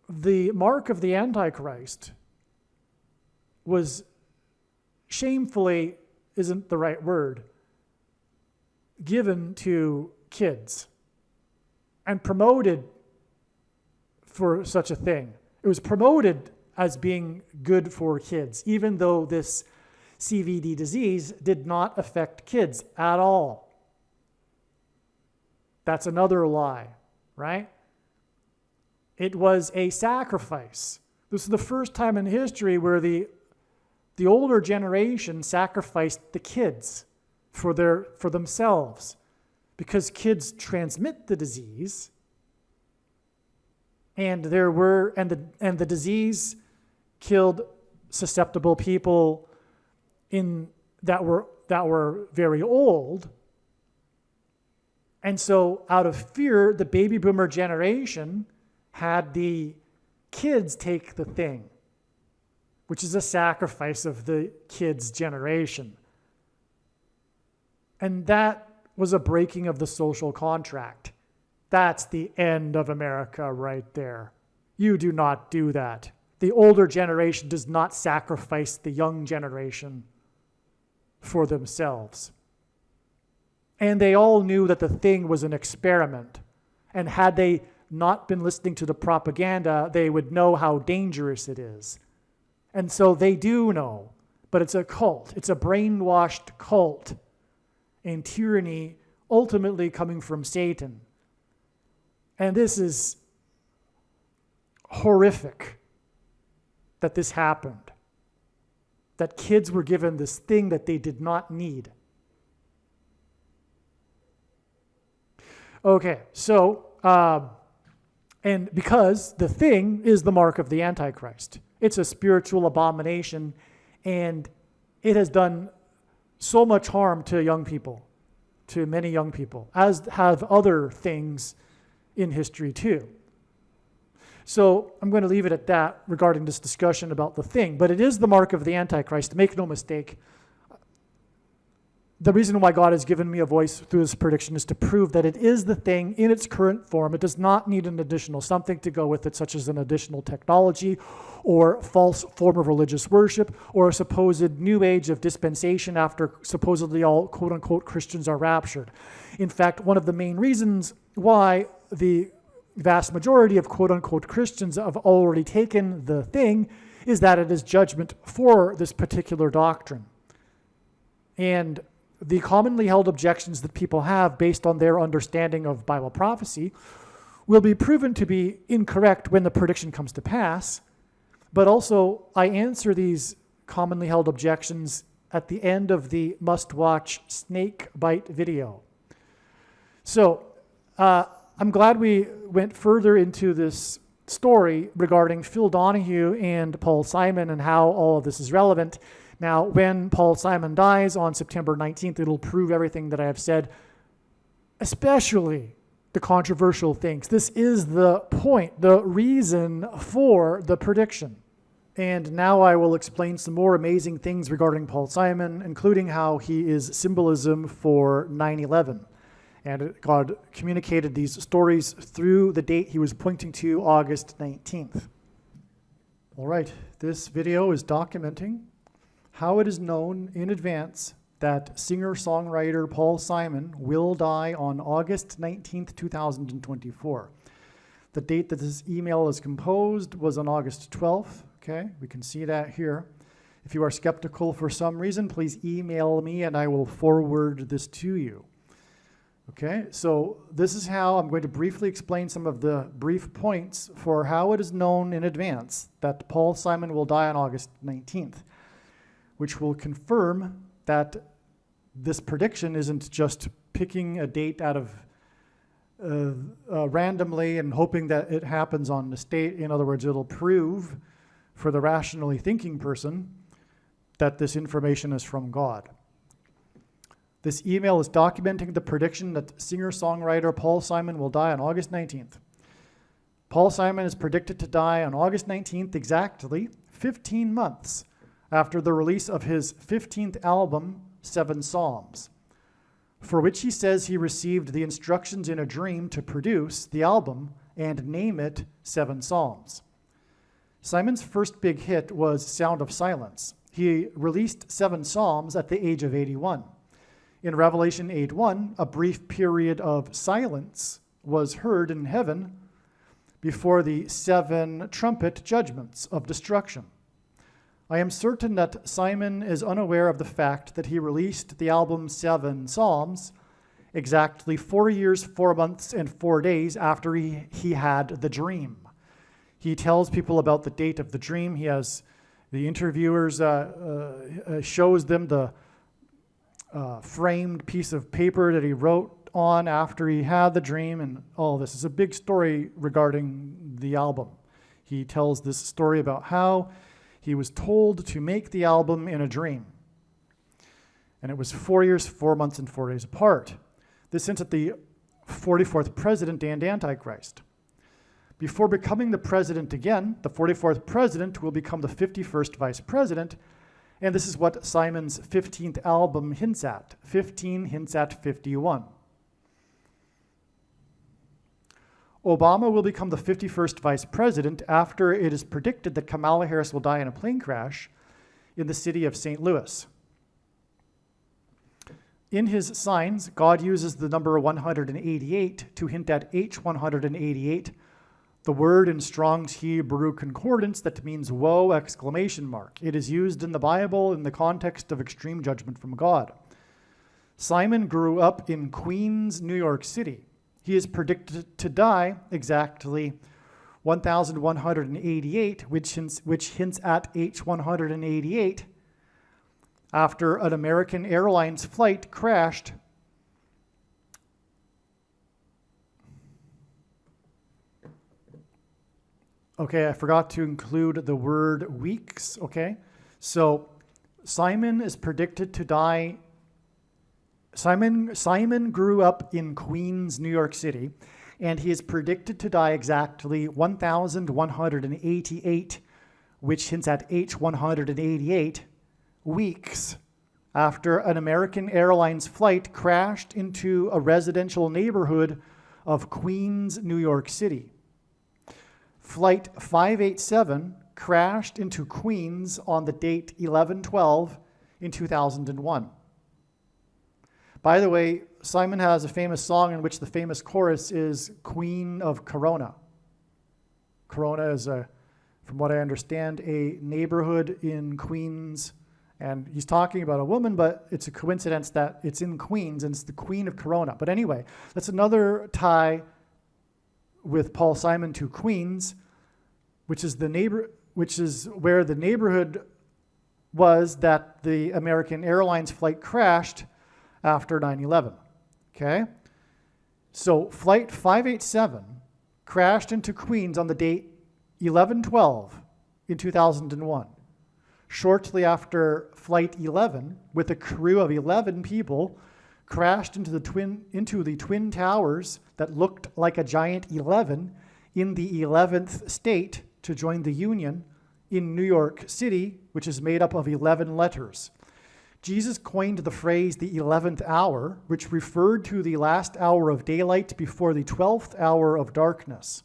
the mark of the Antichrist was shamefully, isn't the right word, given to kids and promoted for such a thing. It was promoted as being good for kids, even though this CVD disease did not affect kids at all. That's another lie, right? It was a sacrifice. This is the first time in history where the older generation sacrificed the kids for themselves, because kids transmit the disease, and the disease killed susceptible people that were very old. And so out of fear, the baby boomer generation had the kids take the thing, which is a sacrifice of the kids' generation. And that was a breaking of the social contract. That's the end of America right there. You do not do that. The older generation does not sacrifice the young generation for themselves. And they all knew that the thing was an experiment. And had they not been listening to the propaganda, they would know how dangerous it is. And so they do know, but it's a cult. It's a brainwashed cult. And tyranny ultimately coming from Satan. And this is horrific that this happened. That kids were given this thing that they did not need. Okay, so, and because the thing is the mark of the Antichrist. It's a spiritual abomination, and it has done so much harm to young people, to many young people, as have other things in history too. So I'm going to leave it at that regarding this discussion about the thing, but it is the mark of the Antichrist. Make no mistake. The reason why God has given me a voice through this prediction is to prove that it is the thing in its current form. It does not need an additional something to go with it, such as an additional technology or false form of religious worship or a supposed new age of dispensation after supposedly all quote-unquote Christians are raptured. In fact, one of the main reasons why the vast majority of quote-unquote Christians have already taken the thing is that it is judgment for this particular doctrine. And the commonly held objections that people have based on their understanding of Bible prophecy will be proven to be incorrect when the prediction comes to pass. But also, I answer these commonly held objections at the end of the must-watch snake bite video. So, I'm glad we went further into this story regarding Phil Donahue and Paul Simon and how all of this is relevant. Now, when Paul Simon dies on September 19th, it'll prove everything that I have said, especially the controversial things. This is the point, the reason for the prediction. And now I will explain some more amazing things regarding Paul Simon, including how he is symbolism for 9/11. And God communicated these stories through the date he was pointing to, August 19th. All right, this video is documenting how it is known in advance that singer-songwriter Paul Simon will die on August 19th, 2024. The date that this email is composed was on August 12th. Okay, we can see that here. If you are skeptical for some reason, please email me and I will forward this to you. Okay, so this is how I'm going to briefly explain some of the brief points for how it is known in advance that Paul Simon will die on August 19th, which will confirm that this prediction isn't just picking a date out of randomly and hoping that it happens on the state. In other words, it'll prove for the rationally thinking person that this information is from God. This email is documenting the prediction that singer-songwriter Paul Simon will die on August 19th. Paul Simon is predicted to die on August 19th, exactly 15 months after the release of his 15th album, 7 Psalms, for which he says he received the instructions in a dream to produce the album and name it 7 Psalms. Simon's first big hit was Sound of Silence. He released 7 Psalms at the age of 81. In Revelation 8:1, a brief period of silence was heard in heaven before the 7 trumpet judgments of destruction. I am certain that Simon is unaware of the fact that he released the album 7 Psalms exactly 4 years, 4 months, and 4 days after he had the dream. He tells people about the date of the dream. He has the interviewers, shows them the framed piece of paper that he wrote on after he had the dream, and all this is a big story regarding the album. He tells this story about how he was told to make the album in a dream. And it was 4 years, 4 months, and 4 days apart. This hints at the 44th president and Antichrist. Before becoming the president again, the 44th president will become the 51st vice president, and this is what Simon's 15th album hints at. 15 hints at 51. Obama will become the 51st vice president after it is predicted that Kamala Harris will die in a plane crash in the city of St. Louis. In his signs, God uses the number 188 to hint at H188, the word in Strong's Hebrew Concordance that means woe! Exclamation mark. It is used in the Bible in the context of extreme judgment from God. Simon grew up in Queens, New York City. He is predicted to die exactly 1188, which hints at H188, after an American Airlines flight crashed Okay, I forgot to include the word weeks, okay? So Simon is predicted to die. Simon grew up in Queens, New York City, and he is predicted to die exactly 1188, which hints at H188, weeks after an American Airlines flight crashed into a residential neighborhood of Queens, New York City. Flight 587 crashed into Queens on the date 11/12 in 2001. By the way, Simon has a famous song in which the famous chorus is Queen of Corona. Corona is, from what I understand, a neighborhood in Queens, and he's talking about a woman, but it's a coincidence that it's in Queens and it's the Queen of Corona. But anyway, that's another tie with Paul Simon to Queens, which is where the neighborhood was that the American Airlines flight crashed after 9/11. Okay? So flight 587 crashed into Queens on the date 11/12 in 2001. Shortly after flight 11, with a crew of 11 people, crashed into the twin towers that looked like a giant 11 in the 11th state to join the Union in New York City, which is made up of 11 letters. Jesus coined the phrase the 11th hour, which referred to the last hour of daylight before the 12th hour of darkness.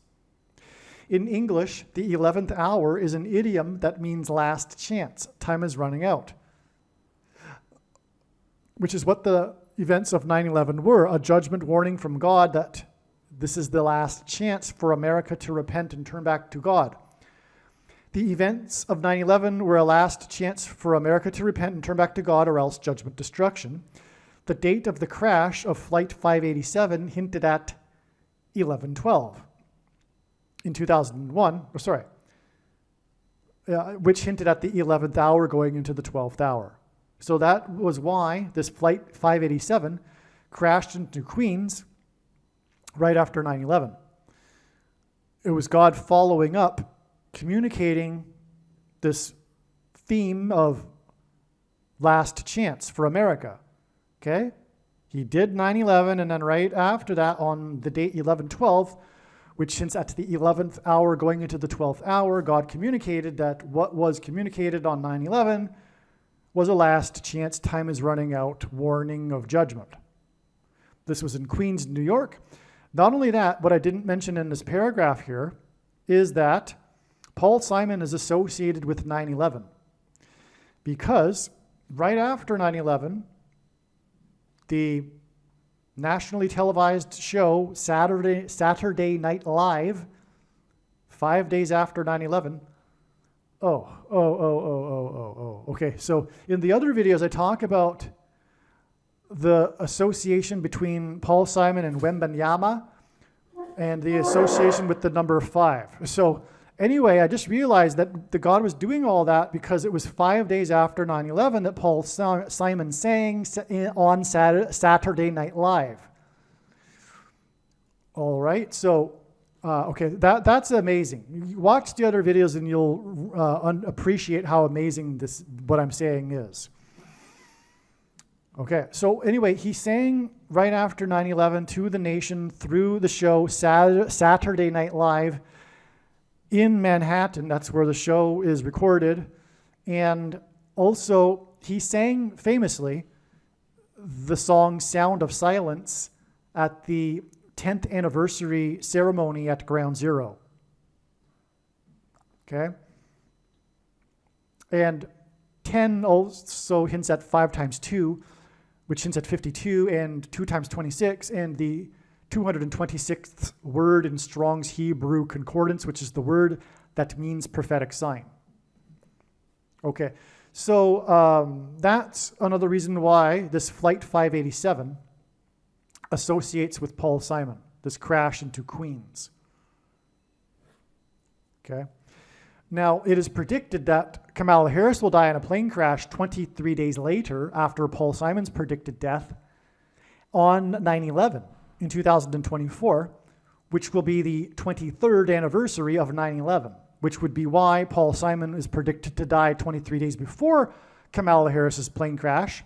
In English, the 11th hour is an idiom that means last chance. Time is running out, which is what the events of 9/11 were, a judgment warning from God that this is the last chance for America to repent and turn back to God. The events of 9/11 were a last chance for America to repent and turn back to God, or else judgment destruction. The date of the crash of Flight 587 hinted at 11/12 in 2001, which hinted at the 11th hour going into the 12th hour. So that was why this Flight 587 crashed into Queens right after 9/11. It was God following up, communicating this theme of last chance for America, okay? He did 9/11, and then right after that, on the date 11/12, which hints at the 11th hour going into the 12th hour, God communicated that what was communicated on 9/11 was a last chance, time is running out, warning of judgment. This was in Queens, New York. Not only that, what I didn't mention in this paragraph here is that Paul Simon is associated with 9/11 because right after 9/11, the nationally televised show Saturday Night Live, 5 days after 9/11. Okay, so in the other videos, I talk about the association between Paul Simon and Wembanyama and the association with the number 5. So anyway, I just realized that the God was doing all that because it was 5 days after 9/11 that Paul Simon sang on Saturday Night Live. All right, so okay, that's amazing. You watch the other videos and you'll appreciate how amazing what I'm saying is. Okay, so anyway, he sang right after 9/11 to the nation through the show Saturday Night Live in Manhattan. That's where the show is recorded. And also, he sang famously the song Sound of Silence at the 10th anniversary ceremony at Ground Zero. Okay? And 10 also hints at 5 times 2, which hints at 52, and 2 times 26, and the 226th word in Strong's Hebrew Concordance, which is the word that means prophetic sign. Okay, so that's another reason why this Flight 587 associates with Paul Simon, this crash into Queens. Okay. Now, it is predicted that Kamala Harris will die in a plane crash 23 days later after Paul Simon's predicted death on 9/11 in 2024, which will be the 23rd anniversary of 9/11, which would be why Paul Simon is predicted to die 23 days before Kamala Harris's plane crash,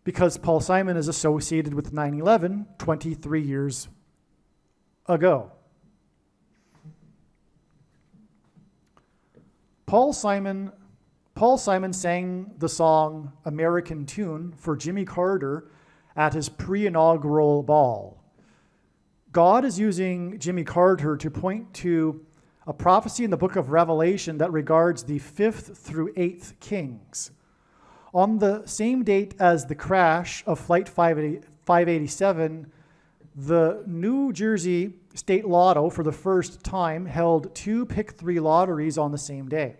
because Paul Simon is associated with 9/11 23 years ago. Paul Simon sang the song American Tune for Jimmy Carter at his pre-inaugural ball. God is using Jimmy Carter to point to a prophecy in the book of Revelation that regards the 5th through 8th kings. On the same date as the crash of Flight 587, the New Jersey State Lotto, for the first time, held 2 Pick-3 lotteries on the same day.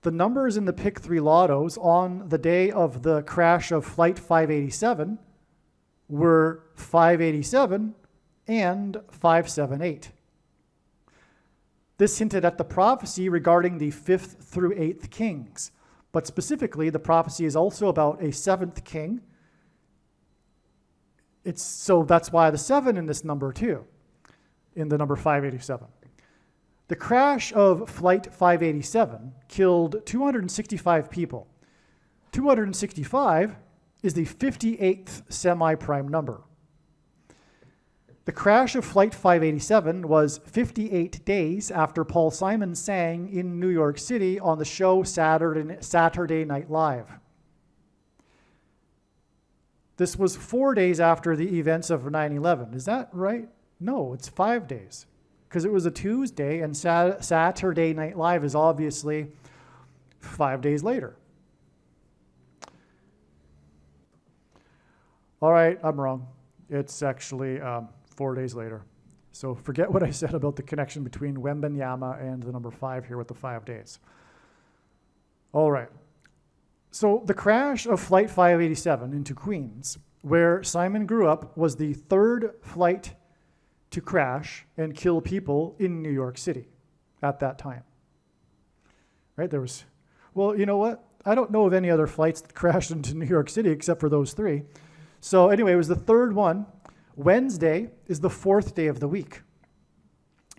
The numbers in the Pick-3 lottos on the day of the crash of Flight 587 were 587 and 578. This hinted at the prophecy regarding the 5th through 8th kings. But specifically, the prophecy is also about a 7th king. So that's why the 7 in this number too, in the number 587. The crash of Flight 587 killed 265 people. 265 is the 58th semi-prime number. The crash of Flight 587 was 58 days after Paul Simon sang in New York City on the show Saturday Night Live. This was 4 days after the events of 9/11. Is that right? No, it's 5 days. Because it was a Tuesday, and Saturday Night Live is obviously 5 days later. All right, I'm wrong. It's actually 4 days later. So forget what I said about the connection between Wembanyama and the number 5 here with the 5 days. All right. So the crash of Flight 587 into Queens, where Simon grew up, was the third flight to crash and kill people in New York City at that time. Right? There was, well, you know what? I don't know of any other flights that crashed into New York City except for those 3. So anyway, it was the third one. Wednesday is the 4th day of the week.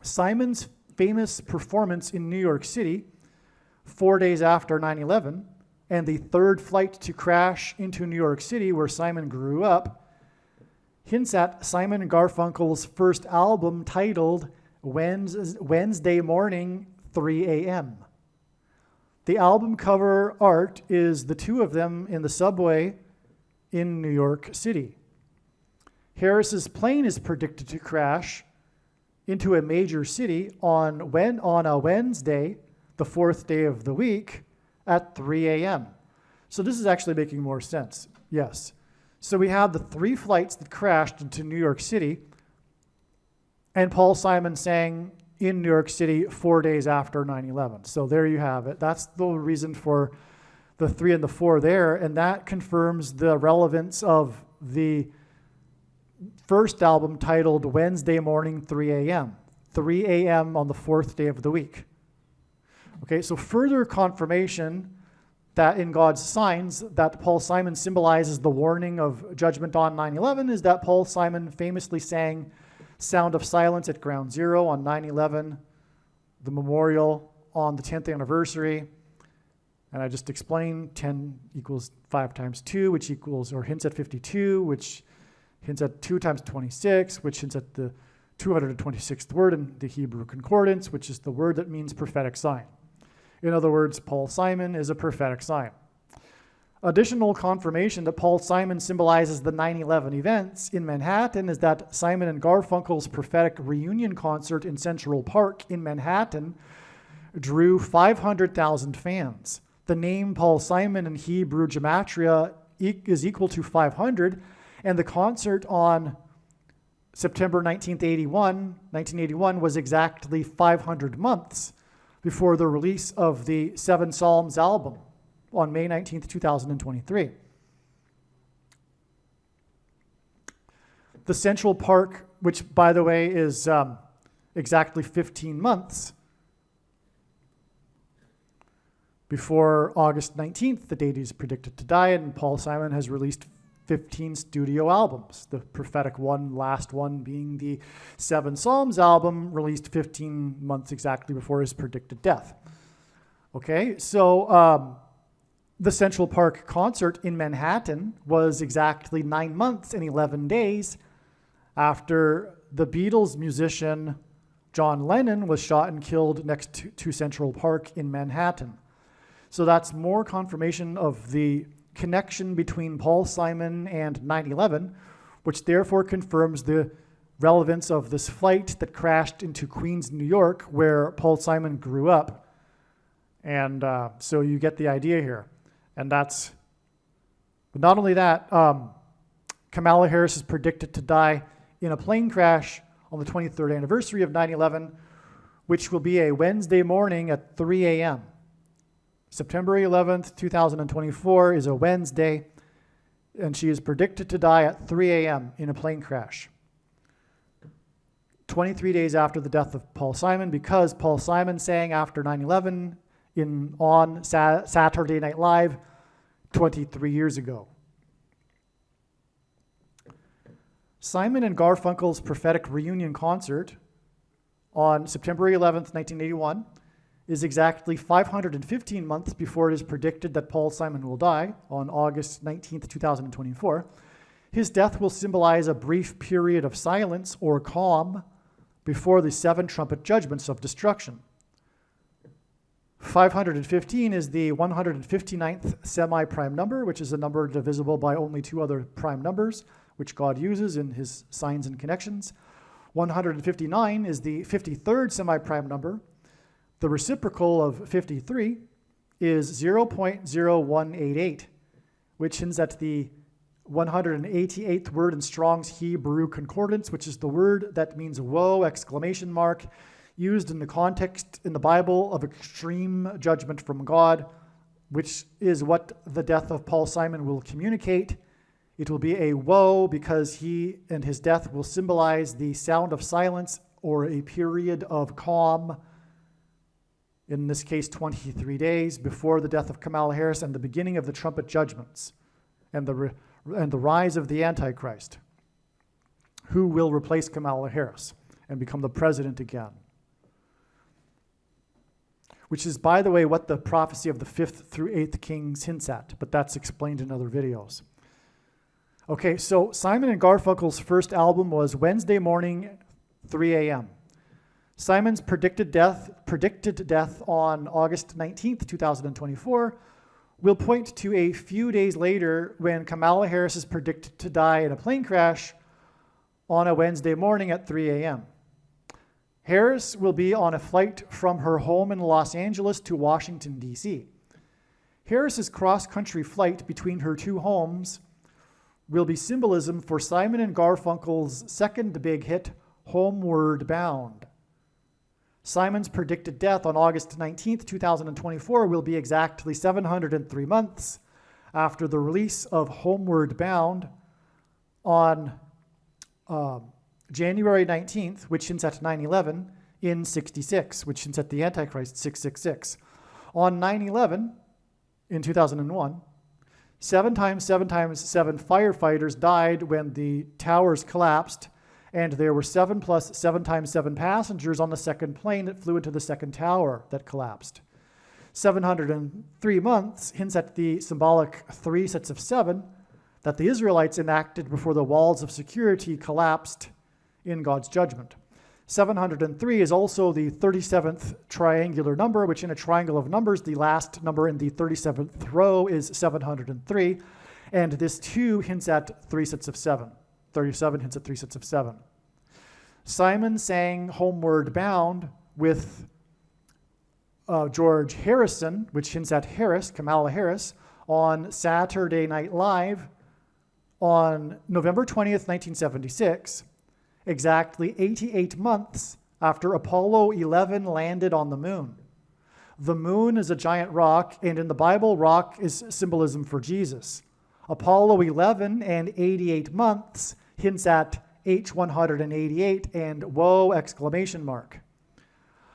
Simon's famous performance in New York City 4 days after 9/11, and the third flight to crash into New York City where Simon grew up, hints at Simon and Garfunkel's first album titled Wednesday Morning, 3 a.m. The album cover art is the two of them in the subway in New York City. Harris's plane is predicted to crash into a major city on a Wednesday, the 4th day of the week, at 3 a.m. So this is actually making more sense. Yes. So we have the 3 flights that crashed into New York City, and Paul Simon sang in New York City 4 days after 9/11. So there you have it. That's the reason for the 3 and the 4 there, and that confirms the relevance of the first album titled Wednesday Morning, 3 a.m. 3 a.m. on the 4th day of the week. Okay, so further confirmation that in God's signs that Paul Simon symbolizes the warning of judgment on 9/11 is that Paul Simon famously sang Sound of Silence at Ground Zero on 9/11, the memorial on the 10th anniversary. And I just explained 10 equals 5 times 2, which equals, or hints at 52, which hints at 2 times 26, which hints at the 226th word in the Hebrew concordance, which is the word that means prophetic sign. In other words, Paul Simon is a prophetic sign. Additional confirmation that Paul Simon symbolizes the 9/11 events in Manhattan is that Simon and Garfunkel's prophetic reunion concert in Central Park in Manhattan drew 500,000 fans. The name Paul Simon in Hebrew gematria is equal to 500, and the concert on September 1981 was exactly 500 months before the release of the Seven Psalms album on May 19th, 2023. The Central Park, which by the way is exactly 15 months before August 19th, the date he's predicted to die, and Paul Simon has released 15 studio albums. The prophetic one, last one being the Seven Psalms album, released 15 months exactly before his predicted death. Okay, so the Central Park concert in Manhattan was exactly 9 months and 11 days after the Beatles musician John Lennon was shot and killed next to Central Park in Manhattan. So that's more confirmation of the connection between Paul Simon and 9/11, which therefore confirms the relevance of this flight that crashed into Queens, New York, where Paul Simon grew up. And so you get the idea here. And that's, but not only that, Kamala Harris is predicted to die in a plane crash on the 23rd anniversary of 9/11, which will be a Wednesday morning at 3 a.m. September 11th, 2024 is a Wednesday, and she is predicted to die at 3 a.m. in a plane crash. 23 days after the death of Paul Simon, because Paul Simon sang after 9/11 on Saturday Night Live 23 years ago. Simon and Garfunkel's prophetic reunion concert on September 11th, 1981 is exactly 515 months before it is predicted that Paul Simon will die on August 19th, 2024. His death will symbolize a brief period of silence or calm before the 7 trumpet judgments of destruction. 515 is the 159th semi-prime number, which is a number divisible by only 2 other prime numbers, which God uses in his signs and connections. 159 is the 53rd semi-prime number. The reciprocal of 53 is 0.0188, which hints at the 188th word in Strong's Hebrew Concordance, which is the word that means woe, exclamation mark, used in the context in the Bible of extreme judgment from God, which is what the death of Paul Simon will communicate. It will be a woe because he and his death will symbolize the sound of silence or a period of calm, in this case 23 days before the death of Kamala Harris and the beginning of the trumpet judgments and the rise of the Antichrist, who will replace Kamala Harris and become the president again. Which is, by the way, what the prophecy of the 5th through 8th kings hints at, but that's explained in other videos. Okay, so Simon and Garfunkel's first album was Wednesday morning, 3 a.m. Simon's predicted death on August 19th, 2024, will point to a few days later when Kamala Harris is predicted to die in a plane crash on a Wednesday morning at 3 a.m. Harris will be on a flight from her home in Los Angeles to Washington, D.C. Harris's cross-country flight between her 2 homes will be symbolism for Simon and Garfunkel's second big hit, Homeward Bound. Simon's predicted death on August 19th, 2024 will be exactly 703 months after the release of Homeward Bound on January 19th, which hints at 9/11, in 66, which hints at the Antichrist, 666. On 9/11, in 2001, 7 times 7 times 7 firefighters died when the towers collapsed, and there were 7 plus 7 times 7 passengers on the second plane that flew into the second tower that collapsed. 703 months hints at the symbolic 3 sets of 7 that the Israelites enacted before the walls of security collapsed in God's judgment. 703 is also the 37th triangular number, which in a triangle of numbers, the last number in the 37th row is 703, and this too hints at 3 sets of 7. 37 hints at 3 sets of 7. Simon sang Homeward Bound with George Harrison, which hints at Harris, Kamala Harris, on Saturday Night Live on November 20th, 1976, exactly 88 months after Apollo 11 landed on the moon. The moon is a giant rock, and in the Bible, rock is symbolism for Jesus. Apollo 11 and 88 months hints at H188 and woe, exclamation mark.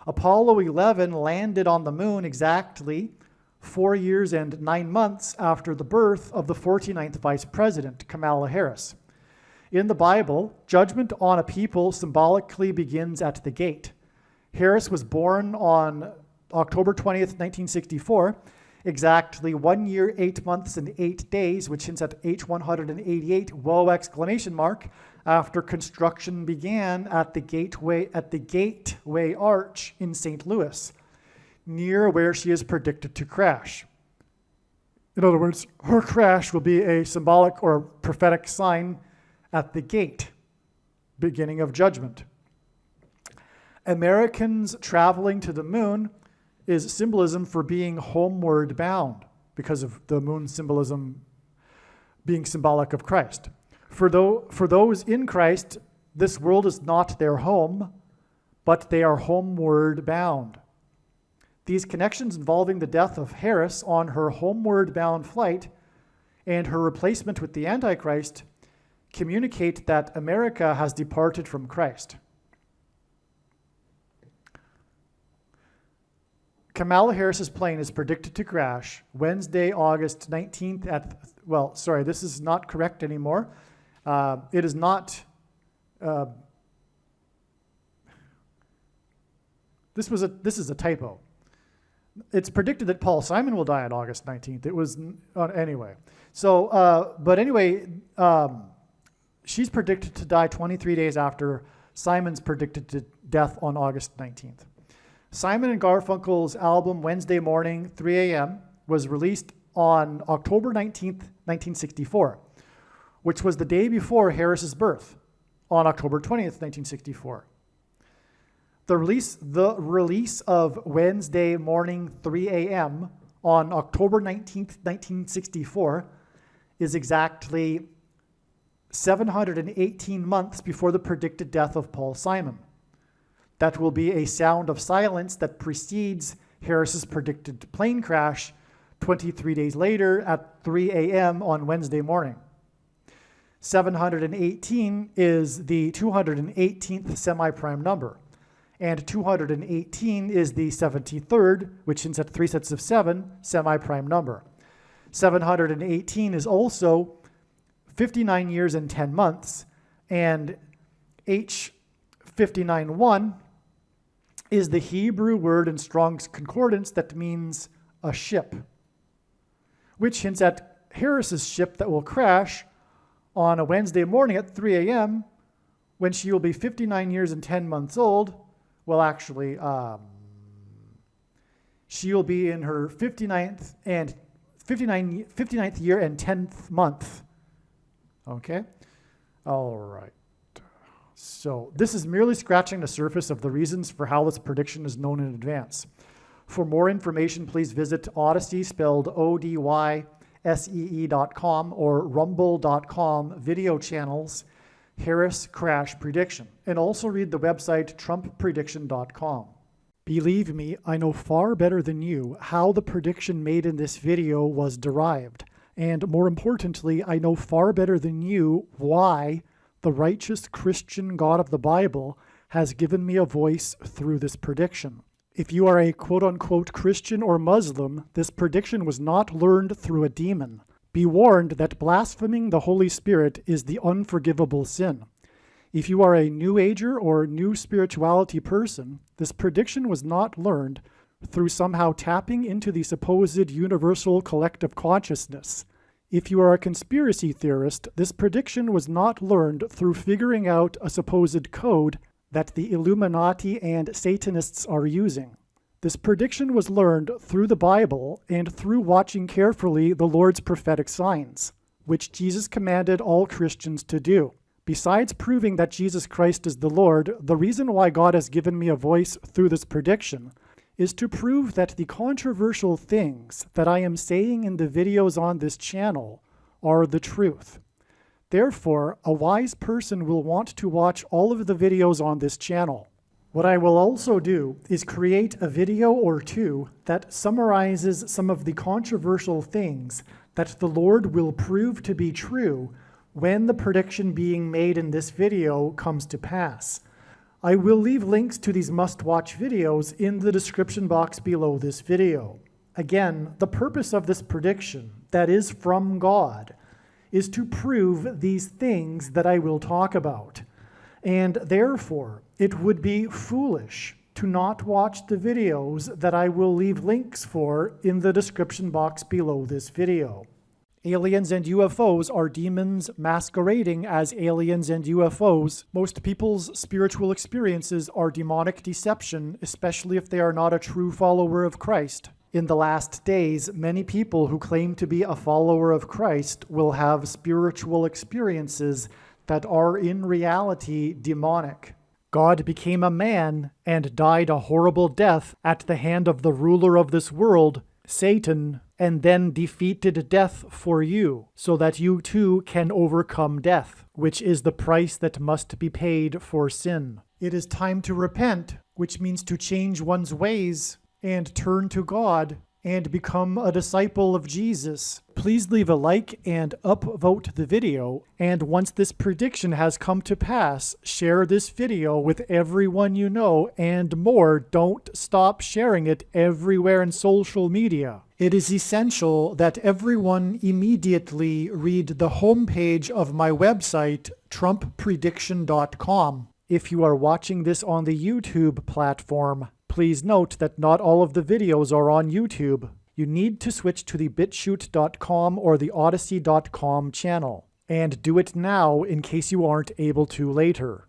Apollo 11 landed on the moon exactly 4 years and 9 months after the birth of the 49th Vice President, Kamala Harris. In the Bible, judgment on a people symbolically begins at the gate. Harris was born on October 20th, 1964, exactly 1 year, 8 months, and 8 days, which hints at H188, woe, exclamation mark, after construction began at the Gateway Arch in St. Louis, near where she is predicted to crash. In other words, her crash will be a symbolic or prophetic sign at the gate, beginning of judgment. Americans traveling to the moon is symbolism for being homeward bound, because of the moon symbolism being symbolic of Christ. For those in Christ, this world is not their home, but they are homeward bound. These connections involving the death of Harris on her homeward bound flight and her replacement with the Antichrist communicate that America has departed from Christ. Kamala Harris's plane is predicted to crash Wednesday, August 19th this is not correct anymore. It is not, this is a typo. It's predicted that Paul Simon will die on August 19th. It was, anyway. So, but anyway, She's predicted to die 23 days after Simon's predicted death on August 19th. Simon and Garfunkel's album Wednesday Morning, 3 a.m. was released on October 19th, 1964, which was the day before Harris's birth, on October 20th, 1964. The release of Wednesday Morning, 3 a.m. on October 19th, 1964 is exactly 718 months before the predicted death of Paul Simon. That will be a sound of silence that precedes Harris's predicted plane crash 23 days later at 3 a.m. on Wednesday morning. 718 is the 218th semi-prime number, and 218 is the 73rd, which hints at 3 sets of 7, semi-prime number. 718 is also 59 years and 10 months, and H591 is the Hebrew word in Strong's Concordance that means a ship, which hints at Harris's ship that will crash on a Wednesday morning at 3 a.m. when she will be 59 years and 10 months old. Well, actually, she will be in her 59th year and 10th month. Okay? All right. So this is merely scratching the surface of the reasons for how this prediction is known in advance. For more information, please visit Odyssey, spelled ODYSEE.com, or rumble.com video channels, Harris Crash Prediction, and also read the website trumpprediction.com. Believe me, I know far better than you how the prediction made in this video was derived. And more importantly, I know far better than you why the righteous Christian God of the Bible has given me a voice through this prediction. If you are a quote-unquote Christian or Muslim, this prediction was not learned through a demon. Be warned that blaspheming the Holy Spirit is the unforgivable sin. If you are a New Ager or New Spirituality person, this prediction was not learned through somehow tapping into the supposed universal collective consciousness. If you are a conspiracy theorist, this prediction was not learned through figuring out a supposed code that the Illuminati and Satanists are using. This prediction was learned through the Bible and through watching carefully the Lord's prophetic signs, which Jesus commanded all Christians to do. Besides proving that Jesus Christ is the Lord, the reason why God has given me a voice through this prediction is to prove that the controversial things that I am saying in the videos on this channel are the truth. Therefore, a wise person will want to watch all of the videos on this channel. What I will also do is create a video or two that summarizes some of the controversial things that the Lord will prove to be true when the prediction being made in this video comes to pass. I will leave links to these must-watch videos in the description box below this video. Again, the purpose of this prediction, that is from God, is to prove these things that I will talk about. And therefore, it would be foolish to not watch the videos that I will leave links for in the description box below this video. Aliens and UFOs are demons masquerading as aliens and UFOs. Most people's spiritual experiences are demonic deception, especially if they are not a true follower of Christ. In the last days, many people who claim to be a follower of Christ will have spiritual experiences that are in reality demonic. God became a man and died a horrible death at the hand of the ruler of this world, Satan, and then defeated death for you, so that you too can overcome death, which is the price that must be paid for sin. It is time to repent, which means to change one's ways and turn to God and become a disciple of Jesus. Please leave a like and upvote the video, and once this prediction has come to pass, share this video with everyone you know, and more, don't stop sharing it everywhere in social media. It is essential that everyone immediately read the homepage of my website, trumpprediction.com. If you are watching this on the YouTube platform, please note that not all of the videos are on YouTube. You need to switch to the bitchute.com or the odyssey.com channel. And do it now in case you aren't able to later.